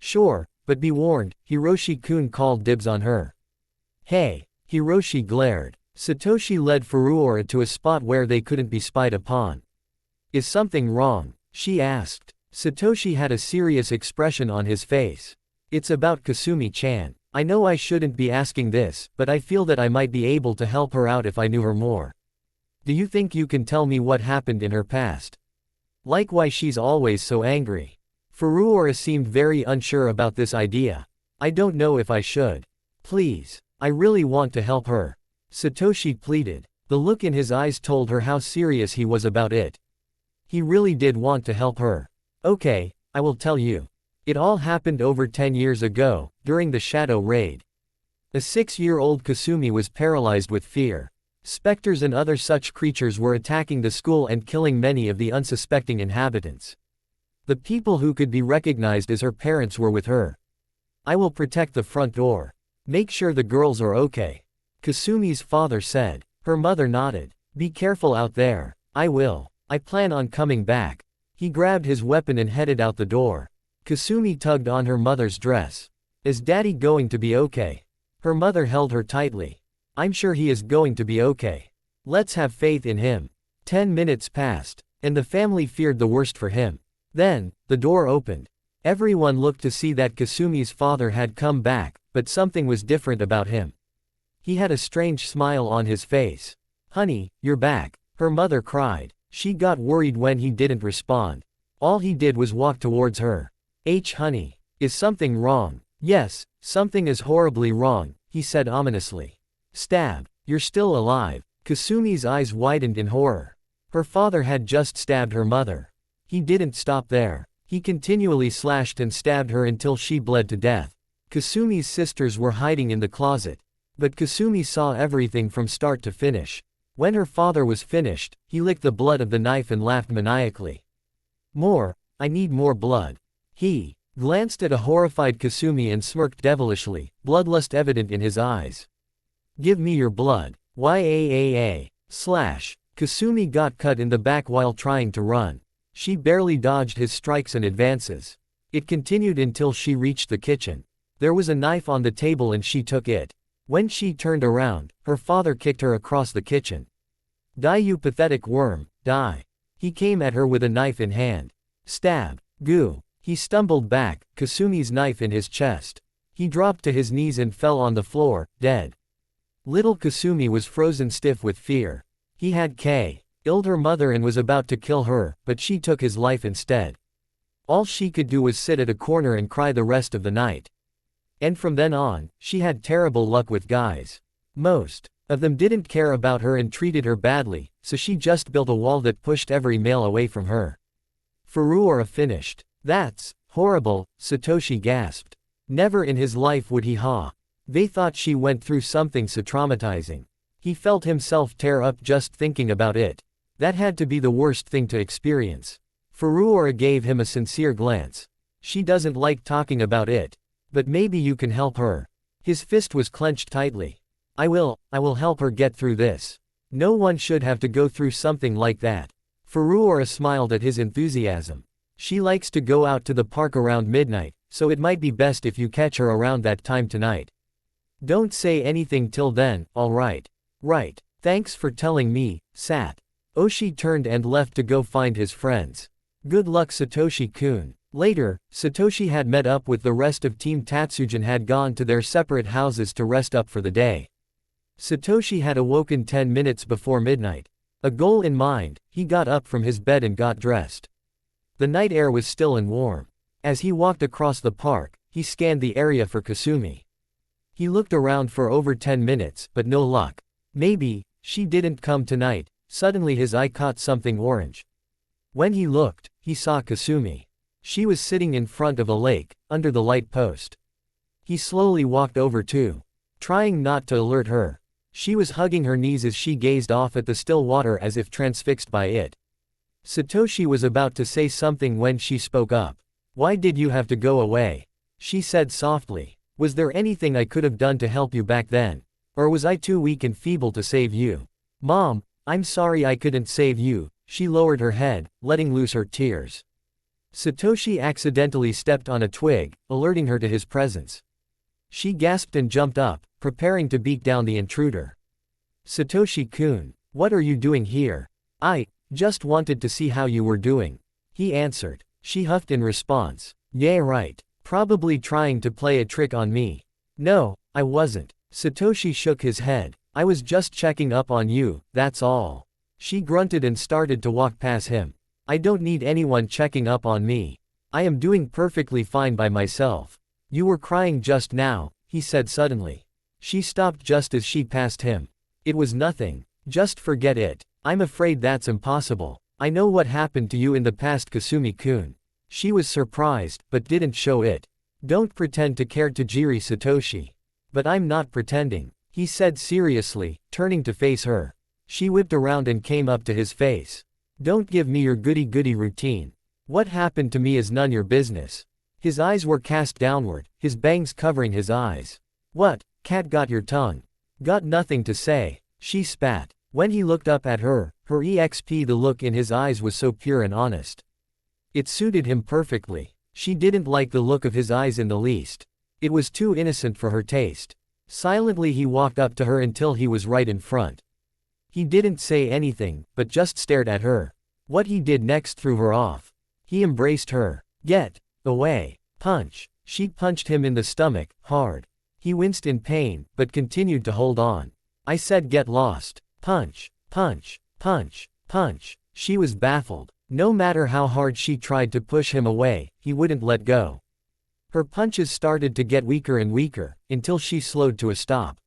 Sure, but be warned, Hiroshi-kun called dibs on her. Hey, Hiroshi glared. Satoshi led Furuura to a spot where they couldn't be spied upon. Is something wrong? She asked. Satoshi had a serious expression on his face. It's about Kasumi-chan. I know I shouldn't be asking this, but I feel that I might be able to help her out if I knew her more. Do you think you can tell me what happened in her past? Like why she's always so angry? Furuura seemed very unsure about this idea. I don't know if I should. Please, I really want to help her. Satoshi pleaded. The look in his eyes told her how serious he was about it. He really did want to help her. Okay, I will tell you. It all happened over 10 years ago, during the Shadow Raid. A 6-year-old Kasumi was paralyzed with fear. Specters and other such creatures were attacking the school and killing many of the unsuspecting inhabitants. The people who could be recognized as her parents were with her. I will protect the front door. Make sure the girls are okay. Kasumi's father said. Her mother nodded. Be careful out there. I will. I plan on coming back. He grabbed his weapon and headed out the door. Kasumi tugged on her mother's dress. Is Daddy going to be okay? Her mother held her tightly. I'm sure he is going to be okay. Let's have faith in him. 10 minutes passed, and the family feared the worst for him. Then, the door opened. Everyone looked to see that Kasumi's father had come back, but something was different about him. He had a strange smile on his face. Honey, you're back, her mother cried. She got worried when he didn't respond. All he did was walk towards her. Honey. Is something wrong? Yes, something is horribly wrong, he said ominously. Stab. You're still alive. Kasumi's eyes widened in horror. Her father had just stabbed her mother. He didn't stop there. He continually slashed and stabbed her until she bled to death. Kasumi's sisters were hiding in the closet. But Kasumi saw everything from start to finish. When her father was finished, he licked the blood of the knife and laughed maniacally. More. I need more blood. He glanced at a horrified Kasumi and smirked devilishly, bloodlust evident in his eyes. Give me your blood. YAAA. Slash. Kasumi got cut in the back while trying to run. She barely dodged his strikes and advances. It continued until she reached the kitchen. There was a knife on the table and she took it. When she turned around, her father kicked her across the kitchen. Die, you pathetic worm, die. He came at her with a knife in hand. Stab. Goo. He stumbled back, Kasumi's knife in his chest. He dropped to his knees and fell on the floor, dead. Little Kasumi was frozen stiff with fear. He had killed her mother and was about to kill her, but she took his life instead. All she could do was sit at a corner and cry the rest of the night. And from then on, she had terrible luck with guys. Most of them didn't care about her and treated her badly, so she just built a wall that pushed every male away from her. Furuura finished. That's horrible, Satoshi gasped. Never in his life would he They thought she went through something so traumatizing. He felt himself tear up just thinking about it. That had to be the worst thing to experience. Furuura gave him a sincere glance. She doesn't like talking about it. But maybe you can help her. His fist was clenched tightly. I will help her get through this. No one should have to go through something like that. Furuura smiled at his enthusiasm. She likes to go out to the park around midnight, so it might be best if you catch her around that time tonight. Don't say anything till then, alright? Right. Thanks for telling me, Sat. Oshi turned and left to go find his friends. Good luck, Satoshi-kun. Later, Satoshi had met up with the rest of Team Tatsujin and had gone to their separate houses to rest up for the day. Satoshi had awoken 10 minutes before midnight. A goal in mind, he got up from his bed and got dressed. The night air was still and warm. As he walked across the park, he scanned the area for Kasumi. He looked around for over 10 minutes, but no luck. Maybe she didn't come tonight. Suddenly his eye caught something orange. When he looked, he saw Kasumi. She was sitting in front of a lake, under the light post. He slowly walked over too, trying not to alert her. She was hugging her knees as she gazed off at the still water as if transfixed by it. Satoshi was about to say something when she spoke up. Why did you have to go away? She said softly. Was there anything I could have done to help you back then? Or was I too weak and feeble to save you? Mom, I'm sorry I couldn't save you. She lowered her head, letting loose her tears. Satoshi accidentally stepped on a twig, alerting her to his presence. She gasped and jumped up, preparing to beat down the intruder. Satoshi-kun, what are you doing here? I just wanted to see how you were doing. He answered. She huffed in response. Yeah, right. Probably trying to play a trick on me. No, I wasn't. Satoshi shook his head. I was just checking up on you, that's all. She grunted and started to walk past him. I don't need anyone checking up on me. I am doing perfectly fine by myself. You were crying just now, he said suddenly. She stopped just as she passed him. It was nothing. Just forget it. I'm afraid that's impossible. I know what happened to you in the past, Kasumi-kun. She was surprised, but didn't show it. Don't pretend to care, Tajiri Satoshi. But I'm not pretending, he said seriously, turning to face her. She whipped around and came up to his face. Don't give me your goody-goody routine. What happened to me is none your business. His eyes were cast downward, his bangs covering his eyes. What, cat, got your tongue? Got nothing to say, she spat. When he looked up at her exp, the look in his eyes was so pure and honest. It suited him perfectly. She didn't like the look of his eyes in the least. It was too innocent for her taste. Silently he walked up to her until he was right in front. He didn't say anything, but just stared at her. What he did next threw her off. He embraced her. Get away. Punch. She punched him in the stomach, hard. He winced in pain, but continued to hold on. I said get lost. Punch, punch, punch, punch. She was baffled. No matter how hard she tried to push him away, he wouldn't let go. Her punches started to get weaker and weaker, until she slowed to a stop.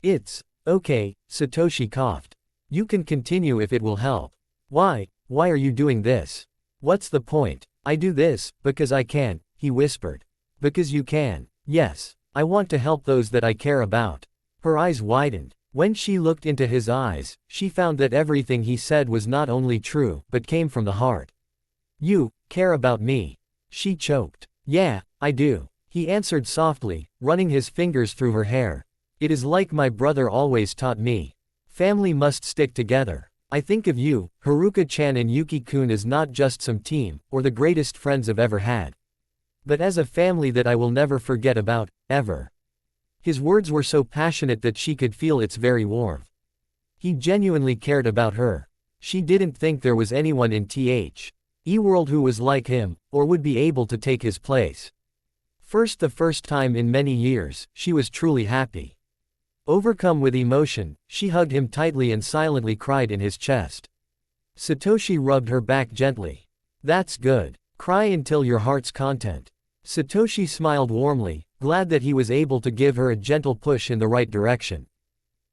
It's okay, Satoshi coughed. You can continue if it will help. Why are you doing this? What's the point? I do this, because I can, he whispered. Because you can. Yes, I want to help those that I care about. Her eyes widened. When she looked into his eyes, she found that everything he said was not only true, but came from the heart. You care about me. She choked. Yeah, I do. He answered softly, running his fingers through her hair. It is like my brother always taught me. Family must stick together. I think of you, Haruka-chan and Yuki-kun, as not just some team, or the greatest friends I've ever had, but as a family that I will never forget about, ever." His words were so passionate that she could feel its very warmth. He genuinely cared about her. She didn't think there was anyone in the world who was like him, or would be able to take his place. The first time in many years, she was truly happy. Overcome with emotion, she hugged him tightly and silently cried in his chest. Satoshi rubbed her back gently. "That's good. Cry until your heart's content." Satoshi smiled warmly, glad that he was able to give her a gentle push in the right direction.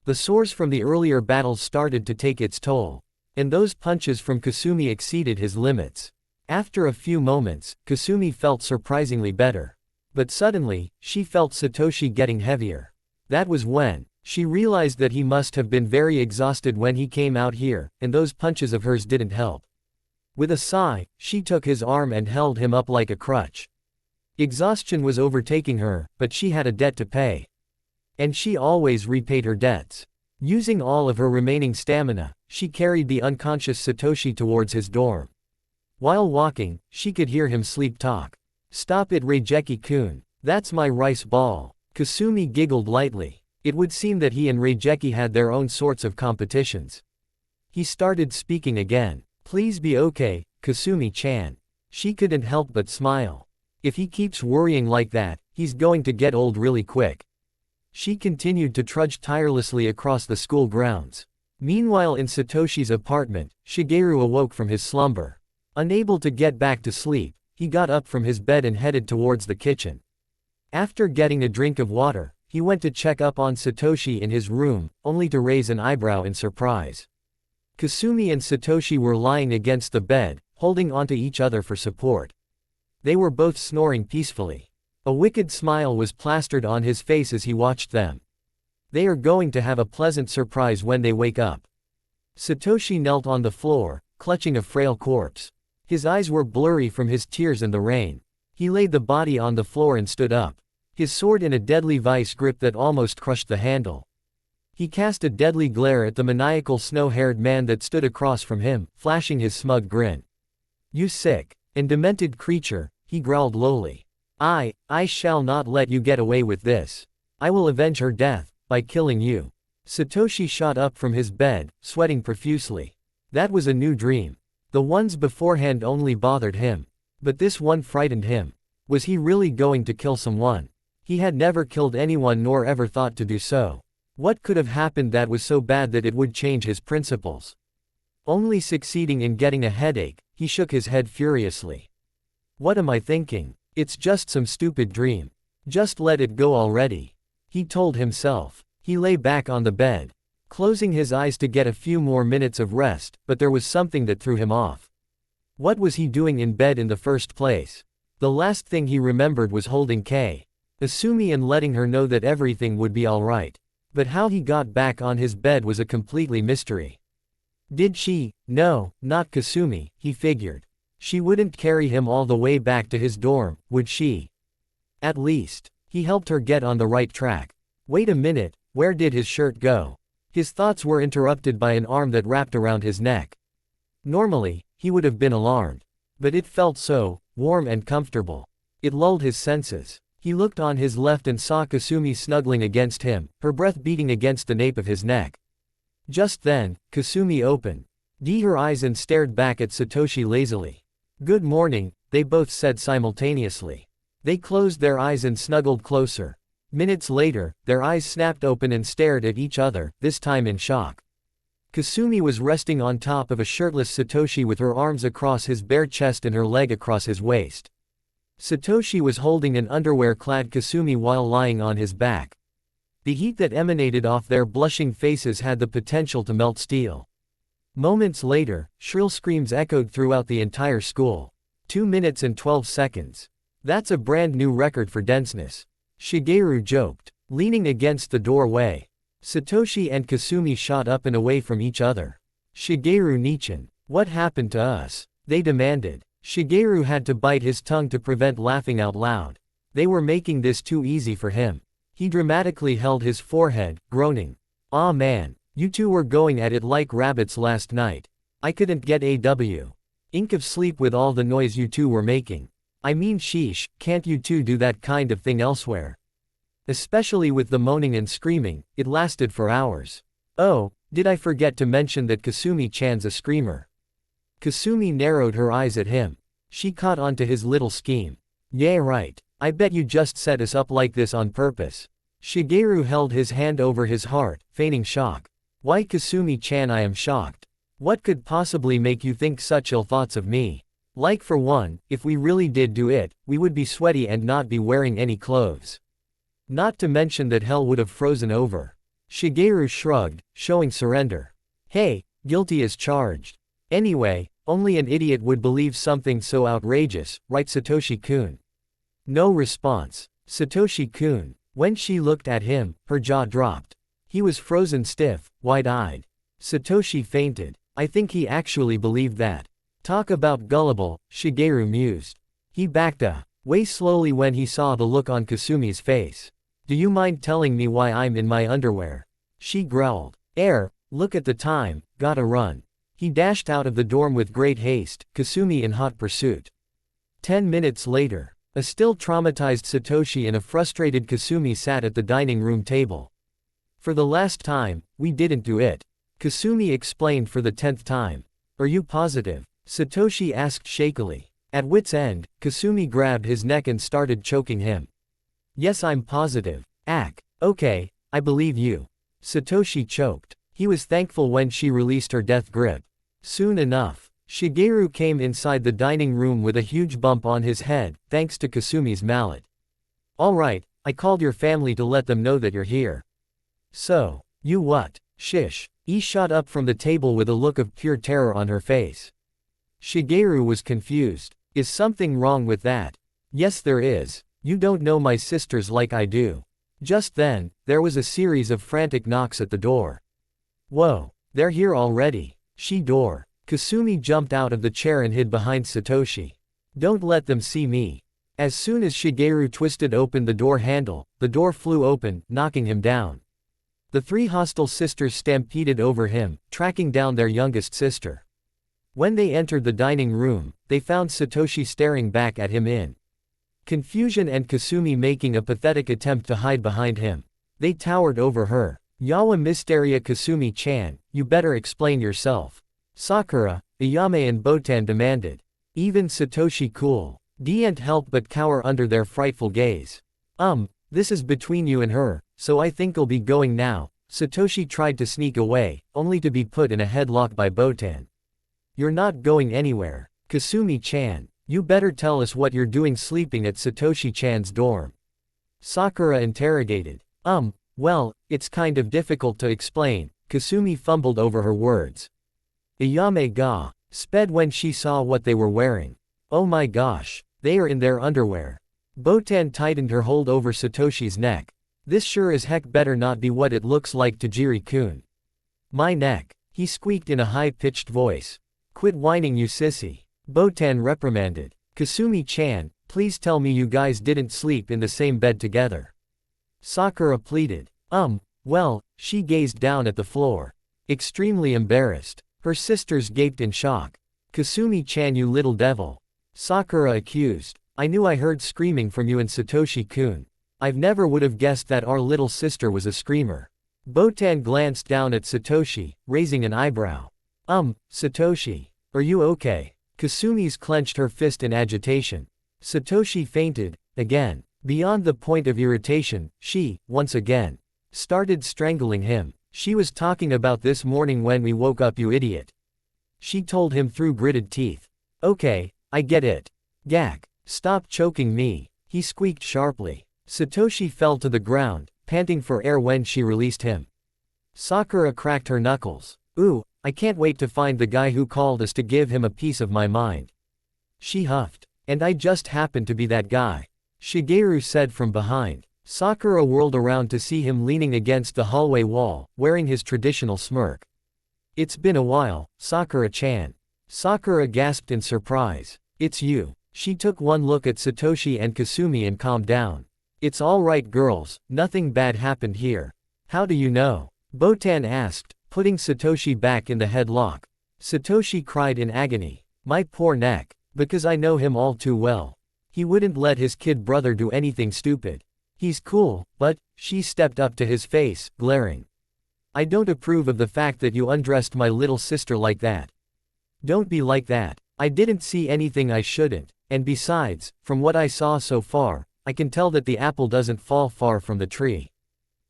The sores from the earlier battles started to take its toll, and those punches from Kasumi exceeded his limits. After a few moments, Kasumi felt surprisingly better. But suddenly, she felt Satoshi getting heavier. That was when she realized that he must have been very exhausted when he came out here, and those punches of hers didn't help. With a sigh, she took his arm and held him up like a crutch. Exhaustion was overtaking her, but she had a debt to pay. And she always repaid her debts. Using all of her remaining stamina, she carried the unconscious Satoshi towards his dorm. While walking, she could hear him sleep talk. "Stop it, Reijeki-kun. That's my rice ball." Kasumi giggled lightly. It would seem that he and Reijeki had their own sorts of competitions. He started speaking again. "Please be okay, Kasumi-chan." She couldn't help but smile. If he keeps worrying like that, he's going to get old really quick. She continued to trudge tirelessly across the school grounds. Meanwhile, in Satoshi's apartment, Shigeru awoke from his slumber. Unable to get back to sleep, he got up from his bed and headed towards the kitchen. After getting a drink of water, he went to check up on Satoshi in his room, only to raise an eyebrow in surprise. Kasumi and Satoshi were lying against the bed, holding onto each other for support. They were both snoring peacefully. A wicked smile was plastered on his face as he watched them. They are going to have a pleasant surprise when they wake up. Satoshi knelt on the floor, clutching a frail corpse. His eyes were blurry from his tears and the rain. He laid the body on the floor and stood up, his sword in a deadly vice grip that almost crushed the handle. He cast a deadly glare at the maniacal snow-haired man that stood across from him, flashing his smug grin. "You sick and demented creature," he growled lowly. I shall not let you get away with this. I will avenge her death, by killing you." Satoshi shot up from his bed, sweating profusely. That was a new dream. The ones beforehand only bothered him. But this one frightened him. Was he really going to kill someone? He had never killed anyone nor ever thought to do so. What could have happened that was so bad that it would change his principles? Only succeeding in getting a headache, he shook his head furiously. "What am I thinking? It's just some stupid dream. Just let it go already," he told himself. He lay back on the bed, closing his eyes to get a few more minutes of rest, but there was something that threw him off. What was he doing in bed in the first place? The last thing he remembered was holding Kasumi and letting her know that everything would be alright. But how he got back on his bed was a completely mystery. Did she? No, not Kasumi, he figured. She wouldn't carry him all the way back to his dorm, would she? At least, he helped her get on the right track. Wait a minute, where did his shirt go? His thoughts were interrupted by an arm that wrapped around his neck. Normally, he would have been alarmed. But it felt so warm and comfortable. It lulled his senses. He looked on his left and saw Kasumi snuggling against him, her breath beating against the nape of his neck. Just then, Kasumi opened her eyes and stared back at Satoshi lazily. "Good morning," they both said simultaneously. They closed their eyes and snuggled closer. Minutes later, their eyes snapped open and stared at each other, this time in shock. Kasumi was resting on top of a shirtless Satoshi with her arms across his bare chest and her leg across his waist. Satoshi was holding an underwear-clad Kasumi while lying on his back. The heat that emanated off their blushing faces had the potential to melt steel. Moments later, shrill screams echoed throughout the entire school. 2 minutes and 12 seconds. That's a brand new record for denseness. Shigeru joked, leaning against the doorway. Satoshi and Kasumi shot up and away from each other. "Shigeru-nichan, what happened to us?" they demanded. Shigeru had to bite his tongue to prevent laughing out loud. They were making this too easy for him. He dramatically held his forehead, groaning. "Aw man, You two were going at it like rabbits last night. I couldn't get a wink of sleep with all the noise you two were making. I mean sheesh, can't you two do that kind of thing elsewhere? Especially with the moaning and screaming, it lasted for hours. Oh, did I forget to mention that Kasumi-chan's a screamer? Kasumi narrowed her eyes at him. She caught on to his little scheme. Yeah right, I bet you just set us up like this on purpose. Shigeru held his hand over his heart, feigning shock. Why Kasumi-chan, I am shocked. What could possibly make you think such ill thoughts of me? Like for one, if we really did do it, we would be sweaty and not be wearing any clothes. Not to mention that hell would have frozen over. Shigeru shrugged, showing surrender. Hey, guilty as charged. Anyway, only an idiot would believe something so outrageous, right Satoshi-kun? No response. Satoshi-kun. When she looked at him, her jaw dropped. He was frozen stiff, wide-eyed. Satoshi fainted. I think he believed that. Talk about gullible, Shigeru mused. He backed away slowly when he saw the look on Kasumi's face. Do you mind telling me why I'm in my underwear? She growled. Look at the time, gotta run. He dashed out of the dorm with great haste, Kasumi in hot pursuit. 10 minutes later, a still traumatized Satoshi and a frustrated Kasumi sat at the dining room table. For the last time, we didn't do it. Kasumi explained for the 10th time. Are you positive? Satoshi asked shakily. At wit's end, Kasumi grabbed his neck and started choking him. Yes, I'm positive. Okay, I believe you. Satoshi choked. He was thankful when she released her death grip. Soon enough, Shigeru came inside the dining room with a huge bump on his head, thanks to Kasumi's mallet. Alright, I called your family to let them know that you're here. So, you what? Shish. He shot up from the table with a look of pure terror on her face. Shigeru was confused. Is something wrong with that? Yes there is. You don't know my sisters like I do. Just then, there was a series of frantic knocks at the door. Whoa, they're here already. Door. Kasumi jumped out of the chair and hid behind Satoshi. Don't let them see me. As soon as Shigeru twisted open the door handle, the door flew open, knocking him down. The three hostile sisters stampeded over him, tracking down their youngest sister. When they entered the dining room, they found Satoshi staring back at him in confusion and Kasumi making a pathetic attempt to hide behind him. They towered over her. Yawa Mysteria Kasumi-chan, you better explain yourself. Sakura, Ayame and Botan demanded. Even Satoshi didn't help but cower under their frightful gaze. This is between you and her, so I think I'll be going now. Satoshi tried to sneak away, only to be put in a headlock by Botan. You're not going anywhere. Kasumi-chan, you better tell us what you're doing sleeping at Satoshi-chan's dorm. Sakura interrogated. Well, it's kind of difficult to explain. Kasumi fumbled over her words. Ayame sped when she saw what they were wearing. Oh my gosh, they are in their underwear. Botan tightened her hold over Satoshi's neck. This sure as heck better not be what it looks like to Jiri-kun. My neck, he squeaked in a high-pitched voice. Quit whining you sissy. Botan reprimanded. Kasumi-chan, please tell me you guys didn't sleep in the same bed together. Sakura pleaded. Well, she gazed down at the floor. Extremely embarrassed. Her sisters gaped in shock. Kasumi-chan you little devil. Sakura accused. I knew I heard screaming from you and Satoshi-kun. I've never would have guessed that our little sister was a screamer. Botan glanced down at Satoshi, raising an eyebrow. Satoshi. Are you okay? Kasumi's clenched her fist in agitation. Satoshi fainted, again. Beyond the point of irritation, she, once again, started strangling him. She was talking about this morning when we woke up you idiot. She told him through gritted teeth. Okay, I get it. Gak. Stop choking me. He squeaked sharply. Satoshi fell to the ground, panting for air when she released him. Sakura cracked her knuckles. Ooh, I can't wait to find the guy who called us to give him a piece of my mind. She huffed. And I just happened to be that guy. Shigeru said from behind. Sakura whirled around to see him leaning against the hallway wall, wearing his traditional smirk. It's been a while, Sakura-chan. Sakura gasped in surprise. It's you. She took one look at Satoshi and Kasumi and calmed down. It's all right girls, nothing bad happened here. How do you know? Botan asked, putting Satoshi back in the headlock. Satoshi cried in agony. My poor neck. Because I know him all too well. He wouldn't let his kid brother do anything stupid. He's cool, but, she stepped up to his face, glaring. I don't approve of the fact that you undressed my little sister like that. Don't be like that. I didn't see anything I shouldn't, and besides, from what I saw so far, I can tell that the apple doesn't fall far from the tree.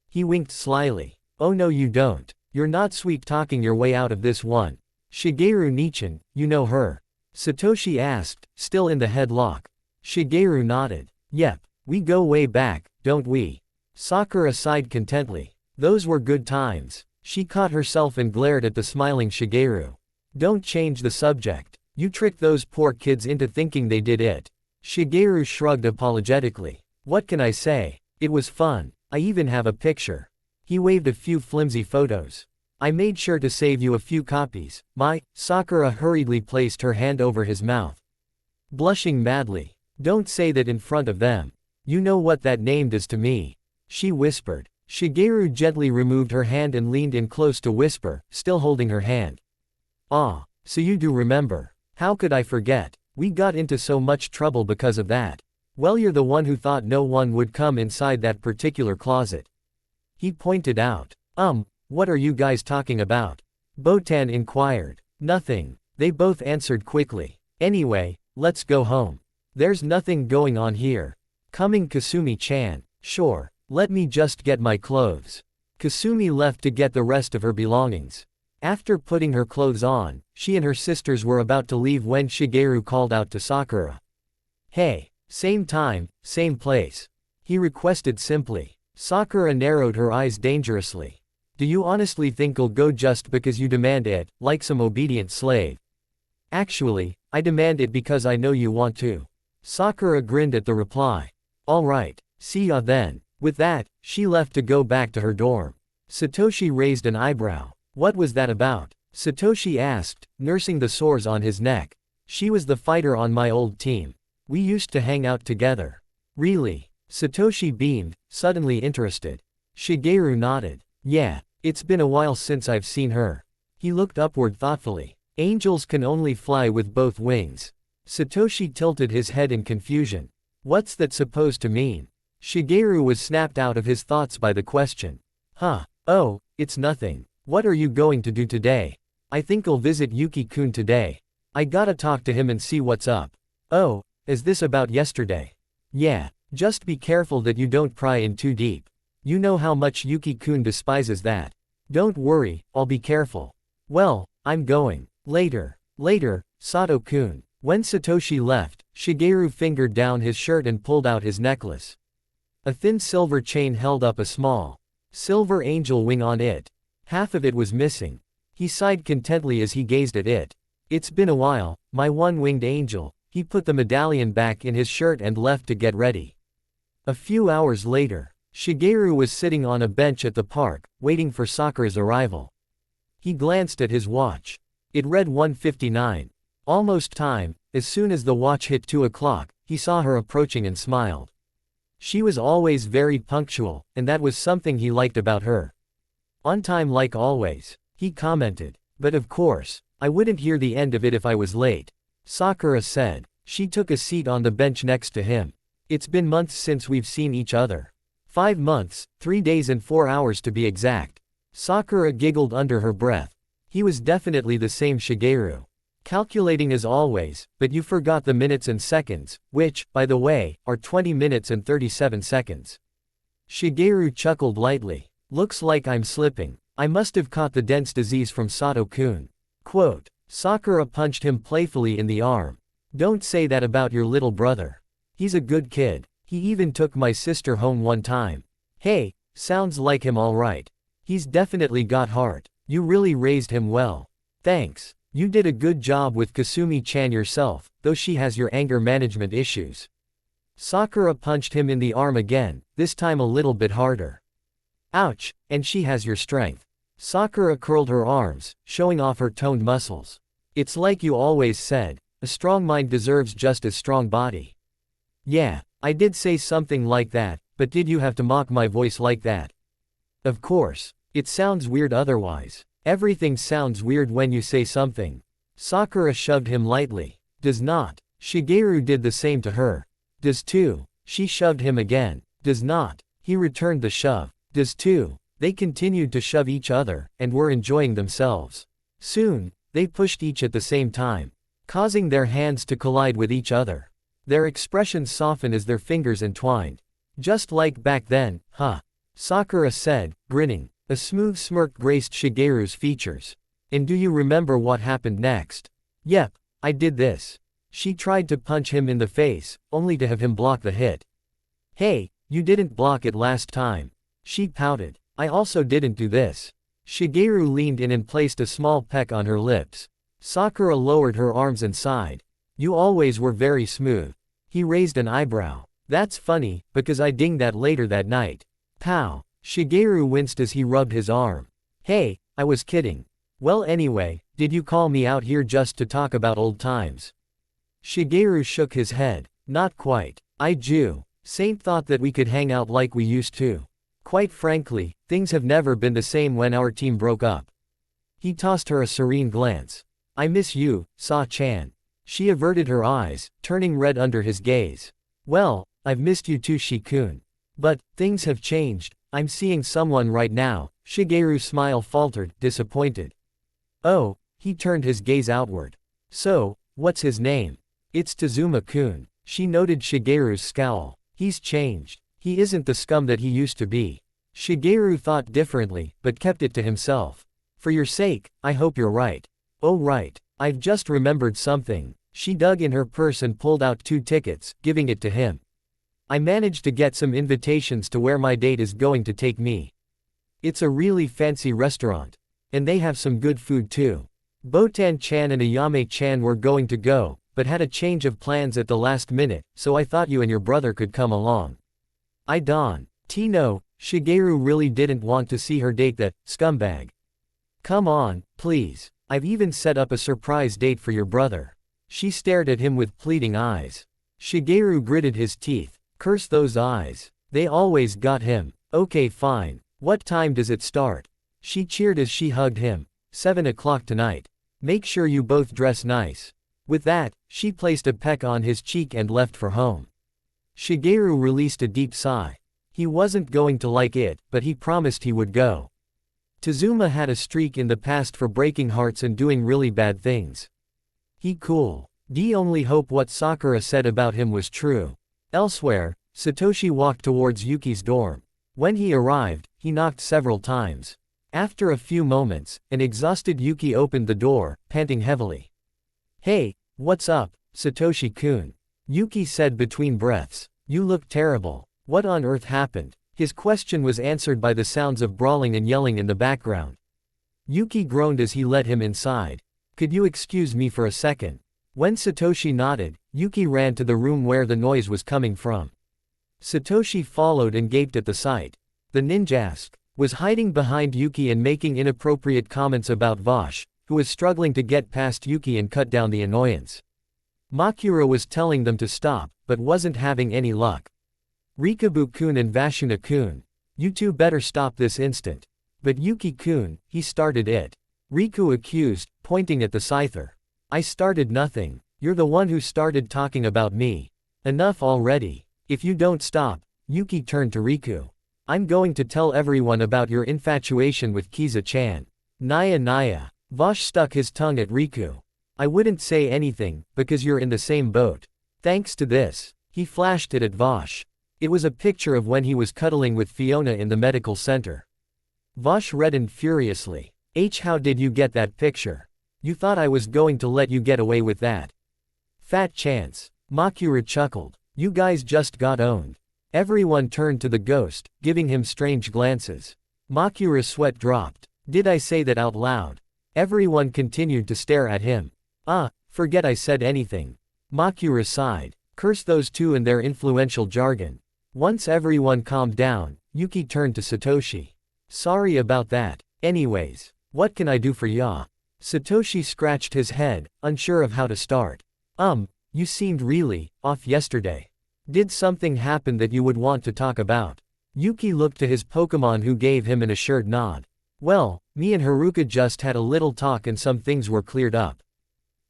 He winked slyly. Oh no you don't. You're not sweet-talking your way out of this one. Shigeru Nichin, you know her? Satoshi asked, still in the headlock. Shigeru nodded. Yep, we go way back, don't we? Sakura sighed contently. Those were good times. She caught herself and glared at the smiling Shigeru. Don't change the subject. You tricked those poor kids into thinking they did it. Shigeru shrugged apologetically. What can I say? It was fun. I even have a picture. He waved a few flimsy photos. I made sure to save you a few copies. Sakura hurriedly placed her hand over his mouth. Blushing madly. Don't say that in front of them. You know what that name does to me. She whispered. Shigeru gently removed her hand and leaned in close to whisper, still holding her hand. Ah, so you do remember. How could I forget? We got into so much trouble because of that. Well, you're the one who thought no one would come inside that particular closet. He pointed out. What are you guys talking about? Botan inquired. Nothing. They both answered quickly. Anyway, let's go home. There's nothing going on here. Coming Kasumi-chan. Sure. Let me just get my clothes. Kasumi left to get the rest of her belongings. After putting her clothes on, she and her sisters were about to leave when Shigeru called out to Sakura. Hey, same time, same place. He requested simply. Sakura narrowed her eyes dangerously. Do you honestly think I'll go just because you demand it, like some obedient slave? Actually, I demand it because I know you want to. Sakura grinned at the reply. Alright, see ya then. With that, she left to go back to her dorm. Satoshi raised an eyebrow. What was that about? Satoshi asked, nursing the sores on his neck. She was the fighter on my old team. We used to hang out together. Really? Satoshi beamed, suddenly interested. Shigeru nodded. Yeah, it's been a while since I've seen her. He looked upward thoughtfully. Angels can only fly with both wings. Satoshi tilted his head in confusion. What's that supposed to mean? Shigeru was snapped out of his thoughts by the question. Oh, it's nothing. What are you going to do today? I think I'll visit Yuki-kun today. I gotta talk to him and see what's up. Oh, is this about yesterday? Yeah, just be careful that you don't pry in too deep. You know how much Yuki-kun despises that. Don't worry, I'll be careful. Well, I'm going. Later, Sato-kun. When Satoshi left, Shigeru fingered down his shirt and pulled out his necklace. A thin silver chain held up a small silver angel wing on it. Half of it was missing. He sighed contentedly as he gazed at it. It's been a while, my one-winged angel. He put the medallion back in his shirt and left to get ready. A few hours later, Shigeru was sitting on a bench at the park, waiting for Sakura's arrival. He glanced at his watch. It read 1:59. Almost time. As soon as the watch hit 2 o'clock, he saw her approaching and smiled. She was always very punctual, and that was something he liked about her. On time like always, he commented. But of course, I wouldn't hear the end of it if I was late. Sakura said. She took a seat on the bench next to him. It's been months since we've seen each other. 5 months, 3 days and 4 hours to be exact. Sakura giggled under her breath. He was definitely the same Shigeru. Calculating as always, but you forgot the minutes and seconds, which, by the way, are 20 minutes and 37 seconds. Shigeru chuckled lightly. Looks like I'm slipping. I must have caught the dense disease from Sato-kun. Quote. Sakura punched him playfully in the arm. Don't say that about your little brother. He's a good kid. He even took my sister home one time. Hey, sounds like him alright. He's definitely got heart. You really raised him well. Thanks. You did a good job with Kasumi-chan yourself, though she has your anger management issues. Sakura punched him in the arm again, this time a little bit harder. Ouch, and she has your strength. Sakura curled her arms, showing off her toned muscles. It's like you always said, a strong mind deserves just as strong body. Yeah, I did say something like that, but did you have to mock my voice like that? Of course. It sounds weird otherwise. Everything sounds weird when you say something. Sakura shoved him lightly. Does not. Shigeru did the same to her. Does too. She shoved him again. Does not. He returned the shove. Does too. They continued to shove each other, and were enjoying themselves. Soon, they pushed each at the same time, causing their hands to collide with each other. Their expressions softened as their fingers entwined. Just like back then, huh? Sakura said, grinning. A smooth smirk graced Shigeru's features. And do you remember what happened next? Yep, I did this. She tried to punch him in the face, only to have him block the hit. Hey, you didn't block it last time. She pouted. I also didn't do this. Shigeru leaned in and placed a small peck on her lips. Sakura lowered her arms and sighed. You always were very smooth. He raised an eyebrow. That's funny, because I dinged that later that night. Pow. Shigeru winced as he rubbed his arm. Hey, I was kidding. Well anyway, did you call me out here just to talk about old times? Shigeru shook his head. Not quite. Saint thought that we could hang out like we used to. Quite frankly, things have never been the same when our team broke up. He tossed her a serene glance. I miss you, Sa-chan. She averted her eyes, turning red under his gaze. Well, I've missed you too, Shi-kun. But, things have changed. I'm seeing someone right now. Shigeru's smile faltered, disappointed. Oh, he turned his gaze outward. So, what's his name? It's Tazuma-kun. She noted Shigeru's scowl. He's changed. He isn't the scum that he used to be. Shigeru thought differently, but kept it to himself. For your sake, I hope you're right. Oh right, I've just remembered something. She dug in her purse and pulled out 2 tickets, giving it to him. I managed to get some invitations to where my date is going to take me. It's a really fancy restaurant. And they have some good food too. Botan-chan and Ayame-chan were going to go, but had a change of plans at the last minute, so I thought you and your brother could come along. No, Shigeru really didn't want to see her date that scumbag. Come on, please. I've even set up a surprise date for your brother. She stared at him with pleading eyes. Shigeru gritted his teeth. Curse those eyes. They always got him. Okay fine. What time does it start? She cheered as she hugged him. 7 o'clock tonight. Make sure you both dress nice. With that, she placed a peck on his cheek and left for home. Shigeru released a deep sigh. He wasn't going to like it, but he promised he would go. Tazuma had a streak in the past for breaking hearts and doing really bad things. He cool. D only hope what Sakura said about him was true. Elsewhere, Satoshi walked towards Yuki's dorm. When he arrived, he knocked several times. After a few moments, an exhausted Yuki opened the door, panting heavily. Hey, what's up, Satoshi-kun? Yuki said between breaths. You look terrible. What on earth happened? His question was answered by the sounds of brawling and yelling in the background. Yuki groaned as he led him inside. Could you excuse me for a second? When Satoshi nodded, Yuki ran to the room where the noise was coming from. Satoshi followed and gaped at the sight. The ninjask was hiding behind Yuki and making inappropriate comments about Vosh, who was struggling to get past Yuki and cut down the annoyance. Makura was telling them to stop, but wasn't having any luck. Rikabu-kun and Vashuna-kun. You two better stop this instant. But Yuki-kun, he started it. Riku accused, pointing at the scyther. I started nothing. You're the one who started talking about me. Enough already. If you don't stop. Yuki turned to Riku. I'm going to tell everyone about your infatuation with Kiza-chan. Naya. Vosh stuck his tongue at Riku. I wouldn't say anything, because you're in the same boat. Thanks to this. He flashed it at Vosh. It was a picture of when he was cuddling with Fiona in the medical center. Vosh reddened furiously. How did you get that picture? You thought I was going to let you get away with that? Fat chance. Makura chuckled. You guys just got owned. Everyone turned to the ghost, giving him strange glances. Makura's sweat dropped. Did I say that out loud? Everyone continued to stare at him. Forget I said anything. Makura sighed. Curse those two and their influential jargon. Once everyone calmed down, Yuki turned to Satoshi. Sorry about that. Anyways, what can I do for ya? Satoshi scratched his head, unsure of how to start. You seemed really off yesterday. Did something happen that you would want to talk about? Yuki looked to his Pokemon who gave him an assured nod. Well, Me and Haruka just had a little talk and some things were cleared up.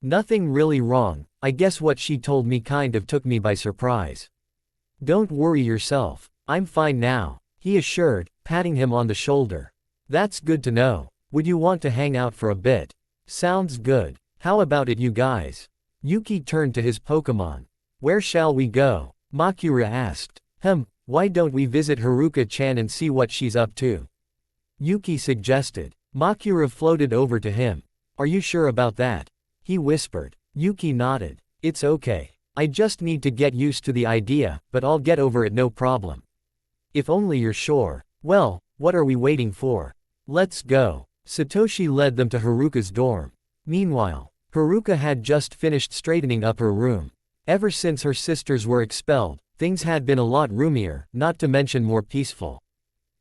Nothing really wrong, I guess what she told me kind of took me by surprise. Don't worry yourself, I'm fine now, he assured, patting him on the shoulder. That's good to know. Would you want to hang out for a bit? Sounds good. How about it you guys? Yuki turned to his Pokemon. Where shall we go? Makura asked. Why don't we visit Haruka-chan and see what she's up to? Yuki suggested. Makura floated over to him. Are you sure about that? He whispered. Yuki nodded. It's okay. I just need to get used to the idea, but I'll get over it no problem. If only you're sure. Well, what are we waiting for? Let's go. Satoshi led them to Haruka's dorm. Meanwhile, Haruka had just finished straightening up her room. Ever since her sisters were expelled, things had been a lot roomier, not to mention more peaceful.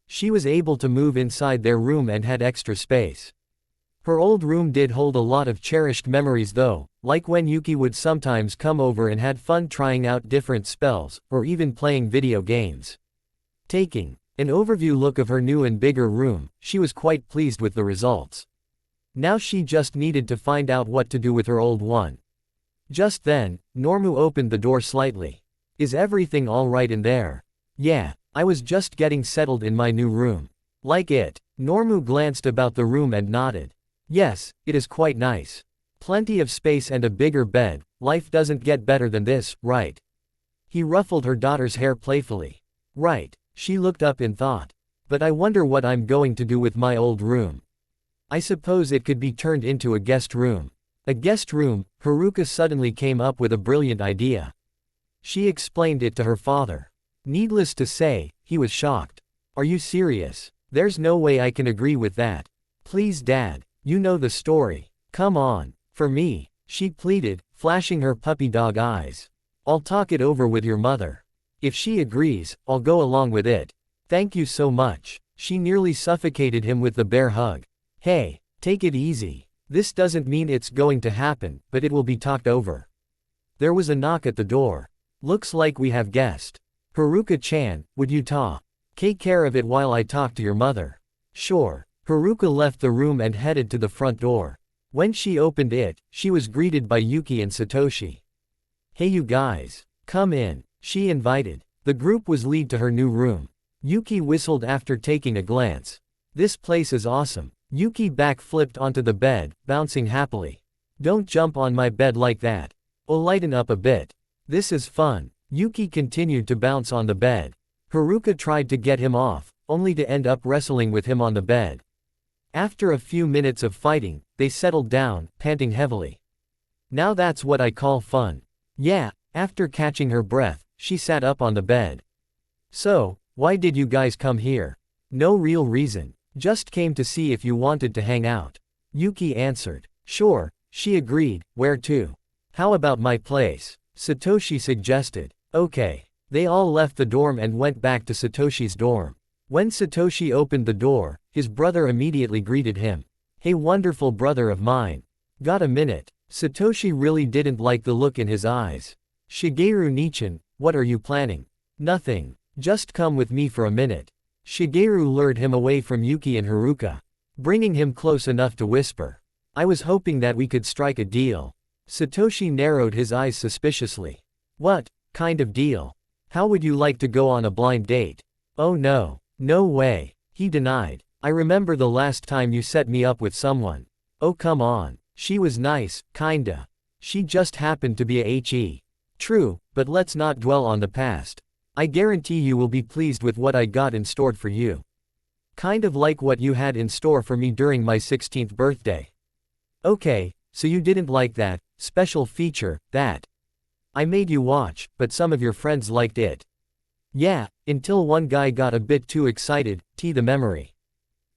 She was able to move inside their room and had extra space. Her old room did hold a lot of cherished memories though, like when Yuki would sometimes come over and had fun trying out different spells, or even playing video games. Taking an overview look of her new and bigger room, she was quite pleased with the results. Now she just needed to find out what to do with her old one. Just then, Normu opened the door slightly. Is everything alright in there? Yeah, I was just getting settled in my new room. Like it? Normu glanced about the room and nodded. Yes, it is quite nice. Plenty of space and a bigger bed, life doesn't get better than this, right? He ruffled her daughter's hair playfully. Right, she looked up in thought. But I wonder what I'm going to do with my old room. I suppose it could be turned into a guest room. A guest room, Haruka suddenly came up with a brilliant idea. She explained it to her father. Needless to say, he was shocked. Are you serious? There's no way I can agree with that. Please Dad, you know the story. Come on, for me, she pleaded, flashing her puppy dog eyes. I'll talk it over with your mother. If she agrees, I'll go along with it. Thank you so much. She nearly suffocated him with the bear hug. Hey, take it easy. This doesn't mean it's going to happen, but it will be talked over. There was a knock at the door. Looks like we have guest. Haruka-chan, would you take care of it while I talk to your mother? Sure. Haruka left the room and headed to the front door. When she opened it, she was greeted by Yuki and Satoshi. Hey you guys. Come in, she invited. The group was led to her new room. Yuki whistled after taking a glance. This place is awesome. Yuki backflipped onto the bed, bouncing happily. Don't jump on my bed like that. Oh, lighten up a bit. This is fun. Yuki continued to bounce on the bed. Haruka tried to get him off, only to end up wrestling with him on the bed. After a few minutes of fighting, they settled down, panting heavily. Now that's what I call fun. Yeah, after catching her breath, she sat up on the bed. So, why did you guys come here? No real reason. Just came to see if you wanted to hang out. Yuki answered. Sure, she agreed. Where to? How about my place? Satoshi suggested. Okay. They all left the dorm and went back to Satoshi's dorm. When Satoshi opened the door, his brother immediately greeted him. Hey wonderful brother of mine. Got a minute? Satoshi really didn't like the look in his eyes. Shigeru Nichan, what are you planning? Nothing. Just come with me for a minute. Shigeru lured him away from Yuki and Haruka, bringing him close enough to whisper. I was hoping that we could strike a deal. Satoshi narrowed his eyes suspiciously. What kind of deal? How would you like to go on a blind date? Oh no. No way. He denied. I remember the last time you set me up with someone. Oh come on. She was nice, kinda. She just happened to be a HE. True, but let's not dwell on the past. I guarantee you will be pleased with what I got in store for you. Kind of like what you had in store for me during my 16th birthday. Okay, so you didn't like that special feature that I made you watch, but some of your friends liked it. Yeah, until one guy got a bit too excited, the memory.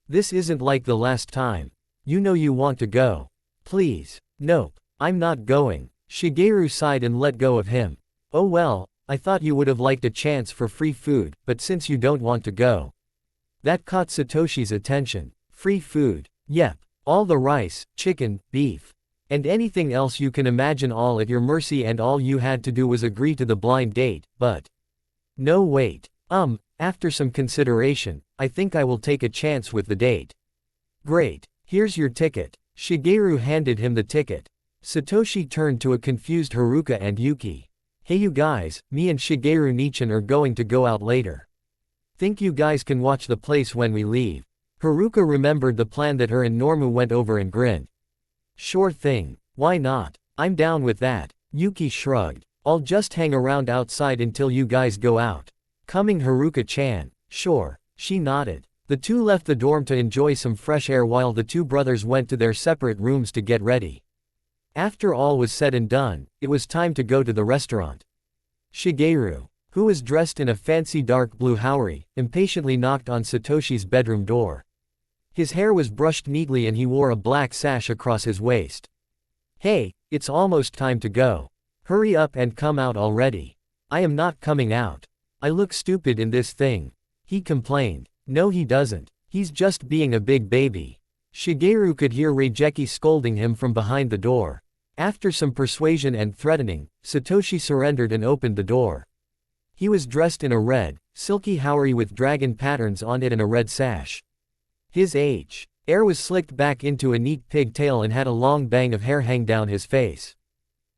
This isn't like the last time. You know you want to go. Please. Nope, I'm not going. Shigeru sighed and let go of him. Oh well. I thought you would have liked a chance for free food, but since you don't want to go. That caught Satoshi's attention. Free food. Yep. All the rice, chicken, beef, and anything else you can imagine all at your mercy, and all you had to do was agree to the blind date, but. No wait. After some consideration, I think I will take a chance with the date. Great. Here's your ticket. Shigeru handed him the ticket. Satoshi turned to a confused Haruka and Yuki. Hey you guys, me and Shigeru Nichan are going to go out later. Think you guys can watch the place when we leave? Haruka remembered the plan that her and Normu went over and grinned. Sure thing. Why not? I'm down with that. Yuki shrugged. I'll just hang around outside until you guys go out. Coming Haruka-chan. Sure. She nodded. The two left the dorm to enjoy some fresh air while the two brothers went to their separate rooms to get ready. After all was said and done, it was time to go to the restaurant. Shigeru, who was dressed in a fancy dark blue haori, impatiently knocked on Satoshi's bedroom door. His hair was brushed neatly and he wore a black sash across his waist. Hey, it's almost time to go. Hurry up and come out already. I am not coming out. I look stupid in this thing. He complained. No he doesn't. He's just being a big baby. Shigeru could hear Reijeki scolding him from behind the door. After some persuasion and threatening, Satoshi surrendered and opened the door. He was dressed in a red, silky haori with dragon patterns on it and a red sash. His hair was slicked back into a neat pigtail and had a long bang of hair hang down his face.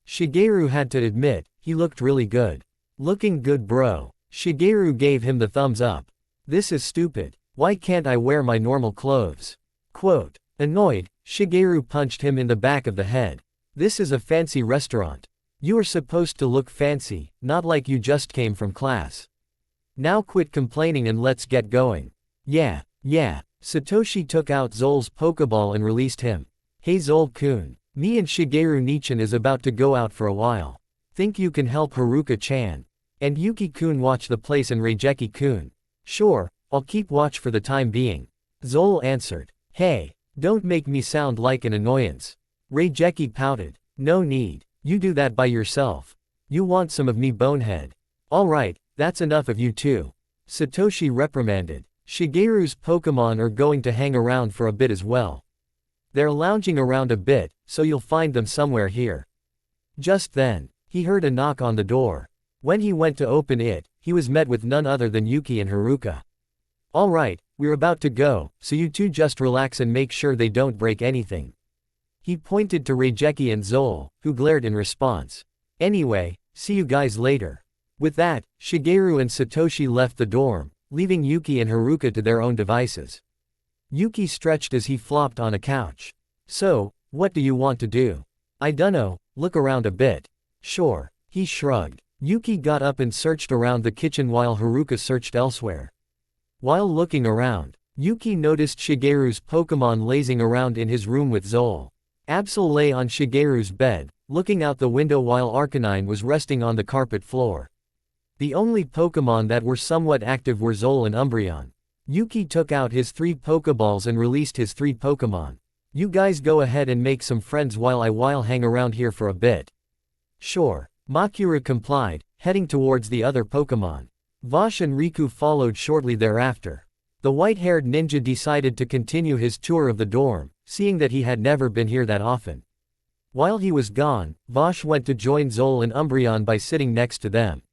Shigeru had to admit, he looked really good. Looking good bro. Shigeru gave him the thumbs up. This is stupid. Why can't I wear my normal clothes? Quote. Annoyed, Shigeru punched him in the back of the head. This is a fancy restaurant. You are supposed to look fancy, not like you just came from class. Now quit complaining and let's get going. Yeah. Satoshi took out Zol's Pokeball and released him. Hey Zol-kun, me and Shigeru Nichan is about to go out for a while. Think you can help Haruka-chan? And Yuki-kun watch the place and Reijeki-kun. Sure, I'll keep watch for the time being. Zol answered. Hey, don't make me sound like an annoyance. Reijeki pouted. No need, you do that by yourself. You want some of me bonehead. Alright, that's enough of you two. Satoshi reprimanded. Shigeru's Pokemon are going to hang around for a bit as well. They're lounging around a bit, so you'll find them somewhere here. Just then, he heard a knock on the door. When he went to open it, he was met with none other than Yuki and Haruka. Alright, we're about to go, so you two just relax and make sure they don't break anything. He pointed to Reijeki and Zol, who glared in response. Anyway, see you guys later. With that, Shigeru and Satoshi left the dorm, leaving Yuki and Haruka to their own devices. Yuki stretched as he flopped on a couch. So, what do you want to do? I dunno, look around a bit. Sure, he shrugged. Yuki got up and searched around the kitchen while Haruka searched elsewhere. While looking around, Yuki noticed Shigeru's Pokemon lazing around in his room with Zol. Absol lay on Shigeru's bed, looking out the window while Arcanine was resting on the carpet floor. The only Pokemon that were somewhat active were Zol and Umbreon. Yuki took out his 3 Pokeballs and released his 3 Pokemon. You guys go ahead and make some friends while I hang around here for a bit. Sure. Makura complied, heading towards the other Pokemon. Vosh and Riku followed shortly thereafter. The white-haired ninja decided to continue his tour of the dorm, seeing that he had never been here that often. While he was gone, Vosh went to join Zol and Umbreon by sitting next to them.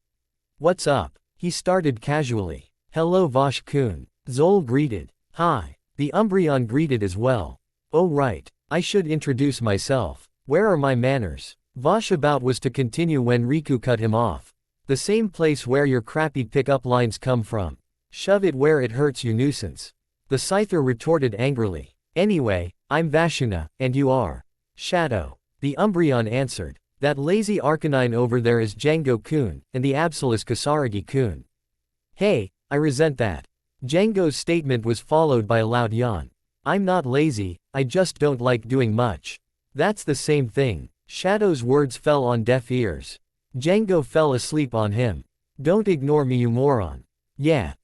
What's up? He started casually. Hello Vosh-kun. Zol greeted. Hi. The Umbreon greeted as well. Oh right, I should introduce myself. Where are my manners? Vosh about was to continue when Riku cut him off. The same place where your crappy pick-up lines come from. Shove it where it hurts you nuisance. The Scyther retorted angrily. Anyway, I'm Vashuna, and you are? Shadow. The Umbreon answered. That lazy Arcanine over there is Django-kun, and the Absol is Kasaragi-kun. Hey, I resent that. Django's statement was followed by a loud yawn. I'm not lazy, I just don't like doing much. That's the same thing. Shadow's words fell on deaf ears. Django fell asleep on him. Don't ignore me you moron. Yeah,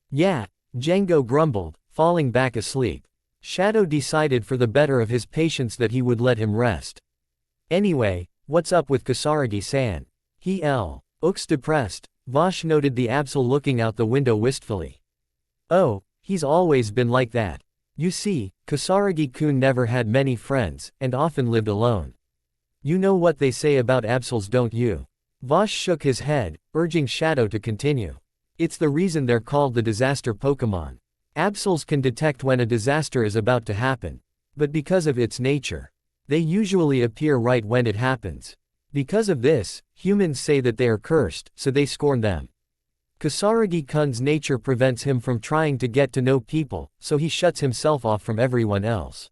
Django grumbled, falling back asleep. Shadow decided for the better of his patience that he would let him rest. Anyway, what's up with Kasaragi-san? He looks depressed. Vosh noted the Absol looking out the window wistfully. Oh, he's always been like that. You see, Kasaragi-kun never had many friends, and often lived alone. You know what they say about Absols don't you? Vosh shook his head, urging Shadow to continue. It's the reason they're called the disaster Pokemon. Absols can detect when a disaster is about to happen. but because of its nature. They usually appear right when it happens. Because of this, humans say that they are cursed, so they scorn them. Kasaragi-kun's nature prevents him from trying to get to know people, so he shuts himself off from everyone else.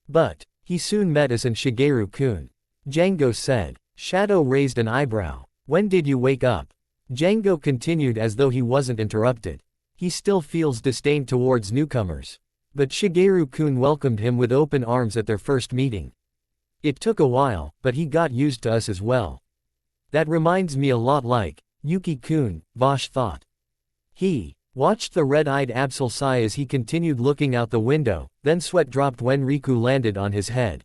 But he soon met us and Shigeru-kun. Django said. Shadow raised an eyebrow. When did you wake up? Django continued as though he wasn't interrupted. He still feels disdain towards newcomers. But Shigeru-kun welcomed him with open arms at their first meeting. It took a while, but he got used to us as well. That reminds me a lot like Yuki-kun, Vosh thought. He watched the red-eyed Absol sigh as he continued looking out the window, then sweat dropped when Riku landed on his head.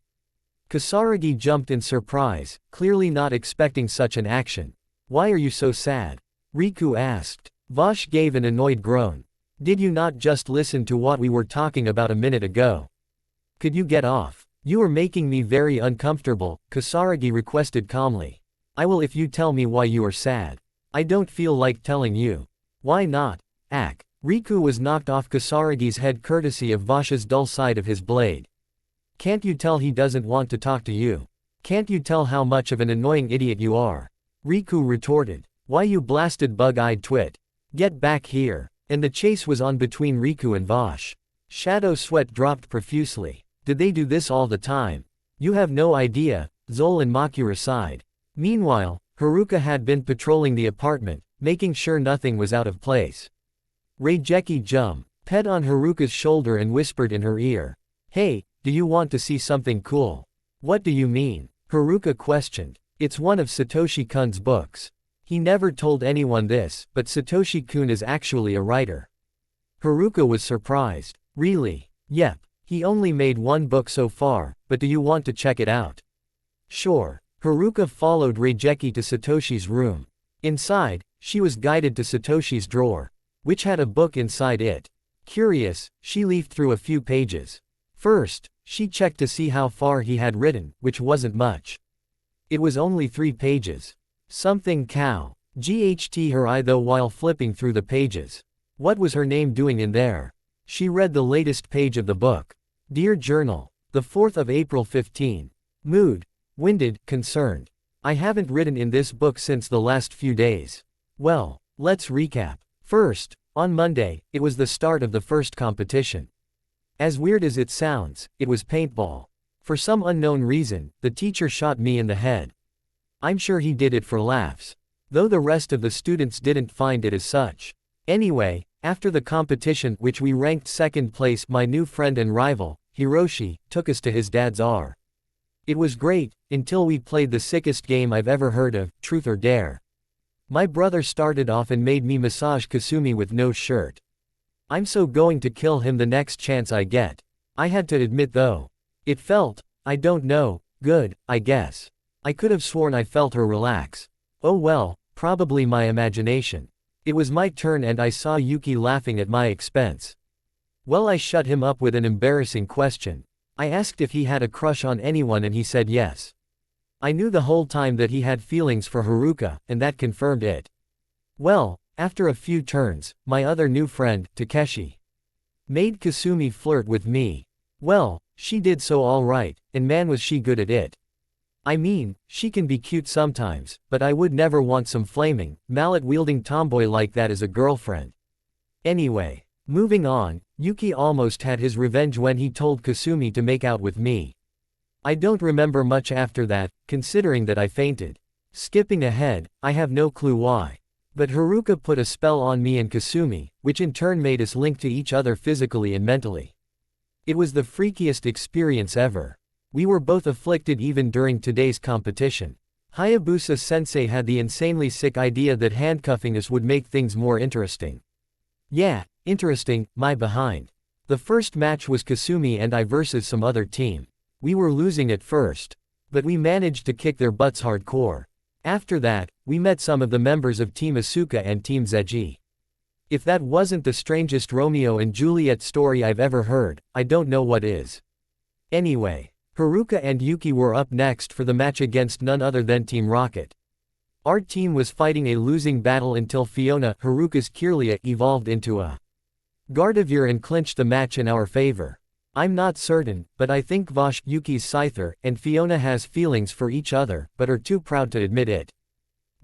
Kasaragi jumped in surprise, clearly not expecting such an action. Why are you so sad? Riku asked. Vosh gave an annoyed groan. Did you not just listen to what we were talking about a minute ago? Could you get off? You are making me very uncomfortable, Kasaragi requested calmly. I will if you tell me why you are sad. I don't feel like telling you. Why not? Riku was knocked off Kasaragi's head courtesy of Vosh's dull side of his blade. Can't you tell he doesn't want to talk to you? Can't you tell how much of an annoying idiot you are? Riku retorted. Why you blasted bug-eyed twit? Get back here. And the chase was on between Riku and Vosh. Shadow's sweat dropped profusely. Did they do this all the time? You have no idea, Zol and Makura sighed. Meanwhile, Haruka had been patrolling the apartment, making sure nothing was out of place. Reijeki pet on Haruka's shoulder and whispered in her ear. Hey, do you want to see something cool? What do you mean? Haruka questioned. It's one of Satoshi-kun's books. He never told anyone this, but Satoshi-kun is actually a writer. Haruka was surprised. Really? Yep. He only made one book so far, but do you want to check it out? Sure. Haruka followed Reijeki to Satoshi's room. Inside, she was guided to Satoshi's drawer, which had a book inside it. Curious, she leafed through a few pages. First, she checked to see how far he had written, which wasn't much. It was only 3 pages. Something cow. GHT her eye though while flipping through the pages. What was her name doing in there? She read the latest page of the book. Dear Journal. The 4th of April 15. Mood. Winded, concerned. I haven't written in this book since the last few days. Well, let's recap. First, on Monday, it was the start of the first competition. As weird as it sounds, it was paintball. For some unknown reason, the teacher shot me in the head. I'm sure he did it for laughs. Though the rest of the students didn't find it as such. Anyway, after the competition, which we ranked 2nd place, my new friend and rival, Hiroshi, took us to his dad's R. It was great, until we played the sickest game I've ever heard of, Truth or Dare. My brother started off and made me massage Kasumi with no shirt. I'm so going to kill him the next chance I get. I had to admit though. It felt, I don't know, good, I guess. I could have sworn I felt her relax. Oh well, probably my imagination. It was my turn and I saw Yuki laughing at my expense. Well, I shut him up with an embarrassing question. I asked if he had a crush on anyone and he said yes. I knew the whole time that he had feelings for Haruka, and that confirmed it. Well, after a few turns, my other new friend, Takeshi, made Kasumi flirt with me. Well, she did so all right, and man was she good at it. I mean, she can be cute sometimes, but I would never want some flaming, mallet-wielding tomboy like that as a girlfriend. Anyway, moving on, Yuki almost had his revenge when he told Kasumi to make out with me. I don't remember much after that, considering that I fainted. Skipping ahead, I have no clue why. But Haruka put a spell on me and Kasumi, which in turn made us link to each other physically and mentally. It was the freakiest experience ever. We were both afflicted even during today's competition. Hayabusa-sensei had the insanely sick idea that handcuffing us would make things more interesting. Yeah, interesting, my behind. The first match was Kasumi and I versus some other team. We were losing at first. But we managed to kick their butts hardcore. After that, we met some of the members of Team Asuka and Team Zeji. If that wasn't the strangest Romeo and Juliet story I've ever heard, I don't know what is. Anyway, Haruka and Yuki were up next for the match against none other than Team Rocket. Our team was fighting a losing battle until Fiona, Haruka's Kirlia, evolved into a Gardevoir and clinched the match in our favor. I'm not certain, but I think Vosh, Yuki's Scyther, and Fiona has feelings for each other, but are too proud to admit it.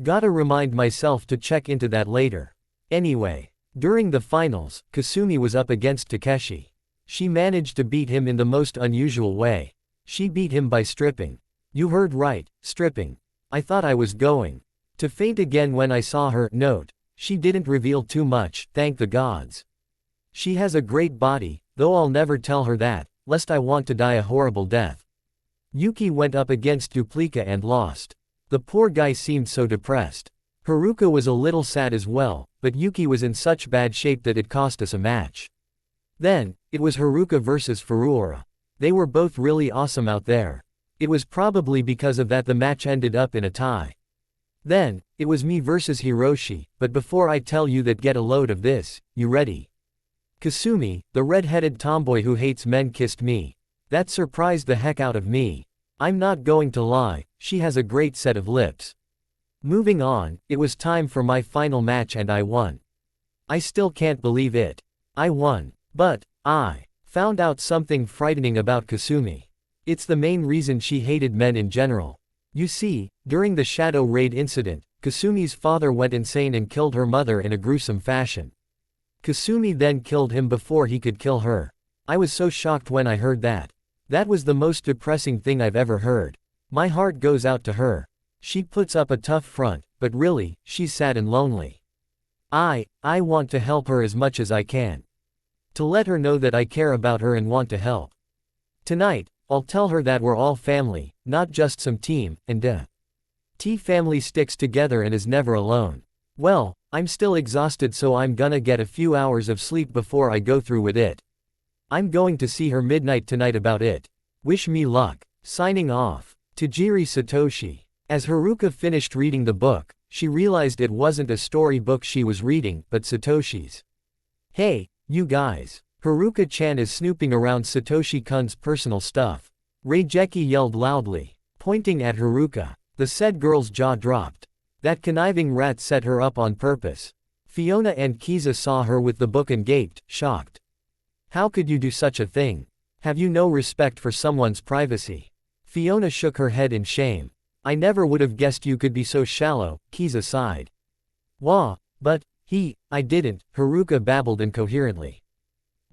Gotta remind myself to check into that later. Anyway, during the finals, Kasumi was up against Takeshi. She managed to beat him in the most unusual way. She beat him by stripping. You heard right, stripping. I thought I was going to faint again when I saw her. Note, she didn't reveal too much, thank the gods. She has a great body, though I'll never tell her that, lest I want to die a horrible death. Yuki went up against Duplica and lost. The poor guy seemed so depressed. Haruka was a little sad as well, but Yuki was in such bad shape that it cost us a match. Then, it was Haruka versus Furuura. They were both really awesome out there. It was probably because of that the match ended up in a tie. Then, it was me versus Hiroshi, but before I tell you that, get a load of this, you ready? Kasumi, the red-headed tomboy who hates men, kissed me. That surprised the heck out of me. I'm not going to lie, she has a great set of lips. Moving on, it was time for my final match and I won. I still can't believe it. I won. But, I found out something frightening about Kasumi. It's the main reason she hated men in general. You see, during the Shadow Raid incident, Kasumi's father went insane and killed her mother in a gruesome fashion. Kasumi then killed him before he could kill her. I was so shocked when I heard that. That was the most depressing thing I've ever heard. My heart goes out to her. She puts up a tough front, but really, she's sad and lonely. I want to help her as much as I can. To let her know that I care about her and want to help. Tonight, I'll tell her that we're all family, not just some team, and T family sticks together and is never alone. Well, I'm still exhausted, so I'm gonna get a few hours of sleep before I go through with it. I'm going to see her midnight tonight about it. Wish me luck. Signing off. Tajiri Satoshi. As Haruka finished reading the book, she realized it wasn't a storybook she was reading, but Satoshi's. Hey, you guys. Haruka-chan is snooping around Satoshi-kun's personal stuff. Reijeki yelled loudly, pointing at Haruka. The said girl's jaw dropped. That conniving rat set her up on purpose. Fiona and Kiza saw her with the book and gaped, shocked. How could you do such a thing? Have you no respect for someone's privacy? Fiona shook her head in shame. I never would have guessed you could be so shallow, Kiza sighed. Wah, but, I didn't, Haruka babbled incoherently.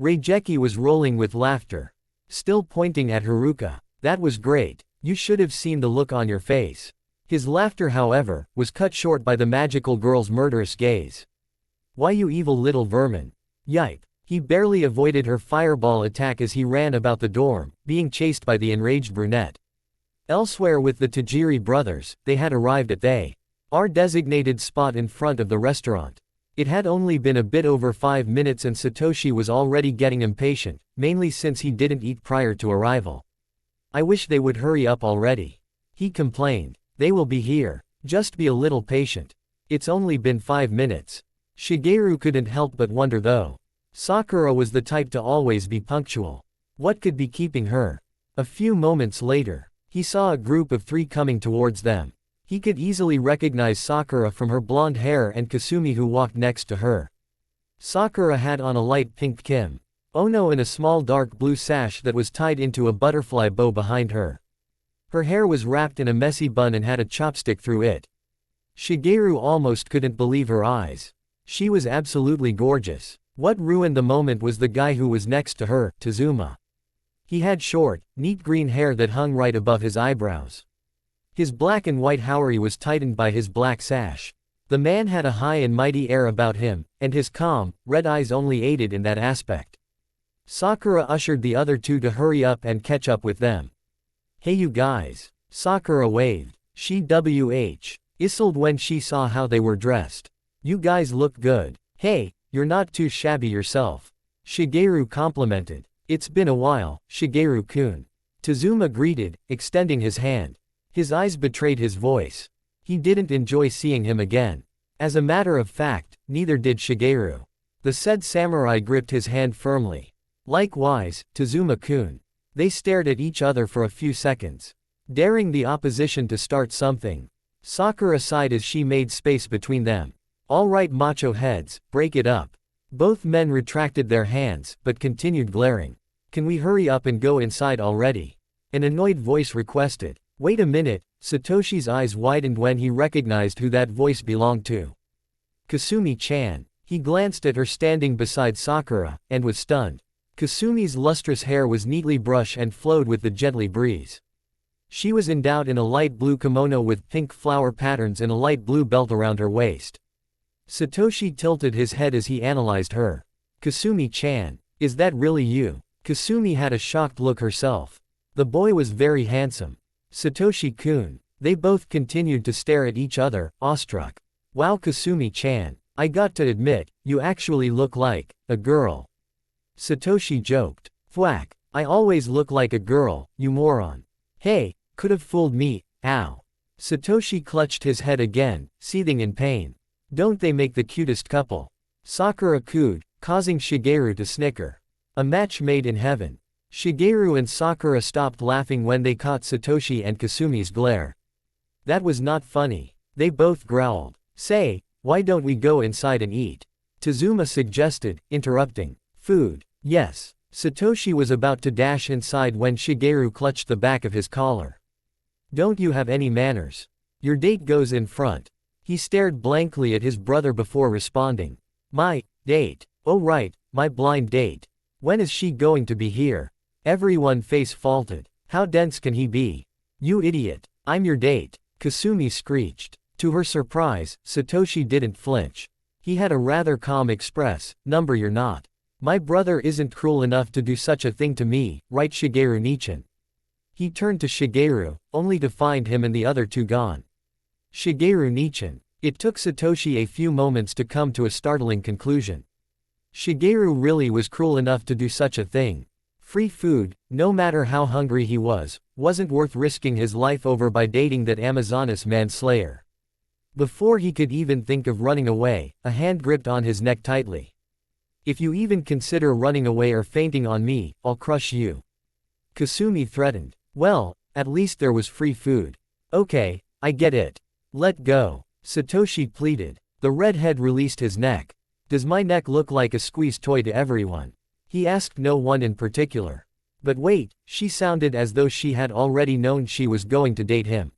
Reijeki was rolling with laughter. Still pointing at Haruka. That was great. You should have seen the look on your face. His laughter, however, was cut short by the magical girl's murderous gaze. Why, you evil little vermin. Yipe. He barely avoided her fireball attack as he ran about the dorm, being chased by the enraged brunette. Elsewhere with the Tajiri brothers, they had arrived at our designated spot in front of the restaurant. It had only been a bit over 5 minutes and Satoshi was already getting impatient, mainly since he didn't eat prior to arrival. I wish they would hurry up already. He complained. They will be here. Just be a little patient. It's only been 5 minutes. Shigeru couldn't help but wonder though. Sakura was the type to always be punctual. What could be keeping her? A few moments later, he saw a group of 3 coming towards them. He could easily recognize Sakura from her blonde hair and Kasumi who walked next to her. Sakura had on a light pink kimono and a small dark blue sash that was tied into a butterfly bow behind her. Her hair was wrapped in a messy bun and had a chopstick through it. Shigeru almost couldn't believe her eyes. She was absolutely gorgeous. What ruined the moment was the guy who was next to her, Tazuma. He had short, neat green hair that hung right above his eyebrows. His black and white haori was tightened by his black sash. The man had a high and mighty air about him, and his calm, red eyes only aided in that aspect. Sakura ushered the other 2 to hurry up and catch up with them. Hey you guys. Sakura waved. She whistled when she saw how they were dressed. You guys look good. Hey, you're not too shabby yourself. Shigeru complimented. It's been a while, Shigeru-kun. Tazuma greeted, extending his hand. His eyes betrayed his voice. He didn't enjoy seeing him again. As a matter of fact, neither did Shigeru. The said samurai gripped his hand firmly. Likewise, Tazuma-kun. They stared at each other for a few seconds, daring the opposition to start something. Sakura sighed as she made space between them. All right macho heads, break it up. Both men retracted their hands, but continued glaring. Can we hurry up and go inside already? An annoyed voice requested. Wait a minute, Satoshi's eyes widened when he recognized who that voice belonged to. Kasumi-chan. He glanced at her standing beside Sakura, and was stunned. Kasumi's lustrous hair was neatly brushed and flowed with the gently breeze. She was endowed in a light blue kimono with pink flower patterns and a light blue belt around her waist. Satoshi tilted his head as he analyzed her. Kasumi-chan. Is that really you? Kasumi had a shocked look herself. The boy was very handsome. Satoshi-kun. They both continued to stare at each other, awestruck. Wow, Kasumi-chan. I got to admit, you actually look like a girl. Satoshi joked. Thwack. I always look like a girl, you moron. Hey, could have fooled me, ow. Satoshi clutched his head again, seething in pain. Don't they make the cutest couple? Sakura cooed, causing Shigeru to snicker. A match made in heaven. Shigeru and Sakura stopped laughing when they caught Satoshi and Kasumi's glare. That was not funny. They both growled. Say, why don't we go inside and eat? Tazuma suggested, interrupting. Food. Yes. Satoshi was about to dash inside when Shigeru clutched the back of his collar. Don't you have any manners? Your date goes in front. He stared blankly at his brother before responding. My date. Oh right, my blind date. When is she going to be here? Everyone face faulted. How dense can he be? You idiot. I'm your date. Kasumi screeched. To her surprise, Satoshi didn't flinch. He had a rather calm express. Number you're not. My brother isn't cruel enough to do such a thing to me, right Shigeru-nichan? He turned to Shigeru, only to find him and the other two gone. Shigeru-nichan. It took Satoshi a few moments to come to a startling conclusion. Shigeru really was cruel enough to do such a thing. Free food, no matter how hungry he was, wasn't worth risking his life over by dating that Amazonas manslayer. Before he could even think of running away, a hand gripped on his neck tightly. If you even consider running away or fainting on me, I'll crush you. Kasumi threatened. Well, at least there was free food. Okay, I get it. Let go. Satoshi pleaded. The redhead released his neck. Does my neck look like a squeeze toy to everyone? He asked no one in particular. But wait, she sounded as though she had already known she was going to date him.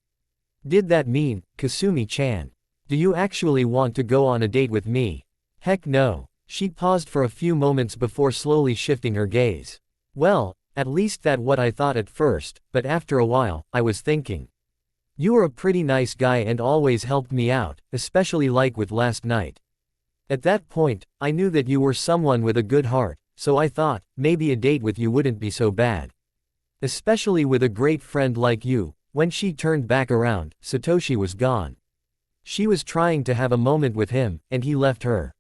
Did that mean, Kasumi-chan? Do you actually want to go on a date with me? Heck no. She paused for a few moments before slowly shifting her gaze. Well, at least that's what I thought at first, but after a while, I was thinking. You are a pretty nice guy and always helped me out, especially like with last night. At that point, I knew that you were someone with a good heart, so I thought, maybe a date with you wouldn't be so bad. Especially with a great friend like you. When she turned back around, Satoshi was gone. She was trying to have a moment with him, and he left her.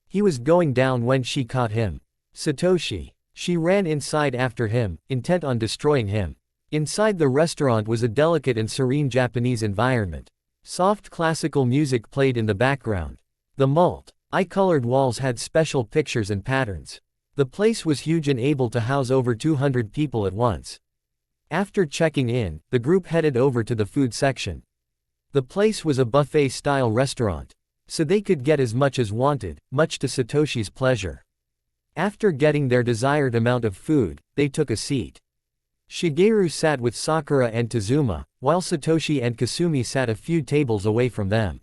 He was going down when she caught him. Satoshi. She ran inside after him, intent on destroying him. Inside the restaurant was a delicate and serene Japanese environment. Soft classical music played in the background. The multi-colored walls had special pictures and patterns. The place was huge and able to house over 200 people at once. After checking in, the group headed over to the food section. The place was a buffet-style restaurant, so they could get as much as wanted, much to Satoshi's pleasure. After getting their desired amount of food, they took a seat. Shigeru sat with Sakura and Tazuma, while Satoshi and Kasumi sat a few tables away from them.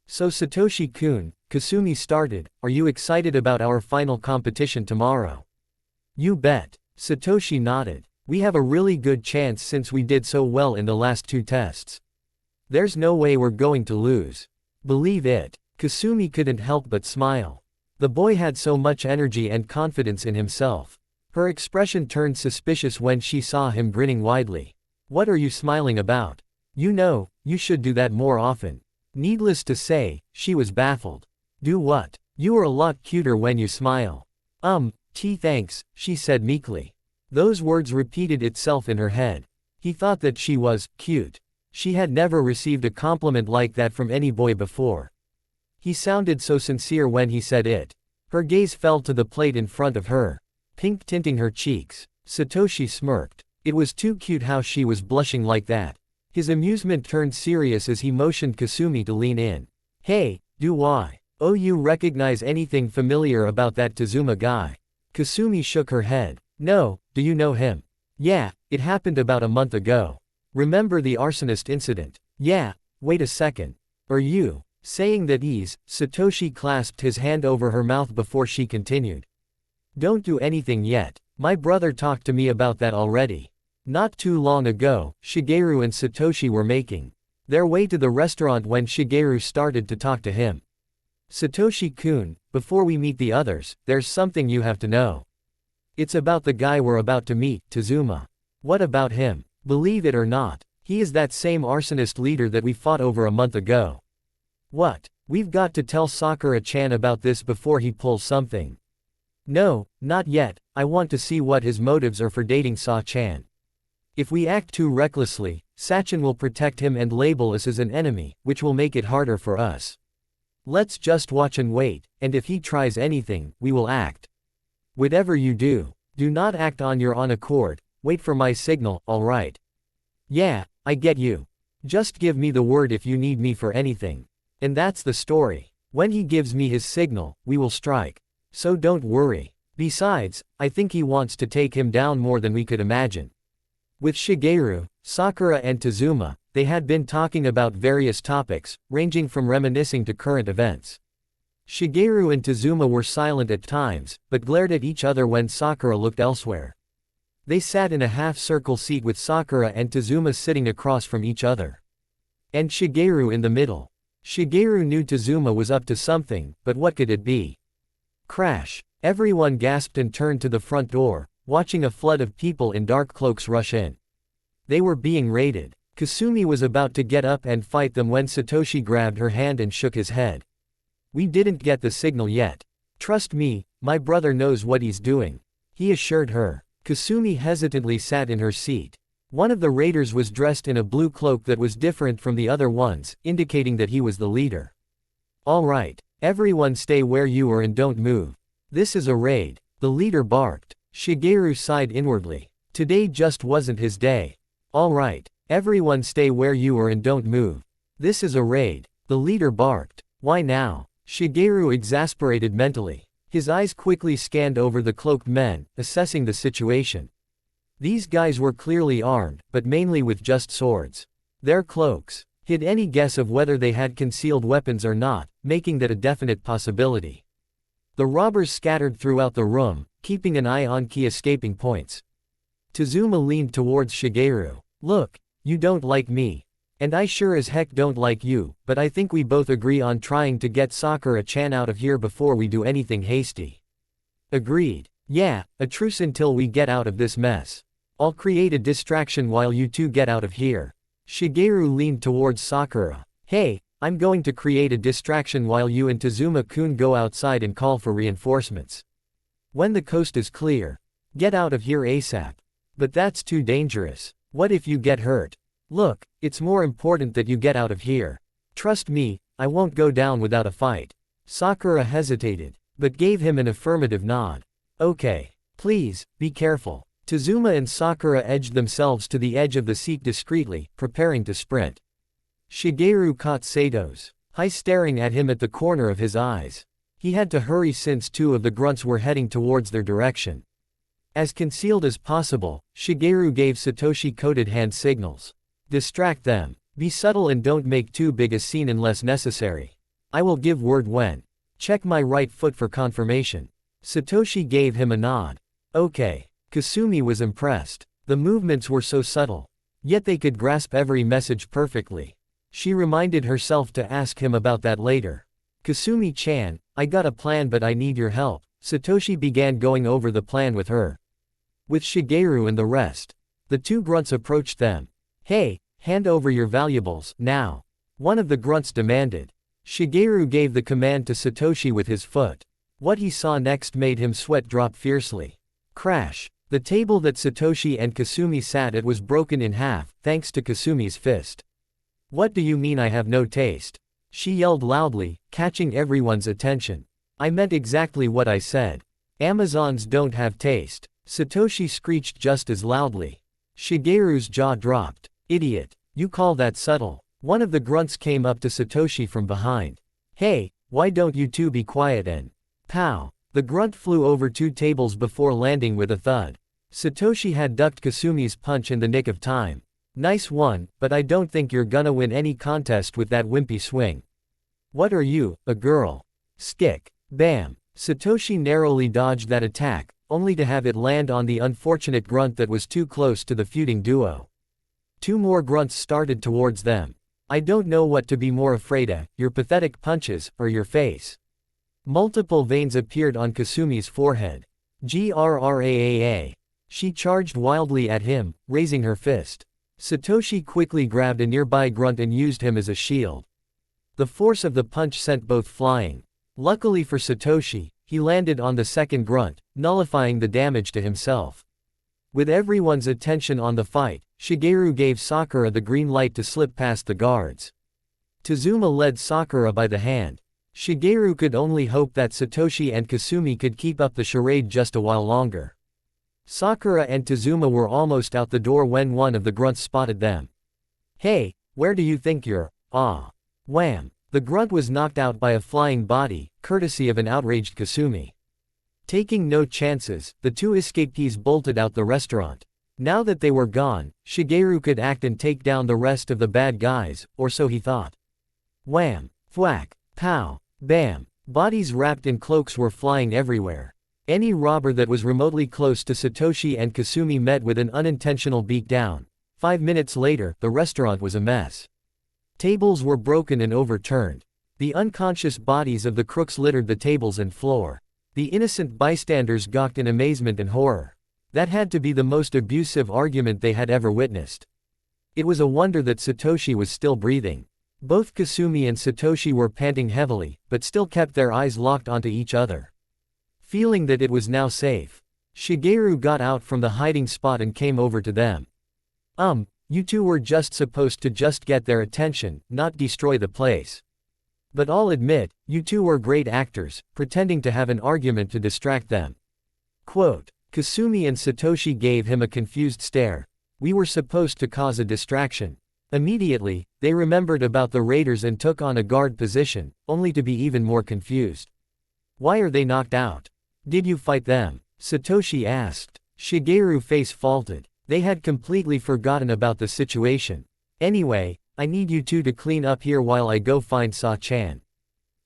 So Satoshi-kun, Kasumi started, are you excited about our final competition tomorrow? You bet. Satoshi nodded. We have a really good chance since we did so well in the last two tests. There's no way we're going to lose. Believe it. Kasumi couldn't help but smile. The boy had so much energy and confidence in himself. Her expression turned suspicious when she saw him grinning widely. What are you smiling about? You know, you should do that more often. Needless to say, she was baffled. Do what? You are a lot cuter when you smile. Thanks, she said meekly. Those words repeated itself in her head. He thought that she was cute. She had never received a compliment like that from any boy before. He sounded so sincere when he said it. Her gaze fell to the plate in front of her, pink tinting her cheeks. Satoshi smirked. It was too cute how she was blushing like that. His amusement turned serious as he motioned Kasumi to lean in. Hey, do you recognize anything familiar about that Tazuma guy? Kasumi shook her head. No, do you know him? Yeah, it happened about a month ago. Remember the arsonist incident? Yeah, wait a second. Are you saying that Satoshi clasped his hand over her mouth before she continued. Don't do anything yet. My brother talked to me about that already. Not too long ago, Shigeru and Satoshi were making their way to the restaurant when Shigeru started to talk to him. Satoshi-kun, before we meet the others, there's something you have to know. It's about the guy we're about to meet, Tazuma. What about him? Believe it or not, he is that same arsonist leader that we fought over a month ago. What? We've got to tell Sakura-chan about this before he pulls something. No, not yet. I want to see what his motives are for dating Sa-chan. If we act too recklessly, Sachin will protect him and label us as an enemy, which will make it harder for us. Let's just watch and wait, and if he tries anything, we will act. Whatever you do, do not act on your own accord, wait for my signal, alright? Yeah, I get you. Just give me the word if you need me for anything. And that's the story. When he gives me his signal, we will strike. So don't worry. Besides, I think he wants to take him down more than we could imagine. With Shigeru, Sakura and Tazuma, they had been talking about various topics, ranging from reminiscing to current events. Shigeru and Tazuma were silent at times, but glared at each other when Sakura looked elsewhere. They sat in a half-circle seat with Sakura and Tazuma sitting across from each other. And Shigeru in the middle. Shigeru knew Tazuma was up to something, but what could it be? Crash! Everyone gasped and turned to the front door, watching a flood of people in dark cloaks rush in. They were being raided. Kasumi was about to get up and fight them when Satoshi grabbed her hand and shook his head. We didn't get the signal yet. Trust me, my brother knows what he's doing, he assured her. Kasumi hesitantly sat in her seat. One of the raiders was dressed in a blue cloak that was different from the other ones, indicating that he was the leader. All right, everyone stay where you are and don't move. This is a raid, the leader barked. Shigeru sighed inwardly. Today just wasn't his day. All right, everyone stay where you are and don't move. This is a raid, the leader barked. Why now? Shigeru exasperated mentally. His eyes quickly scanned over the cloaked men, assessing the situation. These guys were clearly armed, but mainly with just swords. Their cloaks hid any guess of whether they had concealed weapons or not, making that a definite possibility. The robbers scattered throughout the room, keeping an eye on key escaping points. Tazuma leaned towards Shigeru. Look, you don't like me. And I sure as heck don't like you, but I think we both agree on trying to get Sakura-chan out of here before we do anything hasty. Agreed. Yeah, a truce until we get out of this mess. I'll create a distraction while you two get out of here. Shigeru leaned towards Sakura. Hey, I'm going to create a distraction while you and Tazuma-kun go outside and call for reinforcements. When the coast is clear, get out of here ASAP. But that's too dangerous. What if you get hurt? Look, it's more important that you get out of here. Trust me, I won't go down without a fight. Sakura hesitated, but gave him an affirmative nod. Okay. Please, be careful. Tazuma and Sakura edged themselves to the edge of the seat discreetly, preparing to sprint. Shigeru caught Sato's eyes staring at him at the corner of his eyes. He had to hurry since two of the grunts were heading towards their direction. As concealed as possible, Shigeru gave Satoshi coded hand signals. Distract them. Be subtle and don't make too big a scene unless necessary. I will give word when. Check my right foot for confirmation. Satoshi gave him a nod. Okay. Kasumi was impressed. The movements were so subtle. Yet they could grasp every message perfectly. She reminded herself to ask him about that later. Kasumi-chan, I got a plan but I need your help. Satoshi began going over the plan with her. With Shigeru and the rest. The two grunts approached them. Hey, hand over your valuables, now. One of the grunts demanded. Shigeru gave the command to Satoshi with his foot. What he saw next made him sweat drop fiercely. Crash. The table that Satoshi and Kasumi sat at was broken in half, thanks to Kasumi's fist. What do you mean I have no taste? She yelled loudly, catching everyone's attention. I meant exactly what I said. Amazons don't have taste. Satoshi screeched just as loudly. Shigeru's jaw dropped. Idiot. You call that subtle? One of the grunts came up to Satoshi from behind. Hey, why don't you two be quiet and... Pow. The grunt flew over two tables before landing with a thud. Satoshi had ducked Kasumi's punch in the nick of time. Nice one, but I don't think you're gonna win any contest with that wimpy swing. What are you, a girl? Skick. Bam. Satoshi narrowly dodged that attack, only to have it land on the unfortunate grunt that was too close to the feuding duo. Two more grunts started towards them. I don't know what to be more afraid of, your pathetic punches, or your face. Multiple veins appeared on Kasumi's forehead. Grrrraa. She charged wildly at him, raising her fist. Satoshi quickly grabbed a nearby grunt and used him as a shield. The force of the punch sent both flying. Luckily for Satoshi, he landed on the second grunt, nullifying the damage to himself. With everyone's attention on the fight, Shigeru gave Sakura the green light to slip past the guards. Tazuma led Sakura by the hand. Shigeru could only hope that Satoshi and Kasumi could keep up the charade just a while longer. Sakura and Tazuma were almost out the door when one of the grunts spotted them. Hey, where do you think you're? Ah. Wham. The grunt was knocked out by a flying body, courtesy of an outraged Kasumi. Taking no chances, the two escapees bolted out the restaurant. Now that they were gone, Shigeru could act and take down the rest of the bad guys, or so he thought. Wham. Thwack. Pow. Bam. Bodies wrapped in cloaks were flying everywhere. Any robber that was remotely close to Satoshi and Kasumi met with an unintentional beatdown. 5 minutes later, the restaurant was a mess. Tables were broken and overturned. The unconscious bodies of the crooks littered the tables and floor. The innocent bystanders gawked in amazement and horror. That had to be the most abusive argument they had ever witnessed. It was a wonder that Satoshi was still breathing. Both Kasumi and Satoshi were panting heavily, but still kept their eyes locked onto each other. Feeling that it was now safe, Shigeru got out from the hiding spot and came over to them. You two were just supposed to just get their attention, not destroy the place. But I'll admit, you two were great actors, pretending to have an argument to distract them. Quote. Kasumi and Satoshi gave him a confused stare. We were supposed to cause a distraction. Immediately, they remembered about the raiders and took on a guard position, only to be even more confused. Why are they knocked out? Did you fight them? Satoshi asked. Shigeru's face faltered. They had completely forgotten about the situation. Anyway, I need you two to clean up here while I go find Sa-chan.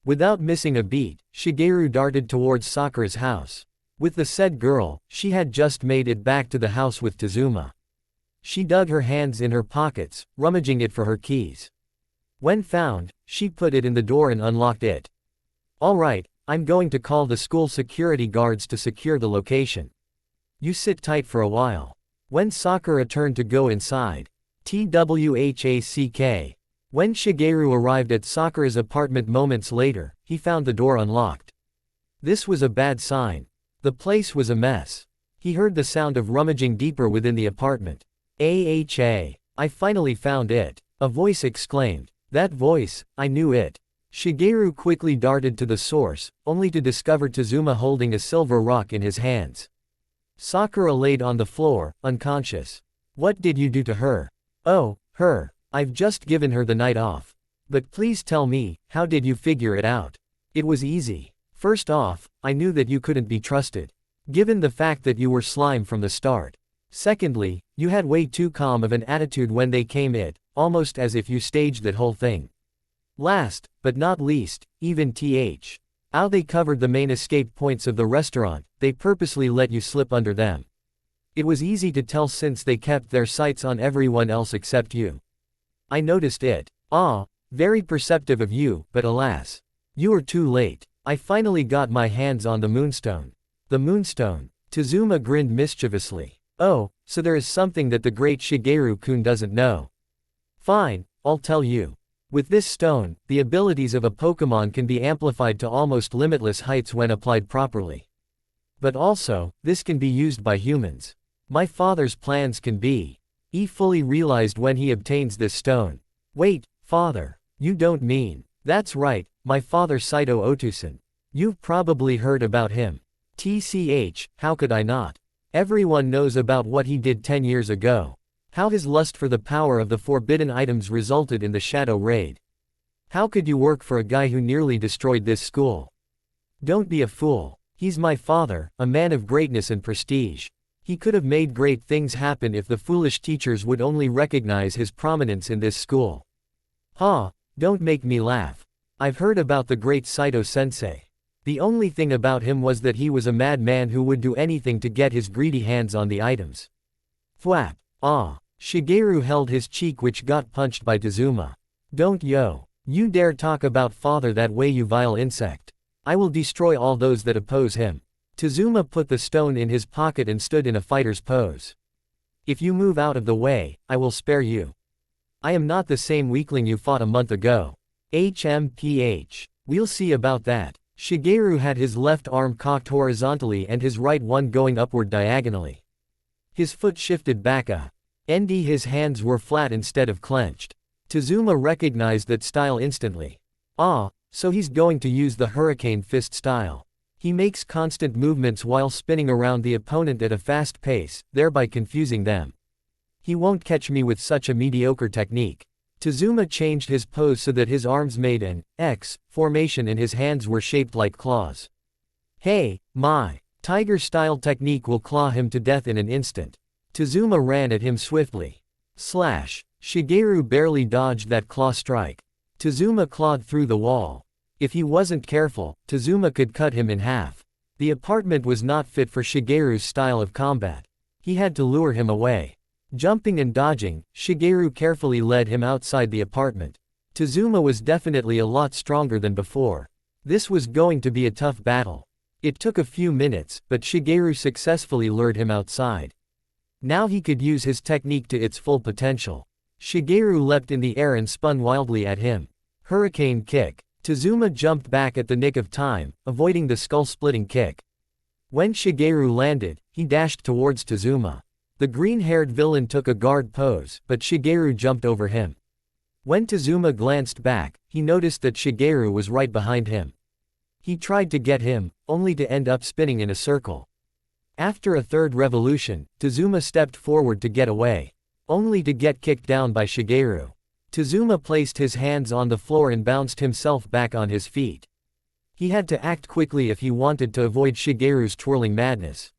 Without missing a beat, Shigeru darted towards Sakura's house. With the said girl, she had just made it back to the house with Tazuma. She dug her hands in her pockets, rummaging it for her keys. When found, she put it in the door and unlocked it. Alright, I'm going to call the school security guards to secure the location. You sit tight for a while. When Sakura turned to go inside. TWHACK. When Shigeru arrived at Sakura's apartment moments later, he found the door unlocked. This was a bad sign. The place was a mess. He heard the sound of rummaging deeper within the apartment. AHA. I finally found it. A voice exclaimed. That voice, I knew it. Shigeru quickly darted to the source, only to discover Tazuma holding a silver rock in his hands. Sakura laid on the floor, unconscious. What did you do to her? Oh, her. I've just given her the night off. But please tell me, how did you figure it out? It was easy. First off, I knew that you couldn't be trusted. Given the fact that you were slime from the start. Secondly, you had way too calm of an attitude when they came in, almost as if you staged that whole thing. Last, but not least, even how they covered the main escape points of the restaurant, they purposely let you slip under them. It was easy to tell since they kept their sights on everyone else except you. I noticed it. Very perceptive of you, but alas. You were too late. I finally got my hands on the moonstone. The moonstone. Tazuma grinned mischievously. Oh, so there is something that the great Shigeru-kun doesn't know. Fine, I'll tell you. With this stone, the abilities of a Pokemon can be amplified to almost limitless heights when applied properly. But also, this can be used by humans. My father's plans can be. He fully realized when he obtains this stone. Wait, father. You don't mean. That's right, my father Saito Otusan. You've probably heard about him. TCH, how could I not? Everyone knows about what he did 10 years ago. How his lust for the power of the forbidden items resulted in the Shadow Raid. How could you work for a guy who nearly destroyed this school? Don't be a fool. He's my father, a man of greatness and prestige. He could have made great things happen if the foolish teachers would only recognize his prominence in this school. Don't make me laugh. I've heard about the great Saito-sensei. The only thing about him was that he was a madman who would do anything to get his greedy hands on the items. Thwap. Shigeru held his cheek, which got punched by Tazuma. Don't you dare talk about father that way, you vile insect. I will destroy all those that oppose him. Tazuma put the stone in his pocket and stood in a fighter's pose. If you move out of the way, I will spare you. I am not the same weakling you fought a month ago. HMPH. We'll see about that. Shigeru had his left arm cocked horizontally and his right one going upward diagonally. His foot shifted back his hands were flat instead of clenched. Tazuma recognized that style instantly. So he's going to use the hurricane fist style. He makes constant movements while spinning around the opponent at a fast pace, thereby confusing them. He won't catch me with such a mediocre technique. Tazuma changed his pose so that his arms made an X formation and his hands were shaped like claws. Hey, my tiger-style technique will claw him to death in an instant. Tazuma ran at him swiftly. Slash. Shigeru barely dodged that claw strike. Tazuma clawed through the wall. If he wasn't careful, Tazuma could cut him in half. The apartment was not fit for Shigeru's style of combat. He had to lure him away. Jumping and dodging, Shigeru carefully led him outside the apartment. Tazuma was definitely a lot stronger than before. This was going to be a tough battle. It took a few minutes, but Shigeru successfully lured him outside. Now he could use his technique to its full potential. Shigeru leapt in the air and spun wildly at him. Hurricane kick. Tazuma jumped back at the nick of time, avoiding the skull-splitting kick. When Shigeru landed, he dashed towards Tazuma. The green-haired villain took a guard pose, but Shigeru jumped over him. When Tazuma glanced back, he noticed that Shigeru was right behind him. He tried to get him, only to end up spinning in a circle. After a third revolution, Tazuma stepped forward to get away, only to get kicked down by Shigeru. Tazuma placed his hands on the floor and bounced himself back on his feet. He had to act quickly if he wanted to avoid Shigeru's twirling madness.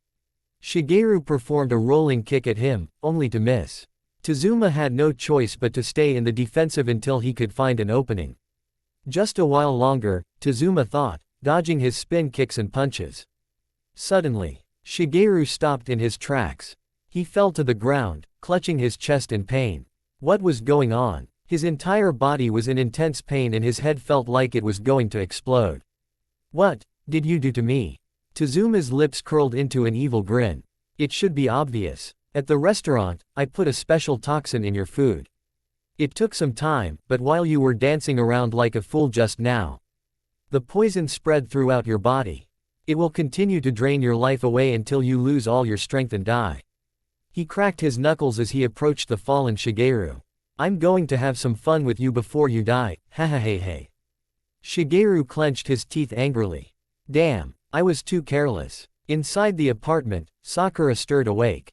Shigeru performed a rolling kick at him, only to miss. Tazuma had no choice but to stay in the defensive until he could find an opening. Just a while longer, Tazuma thought, dodging his spin kicks and punches. Suddenly, Shigeru stopped in his tracks. He fell to the ground, clutching his chest in pain. What was going on? His entire body was in intense pain and his head felt like it was going to explode. What did you do to me? Tazuma's lips curled into an evil grin. It should be obvious. At the restaurant, I put a special toxin in your food. It took some time, but while you were dancing around like a fool just now, the poison spread throughout your body. It will continue to drain your life away until you lose all your strength and die. He cracked his knuckles as he approached the fallen Shigeru. I'm going to have some fun with you before you die, hey. Shigeru clenched his teeth angrily. Damn, I was too careless. Inside the apartment, Sakura stirred awake.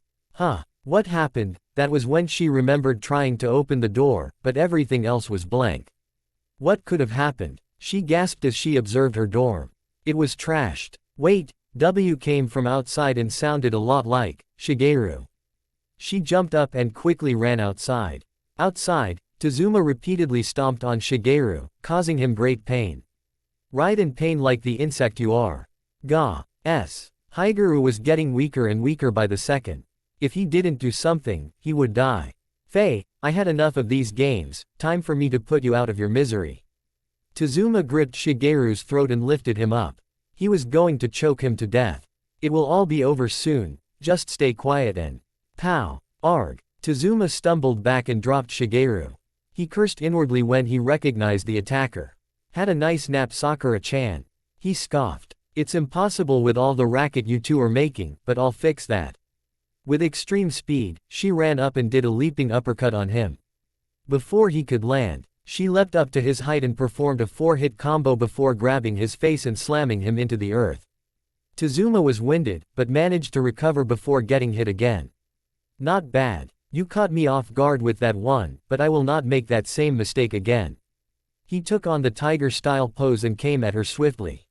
What happened? That was when she remembered trying to open the door, but everything else was blank. What could have happened? She gasped as she observed her dorm. It was trashed. Wait, W came from outside and sounded a lot like Shigeru. She jumped up and quickly ran outside. Outside, Tazuma repeatedly stomped on Shigeru, causing him great pain. Writhe in pain like the insect you are. Shigeru was getting weaker and weaker by the second. If he didn't do something, he would die. Faye, I had enough of these games, time for me to put you out of your misery. Tazuma gripped Shigeru's throat and lifted him up. He was going to choke him to death. It will all be over soon, just stay quiet and pow. Arg. Tazuma stumbled back and dropped Shigeru. He cursed inwardly when he recognized the attacker. Had a nice nap, Sakura-chan. He scoffed. It's impossible with all the racket you two are making, but I'll fix that. With extreme speed, she ran up and did a leaping uppercut on him. Before he could land, she leapt up to his height and performed a 4-hit combo before grabbing his face and slamming him into the earth. Tazuma was winded, but managed to recover before getting hit again. Not bad. You caught me off guard with that one, but I will not make that same mistake again. He took on the tiger-style pose and came at her swiftly.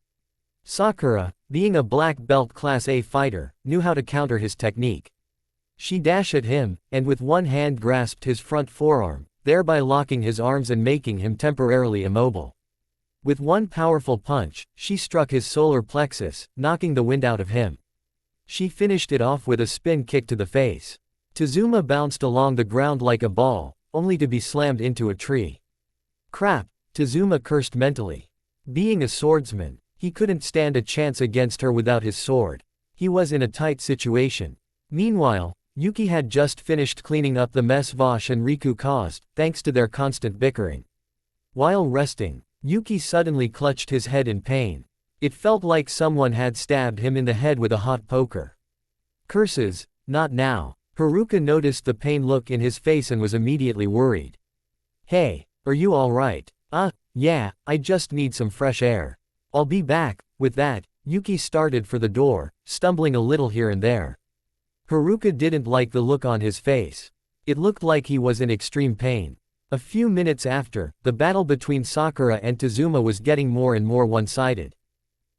Sakura, being a black belt class A fighter, knew how to counter his technique. She dashed at him, and with one hand grasped his front forearm, thereby locking his arms and making him temporarily immobile. With one powerful punch, she struck his solar plexus, knocking the wind out of him. She finished it off with a spin kick to the face. Tazuma bounced along the ground like a ball, only to be slammed into a tree. Crap, Tazuma cursed mentally. Being a swordsman, he couldn't stand a chance against her without his sword. He was in a tight situation. Meanwhile, Yuki had just finished cleaning up the mess Vosh and Riku caused, thanks to their constant bickering. While resting, Yuki suddenly clutched his head in pain. It felt like someone had stabbed him in the head with a hot poker. Curses, not now. Haruka noticed the pain look in his face and was immediately worried. Hey, are you alright? Yeah, I just need some fresh air. I'll be back. With that, Yuki started for the door, stumbling a little here and there. Haruka didn't like the look on his face. It looked like he was in extreme pain. A few minutes after, the battle between Sakura and Tazuma was getting more and more one-sided.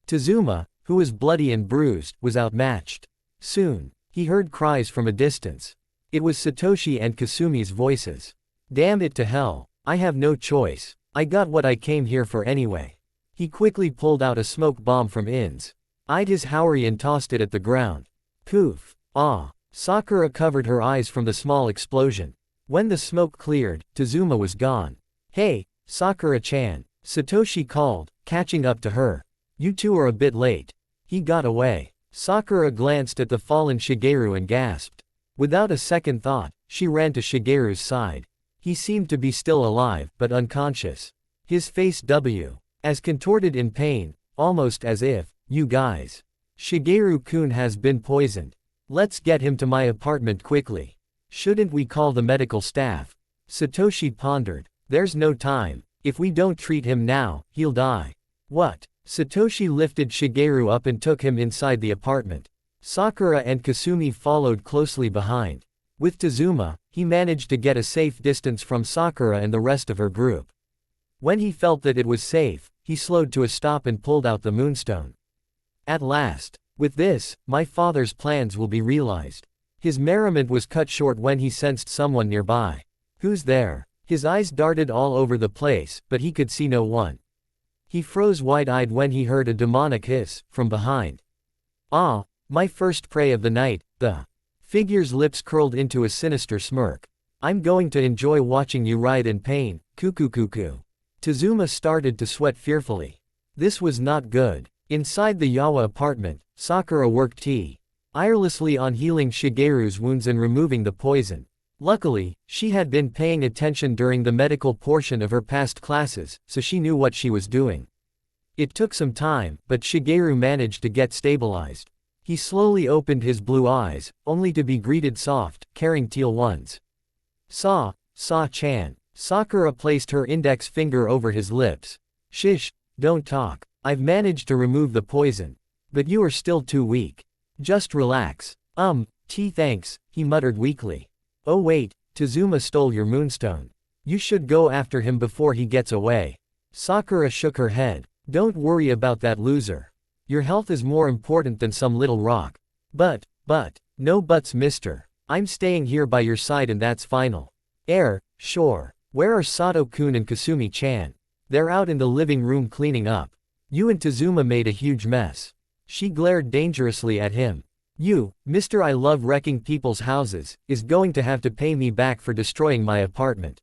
Tazuma, who was bloody and bruised, was outmatched. Soon, he heard cries from a distance. It was Satoshi and Kasumi's voices. Damn it to hell, I have no choice. I got what I came here for anyway. He quickly pulled out a smoke bomb from In's. Eyed his Haori and tossed it at the ground. Poof. Ah. Sakura covered her eyes from the small explosion. When the smoke cleared, Tazuma was gone. Hey, Sakura-chan, Satoshi called, catching up to her. You two are a bit late. He got away. Sakura glanced at the fallen Shigeru and gasped. Without a second thought, she ran to Shigeru's side. He seemed to be still alive, but unconscious. His face as contorted in pain, almost as if, you guys. Shigeru-kun has been poisoned. Let's get him to my apartment quickly. Shouldn't we call the medical staff? Satoshi pondered. There's no time. If we don't treat him now, he'll die. What? Satoshi lifted Shigeru up and took him inside the apartment. Sakura and Kasumi followed closely behind. With Tazuma, he managed to get a safe distance from Sakura and the rest of her group. When he felt that it was safe, he slowed to a stop and pulled out the moonstone. At last. With this, my father's plans will be realized. His merriment was cut short when he sensed someone nearby. Who's there? His eyes darted all over the place, but he could see no one. He froze wide-eyed when he heard a demonic hiss from behind. Ah, my first prey of the night. The figure's lips curled into a sinister smirk. I'm going to enjoy watching you writhe in pain, cuckoo. Tazuma started to sweat fearfully. This was not good. Inside the Yawa apartment, Sakura worked tirelessly on healing Shigeru's wounds and removing the poison. Luckily, she had been paying attention during the medical portion of her past classes, so she knew what she was doing. It took some time, but Shigeru managed to get stabilized. He slowly opened his blue eyes, only to be greeted soft, caring teal ones. Sa-chan. Sakura placed her index finger over his lips. Shish, don't talk. I've managed to remove the poison. But you are still too weak. Just relax. Thanks, he muttered weakly. Oh wait, Tazuma stole your moonstone. You should go after him before he gets away. Sakura shook her head. Don't worry about that loser. Your health is more important than some little rock. But, no buts, mister. I'm staying here by your side and that's final. Sure. Where are Sato-kun and Kasumi-chan? They're out in the living room cleaning up. You and Tazuma made a huge mess. She glared dangerously at him. You, Mr. I love wrecking people's houses, is going to have to pay me back for destroying my apartment.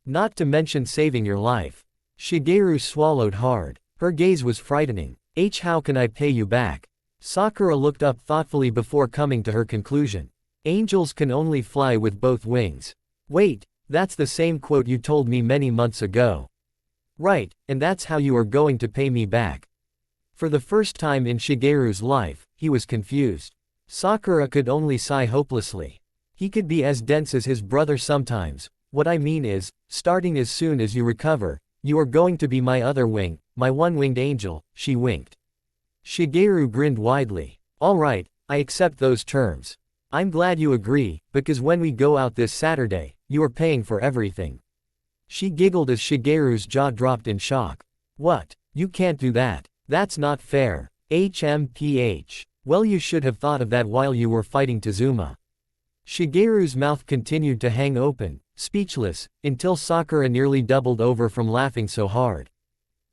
Not to mention saving your life. Shigeru swallowed hard. Her gaze was frightening. How can I pay you back? Sakura looked up thoughtfully before coming to her conclusion. Angels can only fly with both wings. Wait, that's the same quote you told me many months ago. Right, and that's how you are going to pay me back. For the first time in Shigeru's life, he was confused. Sakura could only sigh hopelessly. He could be as dense as his brother sometimes. What I mean is, starting as soon as you recover, you are going to be my other wing, my one-winged angel, she winked. Shigeru grinned widely. Alright, I accept those terms. I'm glad you agree, because when we go out this Saturday, you are paying for everything. She giggled as Shigeru's jaw dropped in shock. What? You can't do that. That's not fair. HMPH. Well, you should have thought of that while you were fighting Tazuma. Shigeru's mouth continued to hang open, speechless, until Sakura nearly doubled over from laughing so hard.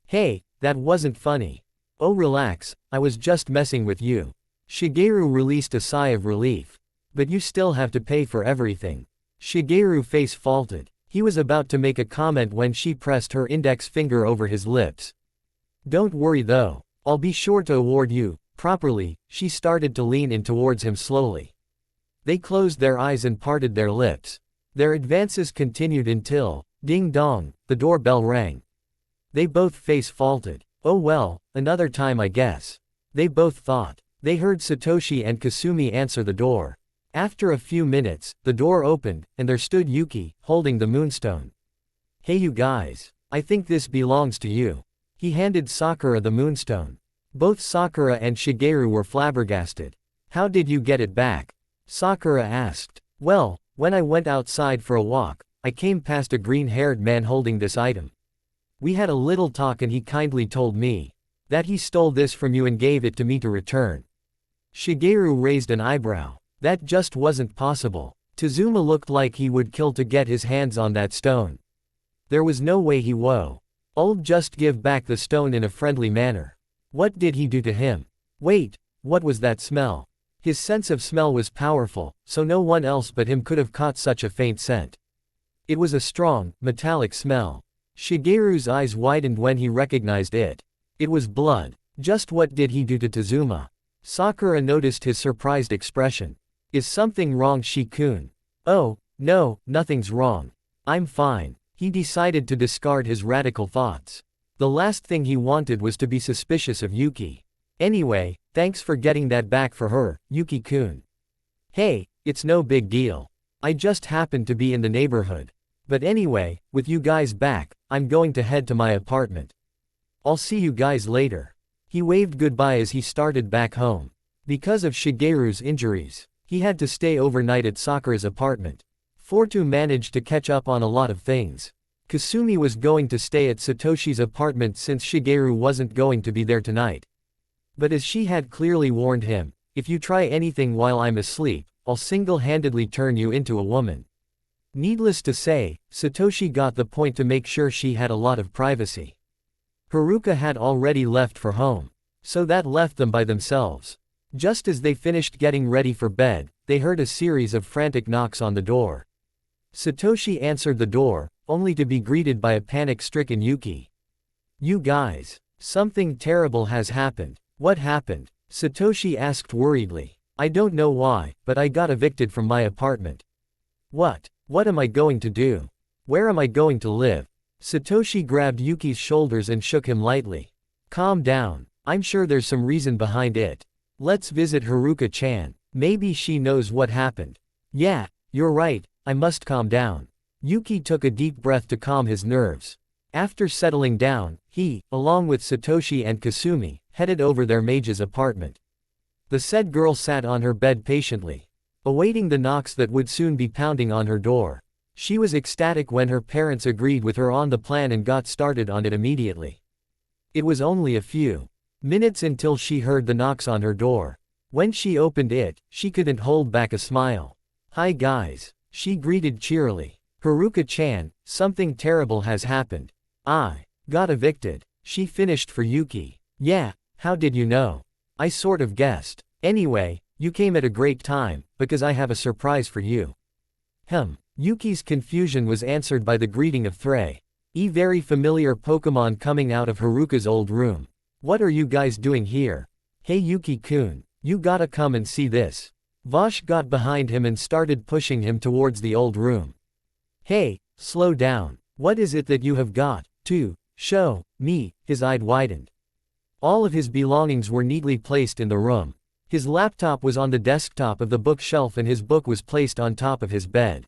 Hey, that wasn't funny. Oh relax, I was just messing with you. Shigeru released a sigh of relief. But you still have to pay for everything. Shigeru's face faltered. He was about to make a comment when she pressed her index finger over his lips. Don't worry though, I'll be sure to award you, properly. She started to lean in towards him slowly. They closed their eyes and parted their lips. Their advances continued until, ding dong, the doorbell rang. They both face faulted. Oh well, another time I guess. They both thought. They heard Satoshi and Kasumi answer the door. After a few minutes, the door opened, and there stood Yuki, holding the moonstone. Hey you guys, I think this belongs to you. He handed Sakura the moonstone. Both Sakura and Shigeru were flabbergasted. How did you get it back? Sakura asked. Well, when I went outside for a walk, I came past a green-haired man holding this item. We had a little talk and he kindly told me that he stole this from you and gave it to me to return. Shigeru raised an eyebrow. That just wasn't possible. Tazuma looked like he would kill to get his hands on that stone. There was no way he would just give back the stone in a friendly manner. What did he do to him? Wait, what was that smell? His sense of smell was powerful, so no one else but him could have caught such a faint scent. It was a strong, metallic smell. Shigeru's eyes widened when he recognized it. It was blood. Just what did he do to Tazuma? Sakura noticed his surprised expression. Is something wrong, Shi-kun? Oh, no, nothing's wrong. I'm fine. He decided to discard his radical thoughts. The last thing he wanted was to be suspicious of Yuki. Anyway, thanks for getting that back for her, Yuki-kun. Hey, it's no big deal. I just happened to be in the neighborhood. But anyway, with you guys back, I'm going to head to my apartment. I'll see you guys later. He waved goodbye as he started back home. Because of Shigeru's injuries, he had to stay overnight at Sakura's apartment. Fortu managed to catch up on a lot of things. Kasumi was going to stay at Satoshi's apartment since Shigeru wasn't going to be there tonight. But as she had clearly warned him, if you try anything while I'm asleep, I'll single-handedly turn you into a woman. Needless to say, Satoshi got the point to make sure she had a lot of privacy. Haruka had already left for home. So that left them by themselves. Just as they finished getting ready for bed, they heard a series of frantic knocks on the door. Satoshi answered the door, only to be greeted by a panic-stricken Yuki. You guys. Something terrible has happened. What happened? Satoshi asked worriedly. I don't know why, but I got evicted from my apartment. What? What am I going to do? Where am I going to live? Satoshi grabbed Yuki's shoulders and shook him lightly. Calm down. I'm sure there's some reason behind it. Let's visit Haruka-chan. Maybe she knows what happened. Yeah, you're right, I must calm down. Yuki took a deep breath to calm his nerves. After settling down, he, along with Satoshi and Kasumi, headed over their mage's apartment. The said girl sat on her bed patiently, awaiting the knocks that would soon be pounding on her door. She was ecstatic when her parents agreed with her on the plan and got started on it immediately. It was only a few minutes until she heard the knocks on her door. When she opened it, she couldn't hold back a smile. Hi guys, she greeted cheerily. Haruka-chan, something terrible has happened. I got evicted. She finished for Yuki. Yeah, how did you know? I sort of guessed. Anyway, you came at a great time, because I have a surprise for you. Yuki's confusion was answered by the greeting of Threy. A very familiar Pokemon coming out of Haruka's old room. What are you guys doing here? Hey Yuki-kun, you gotta come and see this. Vosh got behind him and started pushing him towards the old room. Hey, slow down. What is it that you have got to show me? His eye widened. All of his belongings were neatly placed in the room. His laptop was on the desktop of the bookshelf and his book was placed on top of his bed.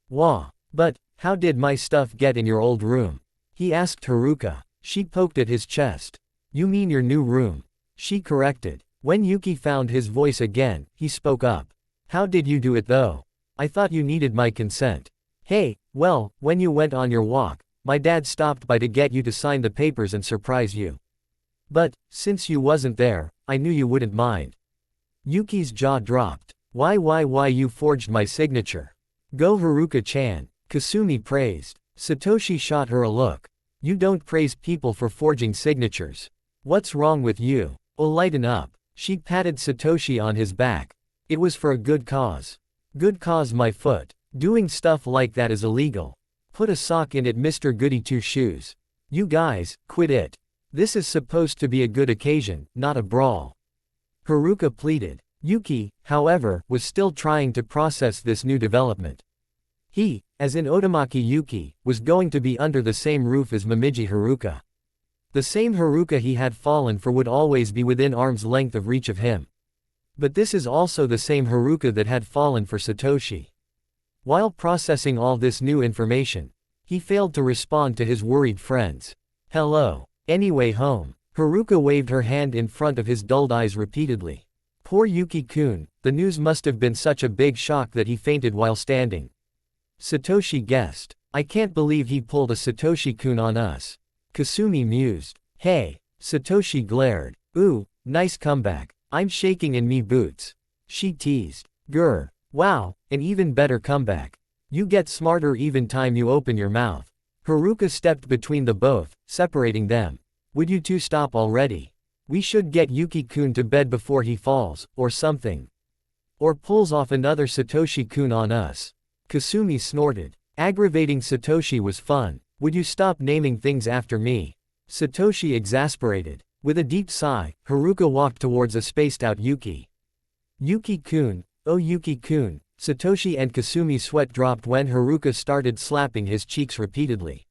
Wah, but how did my stuff get in your old room? He asked Haruka. She poked at his chest. You mean your new room? She corrected. When Yuki found his voice again, he spoke up. How did you do it though? I thought you needed my consent. Hey, well, when you went on your walk, my dad stopped by to get you to sign the papers and surprise you. But, since you wasn't there, I knew you wouldn't mind. Yuki's jaw dropped. Why you forged my signature. Go Haruka-chan, Kasumi praised. Satoshi shot her a look. You don't praise people for forging signatures. What's wrong with you? Oh, lighten up. She patted Satoshi on his back. It was for a good cause. Good cause, my foot. Doing stuff like that is illegal. Put a sock in it, Mr. Goody Two Shoes. You guys, quit it. This is supposed to be a good occasion, not a brawl. Haruka pleaded. Yuki, however, was still trying to process this new development. He, as in Otomaki Yuki, was going to be under the same roof as Momiji Haruka. The same Haruka he had fallen for would always be within arm's length of reach of him. But this is also the same Haruka that had fallen for Satoshi. While processing all this new information, he failed to respond to his worried friends. Hello. Anyway, home. Haruka waved her hand in front of his dulled eyes repeatedly. Poor Yuki-kun, the news must have been such a big shock that he fainted while standing. Satoshi guessed. I can't believe he pulled a Satoshi-kun on us. Kasumi mused. Hey. Satoshi glared. Ooh, nice comeback. I'm shaking in me boots. She teased. Grr. Wow, an even better comeback. You get smarter even time you open your mouth. Haruka stepped between the both, separating them. Would you two stop already? We should get Yuki-kun to bed before he falls, or something. Or pulls off another Satoshi-kun on us. Kasumi snorted. Aggravating Satoshi was fun. Would you stop naming things after me? Satoshi exasperated. With a deep sigh, Haruka walked towards a spaced-out Yuki. Yuki-kun, oh Yuki-kun. Satoshi and Kasumi's sweat dropped when Haruka started slapping his cheeks repeatedly.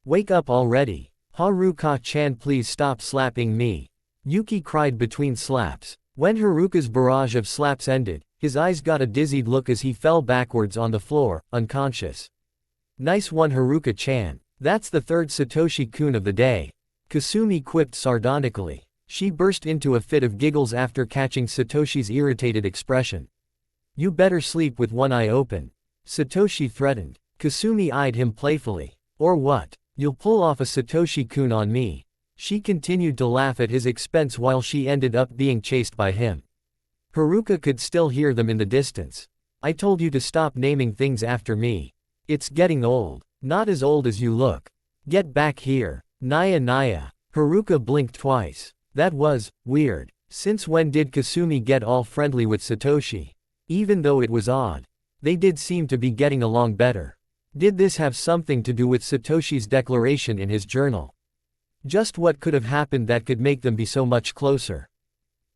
Wake up already. Haruka-chan, please stop slapping me. Yuki cried between slaps. When Haruka's barrage of slaps ended, his eyes got a dizzied look as he fell backwards on the floor, unconscious. Nice one, Haruka-chan. That's the third Satoshi-kun of the day. Kasumi quipped sardonically. She burst into a fit of giggles after catching Satoshi's irritated expression. You better sleep with one eye open. Satoshi threatened. Kasumi eyed him playfully. Or what? You'll pull off a Satoshi-kun on me. She continued to laugh at his expense while she ended up being chased by him. Haruka could still hear them in the distance. I told you to stop naming things after me. It's getting old. Not as old as you look. Get back here. Naya. Haruka blinked twice. That was weird. Since when did Kasumi get all friendly with Satoshi? Even though it was odd, they did seem to be getting along better. Did this have something to do with Satoshi's declaration in his journal? Just what could have happened that could make them be so much closer?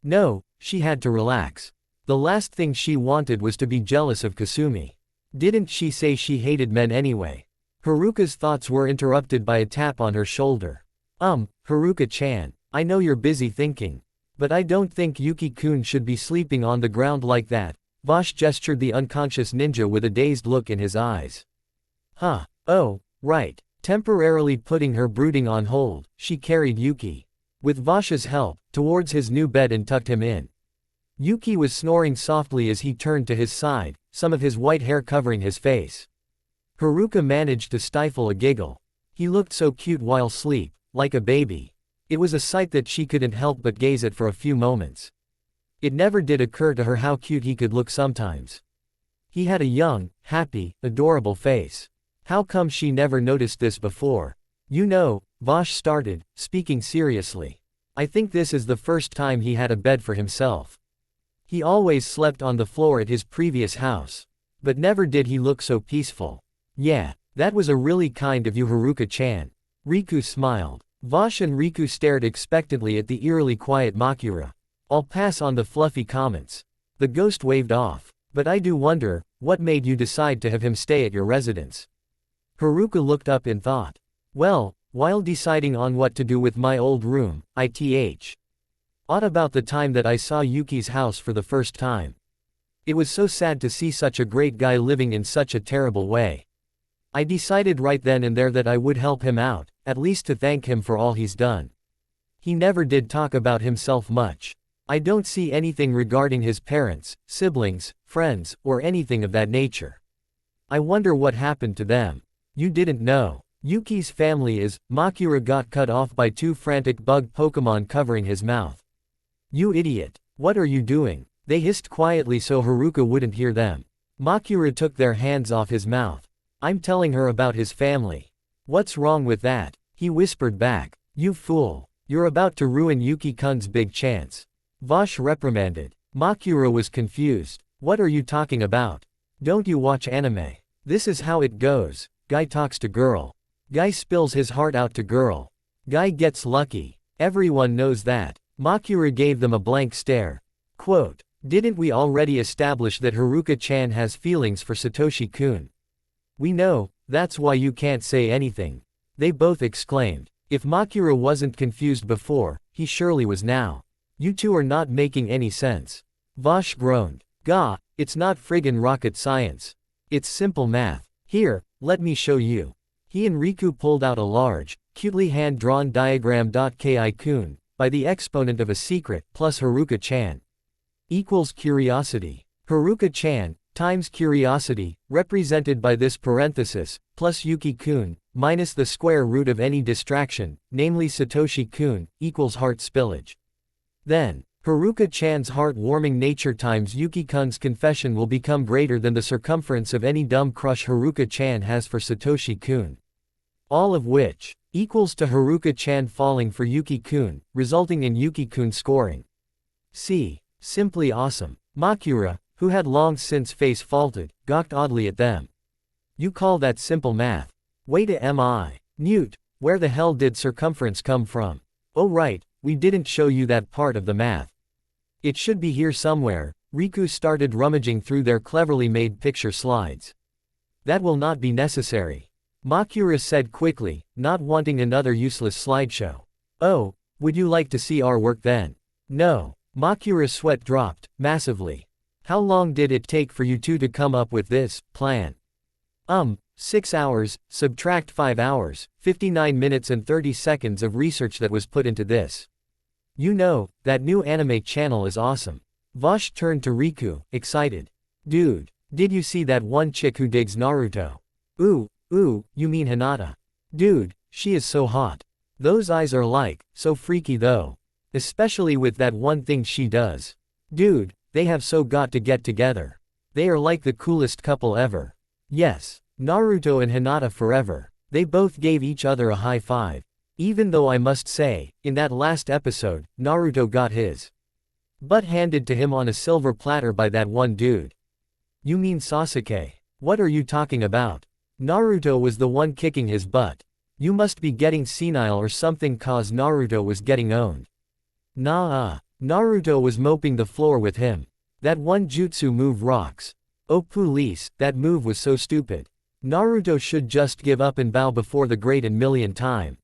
No, she had to relax. The last thing she wanted was to be jealous of Kasumi. Didn't she say she hated men anyway? Haruka's thoughts were interrupted by a tap on her shoulder. Haruka-chan, I know you're busy thinking. But I don't think Yuki-kun should be sleeping on the ground like that. Vosh gestured the unconscious ninja with a dazed look in his eyes. Huh, oh, right. Temporarily putting her brooding on hold, she carried Yuki, with Vosh's help, towards his new bed and tucked him in. Yuki was snoring softly as he turned to his side, some of his white hair covering his face. Haruka managed to stifle a giggle. He looked so cute while asleep, like a baby. It was a sight that she couldn't help but gaze at for a few moments. It never did occur to her how cute he could look sometimes. He had a young, happy, adorable face. How come she never noticed this before? You know, Vosh started, speaking seriously. I think this is the first time he had a bed for himself. He always slept on the floor at his previous house. But never did he look so peaceful. Yeah, that was a really kind of you, Haruka-chan. Riku smiled. Vosh and Riku stared expectantly at the eerily quiet Makura. I'll pass on the fluffy comments. The ghost waved off. But I do wonder, what made you decide to have him stay at your residence? Haruka looked up in thought. Well, while deciding on what to do with my old room, I thought about the time that I saw Yuki's house for the first time. It was so sad to see such a great guy living in such a terrible way. I decided right then and there that I would help him out, at least to thank him for all he's done. He never did talk about himself much. I don't see anything regarding his parents, siblings, friends, or anything of that nature. I wonder what happened to them. You didn't know. Yuki's family is, Makura got cut off by two frantic bug Pokemon covering his mouth. You idiot. What are you doing? They hissed quietly so Haruka wouldn't hear them. Makura took their hands off his mouth. I'm telling her about his family. What's wrong with that? He whispered back. You fool. You're about to ruin Yuki-kun's big chance. Vosh reprimanded. Makura was confused. What are you talking about? Don't you watch anime? This is how it goes. Guy talks to girl. Guy spills his heart out to girl. Guy gets lucky. Everyone knows that. Makura gave them a blank stare. Quote, didn't we already establish that Haruka-chan has feelings for Satoshi-kun? We know, that's why you can't say anything. They both exclaimed. If Makura wasn't confused before, he surely was now. You two are not making any sense. Vosh groaned. Gah, it's not friggin' rocket science. It's simple math. Here, let me show you. He and Riku pulled out a large, cutely hand-drawn diagram. Ki-kun, by the exponent of a secret, plus Haruka-chan. Equals curiosity. Haruka-chan, times curiosity, represented by this parenthesis, plus Yuki-kun, minus the square root of any distraction, namely Satoshi-kun, equals heart spillage. Then, Haruka-chan's heart-warming nature times Yuki-kun's confession will become greater than the circumference of any dumb crush Haruka-chan has for Satoshi-kun. All of which, equals to Haruka-chan falling for Yuki-kun, resulting in Yuki-kun scoring. See. Simply awesome. Makura, who had long since face faulted, gawked oddly at them. You call that simple math? Wait a mi. Newt, where the hell did circumference come from? Oh right, we didn't show you that part of the math. It should be here somewhere. Riku started rummaging through their cleverly made picture slides. That will not be necessary. Makura said quickly, not wanting another useless slideshow. Oh, would you like to see our work then? No. Makura's sweat dropped, massively. How long did it take for you two to come up with this plan? 6 hours, subtract 5 hours, 59 minutes and 30 seconds of research that was put into this. You know, that new anime channel is awesome. Vosh turned to Riku, excited. Dude, did you see that one chick who digs Naruto? Ooh, you mean Hinata. Dude, she is so hot. Those eyes are like, so freaky though. Especially with that one thing she does. Dude, they have so got to get together. They are like the coolest couple ever. Yes, Naruto and Hinata forever. They both gave each other a high five. Even though I must say, in that last episode, Naruto got his butt handed to him on a silver platter by that one dude. You mean Sasuke? What are you talking about? Naruto was the one kicking his butt. You must be getting senile or something cause Naruto was getting owned. Nah, Naruto was moping the floor with him. That one jutsu move rocks. Oh police, that move was so stupid. Naruto should just give up and bow before the great and million time.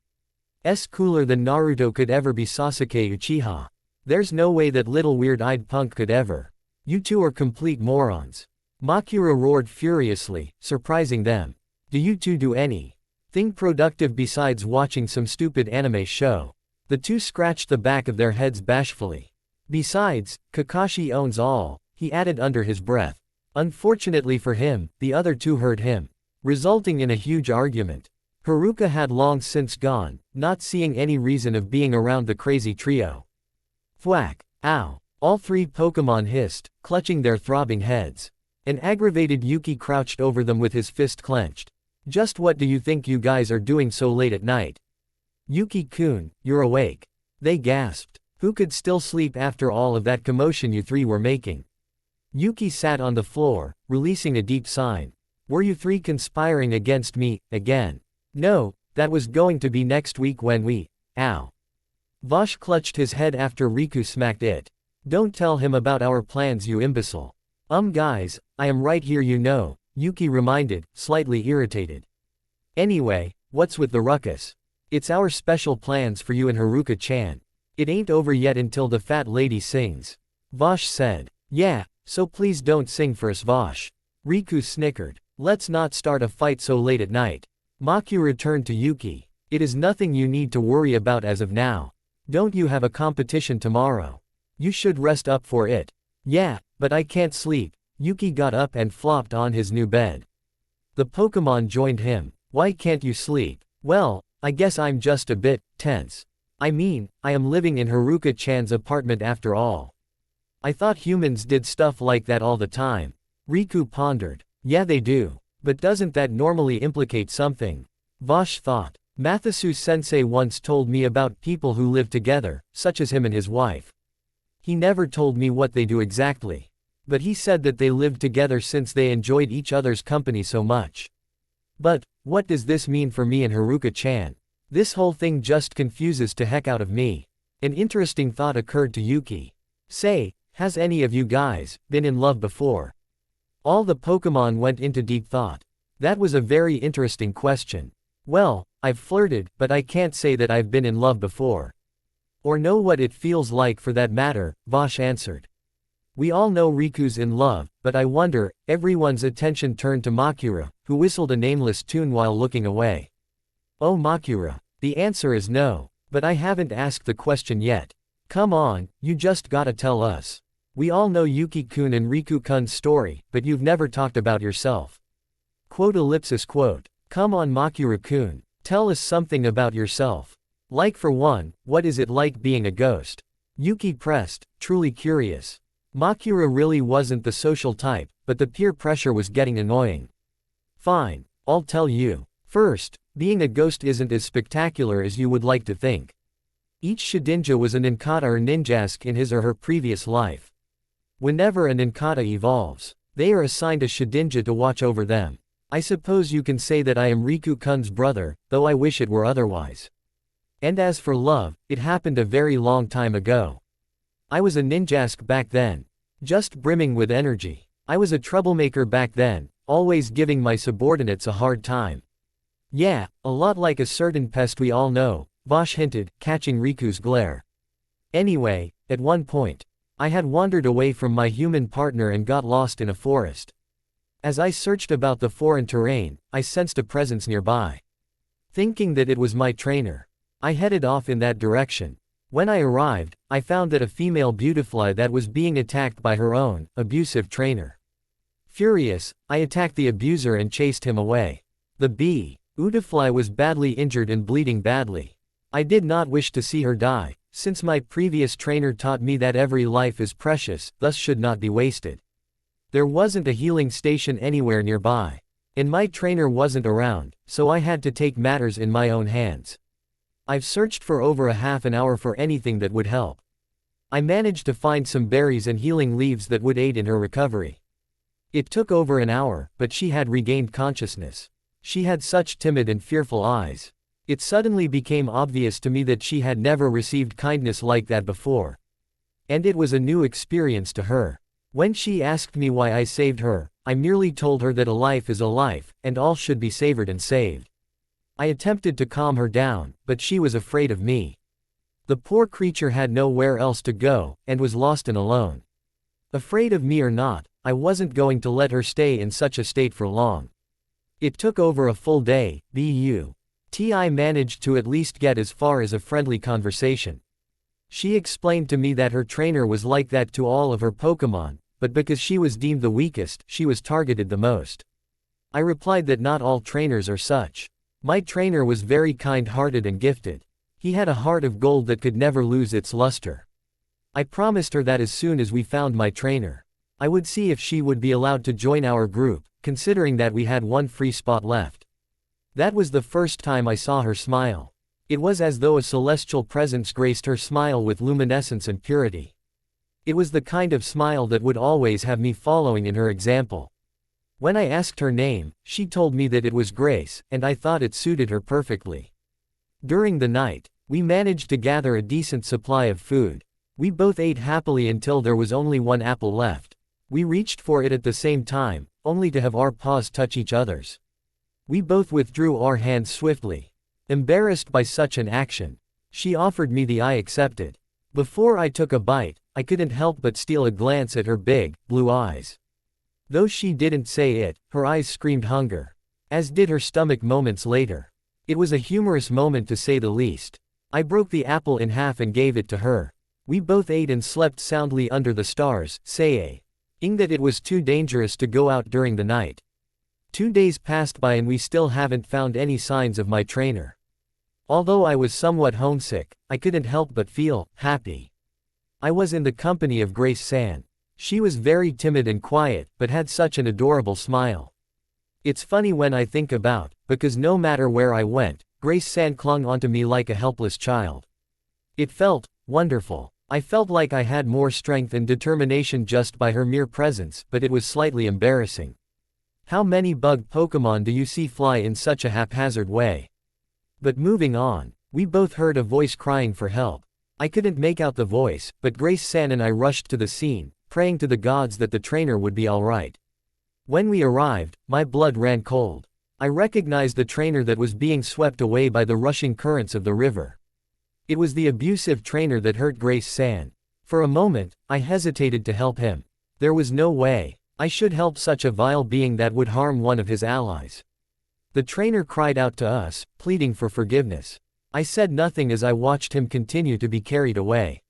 Cooler than Naruto could ever be Sasuke Uchiha. There's no way that little weird-eyed punk could ever. You two are complete morons. Makura roared furiously, surprising them. Do you two do anything productive besides watching some stupid anime show? The two scratched the back of their heads bashfully. Besides, Kakashi owns all, he added under his breath. Unfortunately for him, the other two heard him, resulting in a huge argument. Haruka had long since gone, not seeing any reason of being around the crazy trio. Thwack! Ow! All three Pokemon hissed, clutching their throbbing heads. An aggravated Yuki crouched over them with his fist clenched. Just what do you think you guys are doing so late at night? Yuki-kun, you're awake. They gasped. Who could still sleep after all of that commotion you three were making? Yuki sat on the floor, releasing a deep sigh. Were you three conspiring against me, again? No, that was going to be next week when we… Ow. Vosh clutched his head after Riku smacked it. Don't tell him about our plans you imbecile. Guys, I am right here you know, Yuki reminded, slightly irritated. Anyway, what's with the ruckus? It's our special plans for you and Haruka-chan. It ain't over yet until the fat lady sings. Vosh said. Yeah, so please don't sing for us Vosh. Riku snickered. Let's not start a fight so late at night. Makura turned to Yuki. It is nothing you need to worry about as of now. Don't you have a competition tomorrow? You should rest up for it. Yeah, but I can't sleep. Yuki got up and flopped on his new bed. The Pokemon joined him. Why can't you sleep? Well, I guess I'm just a bit tense. I mean, I am living in Haruka-chan's apartment after all. I thought humans did stuff like that all the time. Riku pondered. Yeah, they do. But doesn't that normally implicate something? Vosh thought. Matsusu-sensei once told me about people who live together, such as him and his wife. He never told me what they do exactly. But he said that they lived together since they enjoyed each other's company so much. But, what does this mean for me and Haruka-chan? This whole thing just confuses the heck out of me. An interesting thought occurred to Yuki. Say, has any of you guys been in love before? All the Pokemon went into deep thought. That was a very interesting question. Well, I've flirted, but I can't say that I've been in love before. Or know what it feels like for that matter, Vosh answered. We all know Riku's in love, but I wonder. Everyone's attention turned to Makura, who whistled a nameless tune while looking away. Oh Makura. The answer is no, but I haven't asked the question yet. Come on, you just gotta tell us. We all know Yuki-kun and Riku-kun's story, but you've never talked about yourself. Quote. Come on Makura-kun, tell us something about yourself. Like for one, what is it like being a ghost? Yuki pressed, truly curious. Makura really wasn't the social type, but the peer pressure was getting annoying. Fine, I'll tell you. First, being a ghost isn't as spectacular as you would like to think. Each Shedinja was a Ninkata or Ninjask in his or her previous life. Whenever a Ninkata evolves, they are assigned a Shedinja to watch over them. I suppose you can say that I am Riku-kun's brother, though I wish it were otherwise. And as for love, it happened a very long time ago. I was a Ninjask back then. Just brimming with energy. I was a troublemaker back then, always giving my subordinates a hard time. Yeah, a lot like a certain pest we all know, Vosh hinted, catching Riku's glare. Anyway, at one point, I had wandered away from my human partner and got lost in a forest. As I searched about the foreign terrain, I sensed a presence nearby. Thinking that it was my trainer, I headed off in that direction. When I arrived, I found that a female beautifly that was being attacked by her own, abusive trainer. Furious, I attacked the abuser and chased him away. The beautifly was badly injured and bleeding badly. I did not wish to see her die, since my previous trainer taught me that every life is precious, thus should not be wasted. There wasn't a healing station anywhere nearby. And my trainer wasn't around, so I had to take matters in my own hands. I've searched for over a half an hour for anything that would help. I managed to find some berries and healing leaves that would aid in her recovery. It took over an hour, but she had regained consciousness. She had such timid and fearful eyes. It suddenly became obvious to me that she had never received kindness like that before. And it was a new experience to her. When she asked me why I saved her, I merely told her that a life is a life, and all should be savored and saved. I attempted to calm her down, but she was afraid of me. The poor creature had nowhere else to go, and was lost and alone. Afraid of me or not, I wasn't going to let her stay in such a state for long. It took over a full day, but I managed to at least get as far as a friendly conversation. She explained to me that her trainer was like that to all of her Pokemon, but because she was deemed the weakest, she was targeted the most. I replied that not all trainers are such. My trainer was very kind-hearted and gifted. He had a heart of gold that could never lose its luster. I promised her that as soon as we found my trainer, I would see if she would be allowed to join our group, considering that we had one free spot left. That was the first time I saw her smile. It was as though a celestial presence graced her smile with luminescence and purity. It was the kind of smile that would always have me following in her example. When I asked her name, she told me that it was Grace, and I thought it suited her perfectly. During the night, we managed to gather a decent supply of food. We both ate happily until there was only one apple left. We reached for it at the same time, only to have our paws touch each other's. We both withdrew our hands swiftly. Embarrassed by such an action, she offered me the I accepted. Before I took a bite, I couldn't help but steal a glance at her big, blue eyes. Though she didn't say it, her eyes screamed hunger. As did her stomach moments later. It was a humorous moment to say the least. I broke the apple in half and gave it to her. We both ate and slept soundly under the stars, saying that it was too dangerous to go out during the night. 2 days passed by and we still haven't found any signs of my trainer. Although I was somewhat homesick, I couldn't help but feel happy. I was in the company of Grace San. She was very timid and quiet, but had such an adorable smile. It's funny when I think about, because no matter where I went, Grace San clung onto me like a helpless child. It felt wonderful. I felt like I had more strength and determination just by her mere presence, but it was slightly embarrassing. How many bug Pokemon do you see fly in such a haphazard way? But moving on, we both heard a voice crying for help. I couldn't make out the voice, but Grace San and I rushed to the scene, praying to the gods that the trainer would be alright. When we arrived, my blood ran cold. I recognized the trainer that was being swept away by the rushing currents of the river. It was the abusive trainer that hurt Grace San. For a moment, I hesitated to help him. There was no way I should help such a vile being that would harm one of his allies. The trainer cried out to us, pleading for forgiveness. I said nothing as I watched him continue to be carried away.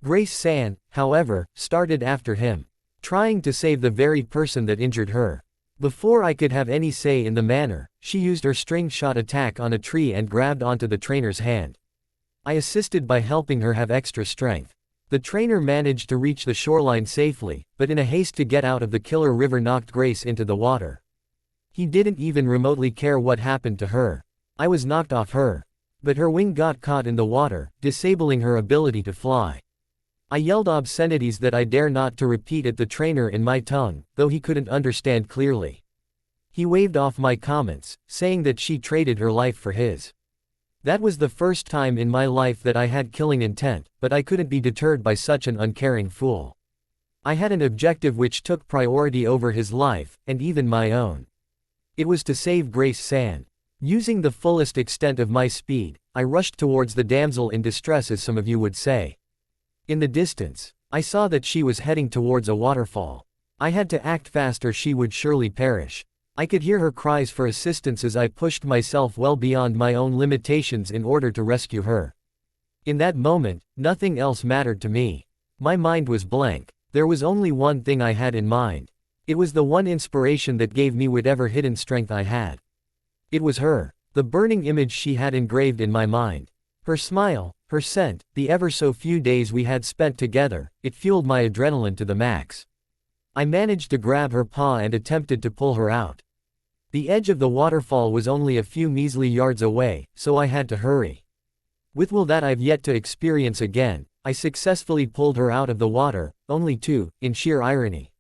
Grace San, however, started after him, trying to save the very person that injured her. Before I could have any say in the matter, she used her string shot attack on a tree and grabbed onto the trainer's hand. I assisted by helping her have extra strength. The trainer managed to reach the shoreline safely, but in a haste to get out of the killer river knocked Grace into the water. He didn't even remotely care what happened to her. I was knocked off her. But her wing got caught in the water, disabling her ability to fly. I yelled obscenities that I dare not to repeat at the trainer in my tongue, though he couldn't understand clearly. He waved off my comments, saying that she traded her life for his. That was the first time in my life that I had killing intent, but I couldn't be deterred by such an uncaring fool. I had an objective which took priority over his life, and even my own. It was to save Grace San. Using the fullest extent of my speed, I rushed towards the damsel in distress, as some of you would say. In the distance, I saw that she was heading towards a waterfall. I had to act fast or she would surely perish. I could hear her cries for assistance as I pushed myself well beyond my own limitations in order to rescue her. In that moment, nothing else mattered to me. My mind was blank. There was only one thing I had in mind. It was the one inspiration that gave me whatever hidden strength I had. It was her, the burning image she had engraved in my mind. Her smile, her scent, the ever so few days we had spent together, it fueled my adrenaline to the max. I managed to grab her paw and attempted to pull her out. The edge of the waterfall was only a few measly yards away, so I had to hurry. With will that I've yet to experience again, I successfully pulled her out of the water, only to, in sheer irony,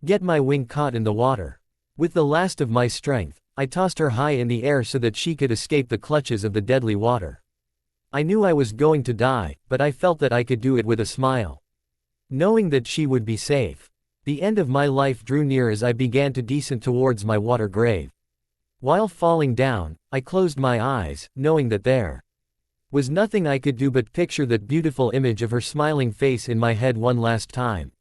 get my wing caught in the water. With the last of my strength, I tossed her high in the air so that she could escape the clutches of the deadly water. I knew I was going to die, but I felt that I could do it with a smile. Knowing that she would be safe. The end of my life drew near as I began to descend towards my water grave. While falling down, I closed my eyes, knowing that there was nothing I could do but picture that beautiful image of her smiling face in my head one last time.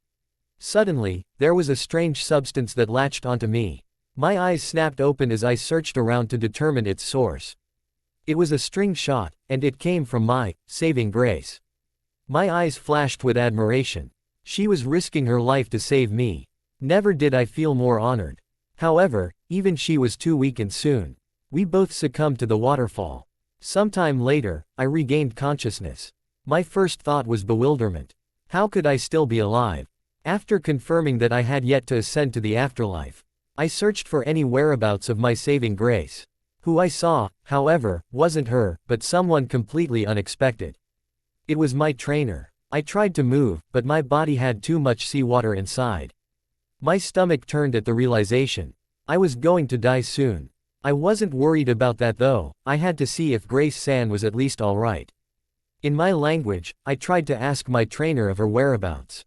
Suddenly, there was a strange substance that latched onto me. My eyes snapped open as I searched around to determine its source. It was a string shot, and it came from my saving grace. My eyes flashed with admiration. She was risking her life to save me. Never did I feel more honored. However, even she was too weak and soon we both succumbed to the waterfall. Sometime later, I regained consciousness. My first thought was bewilderment. How could I still be alive? After confirming that I had yet to ascend to the afterlife, I searched for any whereabouts of my saving grace. Who I saw, however, wasn't her, but someone completely unexpected. It was my trainer. I tried to move, but my body had too much seawater inside. My stomach turned at the realization. I was going to die soon. I wasn't worried about that though. I had to see if Grace San was at least alright. In my language, I tried to ask my trainer of her whereabouts.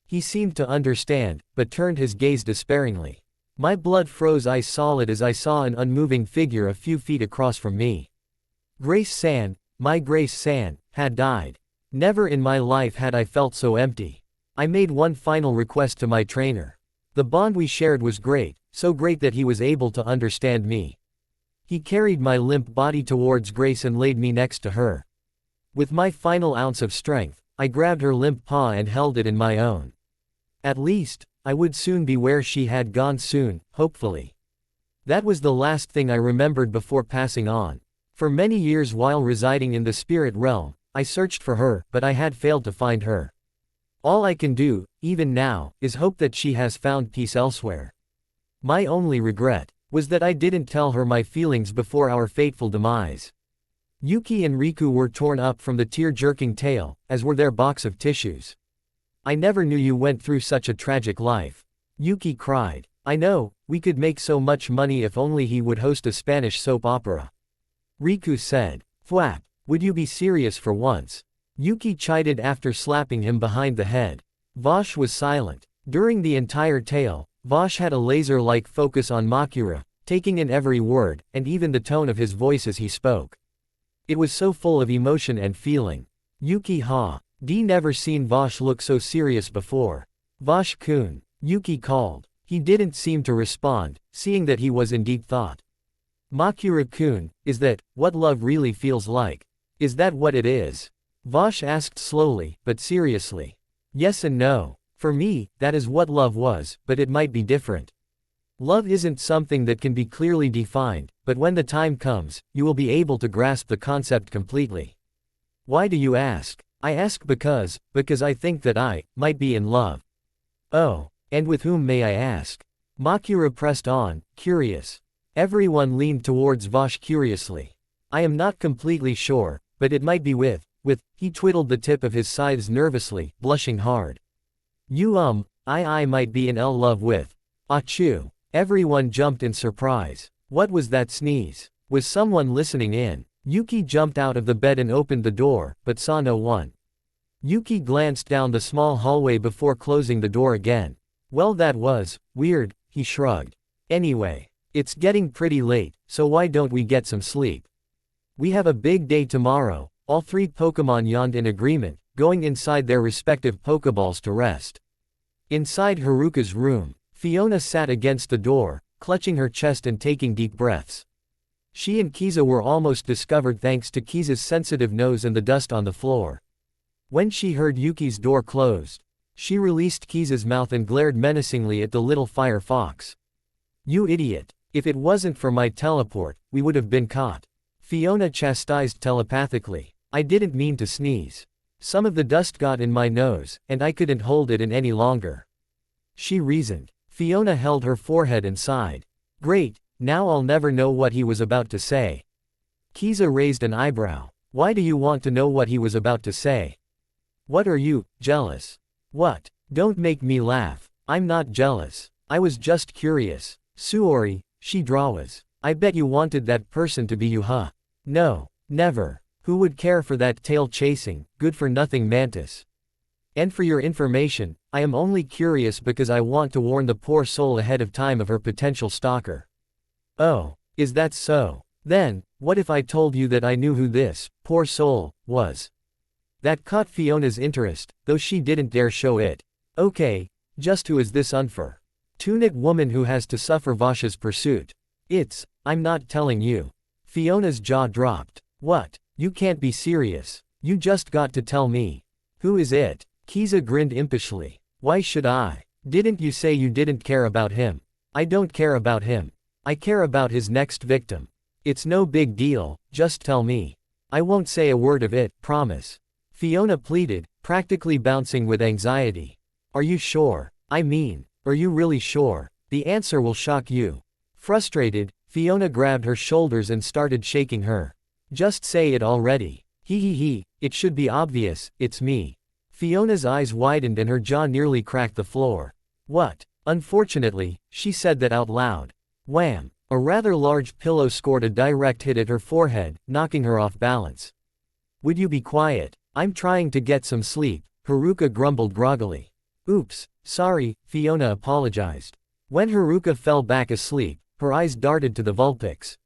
He seemed to understand, but turned his gaze despairingly. My blood froze ice solid as I saw an unmoving figure a few feet across from me. Grace San, my Grace San, had died. Never in my life had I felt so empty. I made one final request to my trainer. The bond we shared was great, so great that he was able to understand me. He carried my limp body towards Grace and laid me next to her. With my final ounce of strength, I grabbed her limp paw and held it in my own. At least, I would soon be where she had gone soon, hopefully. That was the last thing I remembered before passing on. For many years while residing in the spirit realm, I searched for her, but I had failed to find her. All I can do, even now, is hope that she has found peace elsewhere. My only regret was that I didn't tell her my feelings before our fateful demise. Yuki and Riku were torn up from the tear-jerking tale, as were their box of tissues. I never knew you went through such a tragic life. Yuki cried. I know, we could make so much money if only he would host a Spanish soap opera. Riku said. Thwap, would you be serious for once? Yuki chided after slapping him behind the head. Vosh was silent. During the entire tale, Vosh had a laser-like focus on Makura, taking in every word, and even the tone of his voice as he spoke. It was so full of emotion and feeling. Yuki D never seen Vosh look so serious before. Vosh-kun, Yuki called. He didn't seem to respond, seeing that he was in deep thought. Makura-kun, is that what love really feels like? Is that what it is? Vosh asked slowly, but seriously. Yes and no. For me, that is what love was, but it might be different. Love isn't something that can be clearly defined, but when the time comes, you will be able to grasp the concept completely. Why do you ask? I ask because I think that I might be in love. Oh, and with whom may I ask? Makura pressed on, curious. Everyone leaned towards Vosh curiously. I am not completely sure, but it might be with, he twiddled the tip of his scythes nervously, blushing hard. I might be in love with. Achoo. Everyone jumped in surprise. What was that sneeze? Was someone listening in? Yuki jumped out of the bed and opened the door, but saw no one. Yuki glanced down the small hallway before closing the door again. Well, that was weird, he shrugged. Anyway, it's getting pretty late, so why don't we get some sleep? We have a big day tomorrow. All three Pokemon yawned in agreement, going inside their respective Pokeballs to rest. Inside Haruka's room, Fiona sat against the door, clutching her chest and taking deep breaths. She and Kiza were almost discovered thanks to Kiza's sensitive nose and the dust on the floor. When she heard Yuki's door closed, she released Kiza's mouth and glared menacingly at the little fire fox. You idiot. If it wasn't for my teleport, we would have been caught. Fiona chastised telepathically. I didn't mean to sneeze. Some of the dust got in my nose, and I couldn't hold it in any longer. She reasoned. Fiona held her forehead and sighed. Great, now I'll never know what he was about to say. Kiza raised an eyebrow. Why do you want to know what he was about to say? What are you, jealous? What? Don't make me laugh. I'm not jealous. I was just curious. Suori, she draws. I bet you wanted that person to be you, huh? No, never. Who would care for that tail-chasing, good-for-nothing mantis? And for your information, I am only curious because I want to warn the poor soul ahead of time of her potential stalker. Oh, is that so? Then, what if I told you that I knew who this, poor soul, was? That caught Fiona's interest, though she didn't dare show it. Okay, just who is this unfair tunic woman who has to suffer Vosh's pursuit? I'm not telling you. Fiona's jaw dropped. What? You can't be serious. You just got to tell me. Who is it? Kiza grinned impishly. Why should I? Didn't you say you didn't care about him? I don't care about him. I care about his next victim. It's no big deal, just tell me. I won't say a word of it, promise. Fiona pleaded, practically bouncing with anxiety. Are you sure? I mean, are you really sure? The answer will shock you. Frustrated, Fiona grabbed her shoulders and started shaking her. Just say it already. It should be obvious, it's me. Fiona's eyes widened and her jaw nearly cracked the floor. What? Unfortunately, she said that out loud. Wham! A rather large pillow scored a direct hit at her forehead, knocking her off balance. Would you be quiet? I'm trying to get some sleep, Haruka grumbled groggily. Oops, sorry, Fiona apologized. When Haruka fell back asleep, her eyes darted to the Vulpix.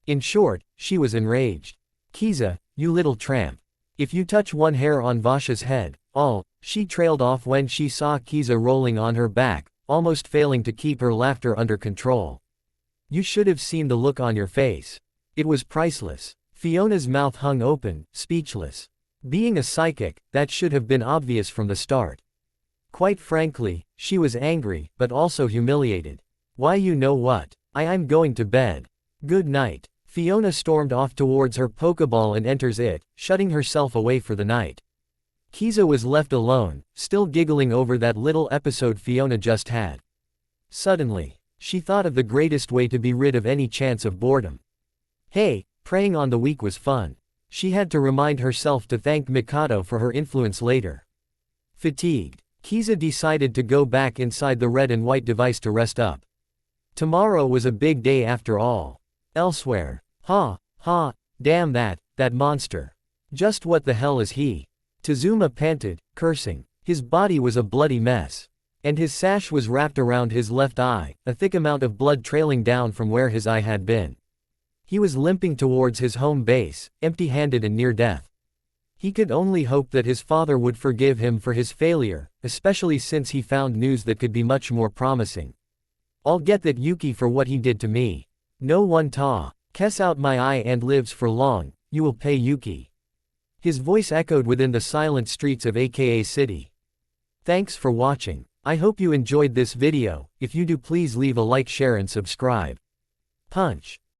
In short, she was enraged. Kiza, you little tramp. If you touch one hair on Vosh's head, she trailed off when she saw Kiza rolling on her back, almost failing to keep her laughter under control. You should have seen the look on your face. It was priceless. Fiona's mouth hung open, speechless. Being a psychic, that should have been obvious from the start. Quite frankly, she was angry, but also humiliated. Why, you know what? I'm going to bed. Good night. Fiona stormed off towards her Pokeball and enters it, shutting herself away for the night. Kiza was left alone, still giggling over that little episode Fiona just had. Suddenly, she thought of the greatest way to be rid of any chance of boredom. Hey, preying on the weak was fun. She had to remind herself to thank Mikado for her influence later. Fatigued, Kiza decided to go back inside the red and white device to rest up. Tomorrow was a big day after all. Elsewhere. Damn that monster. Just what the hell is he? Tazuma panted, cursing. His body was a bloody mess. And his sash was wrapped around his left eye, a thick amount of blood trailing down from where his eye had been. He was limping towards his home base, empty-handed and near death. He could only hope that his father would forgive him for his failure, especially since he found news that could be much more promising. I'll get that Yuki for what he did to me. No one ta. Kess out my eye and lives for long, you will pay Yuki. His voice echoed within the silent streets of AKA City. Thanks for watching. I hope you enjoyed this video. If you do, please leave a like, share and subscribe. Punch.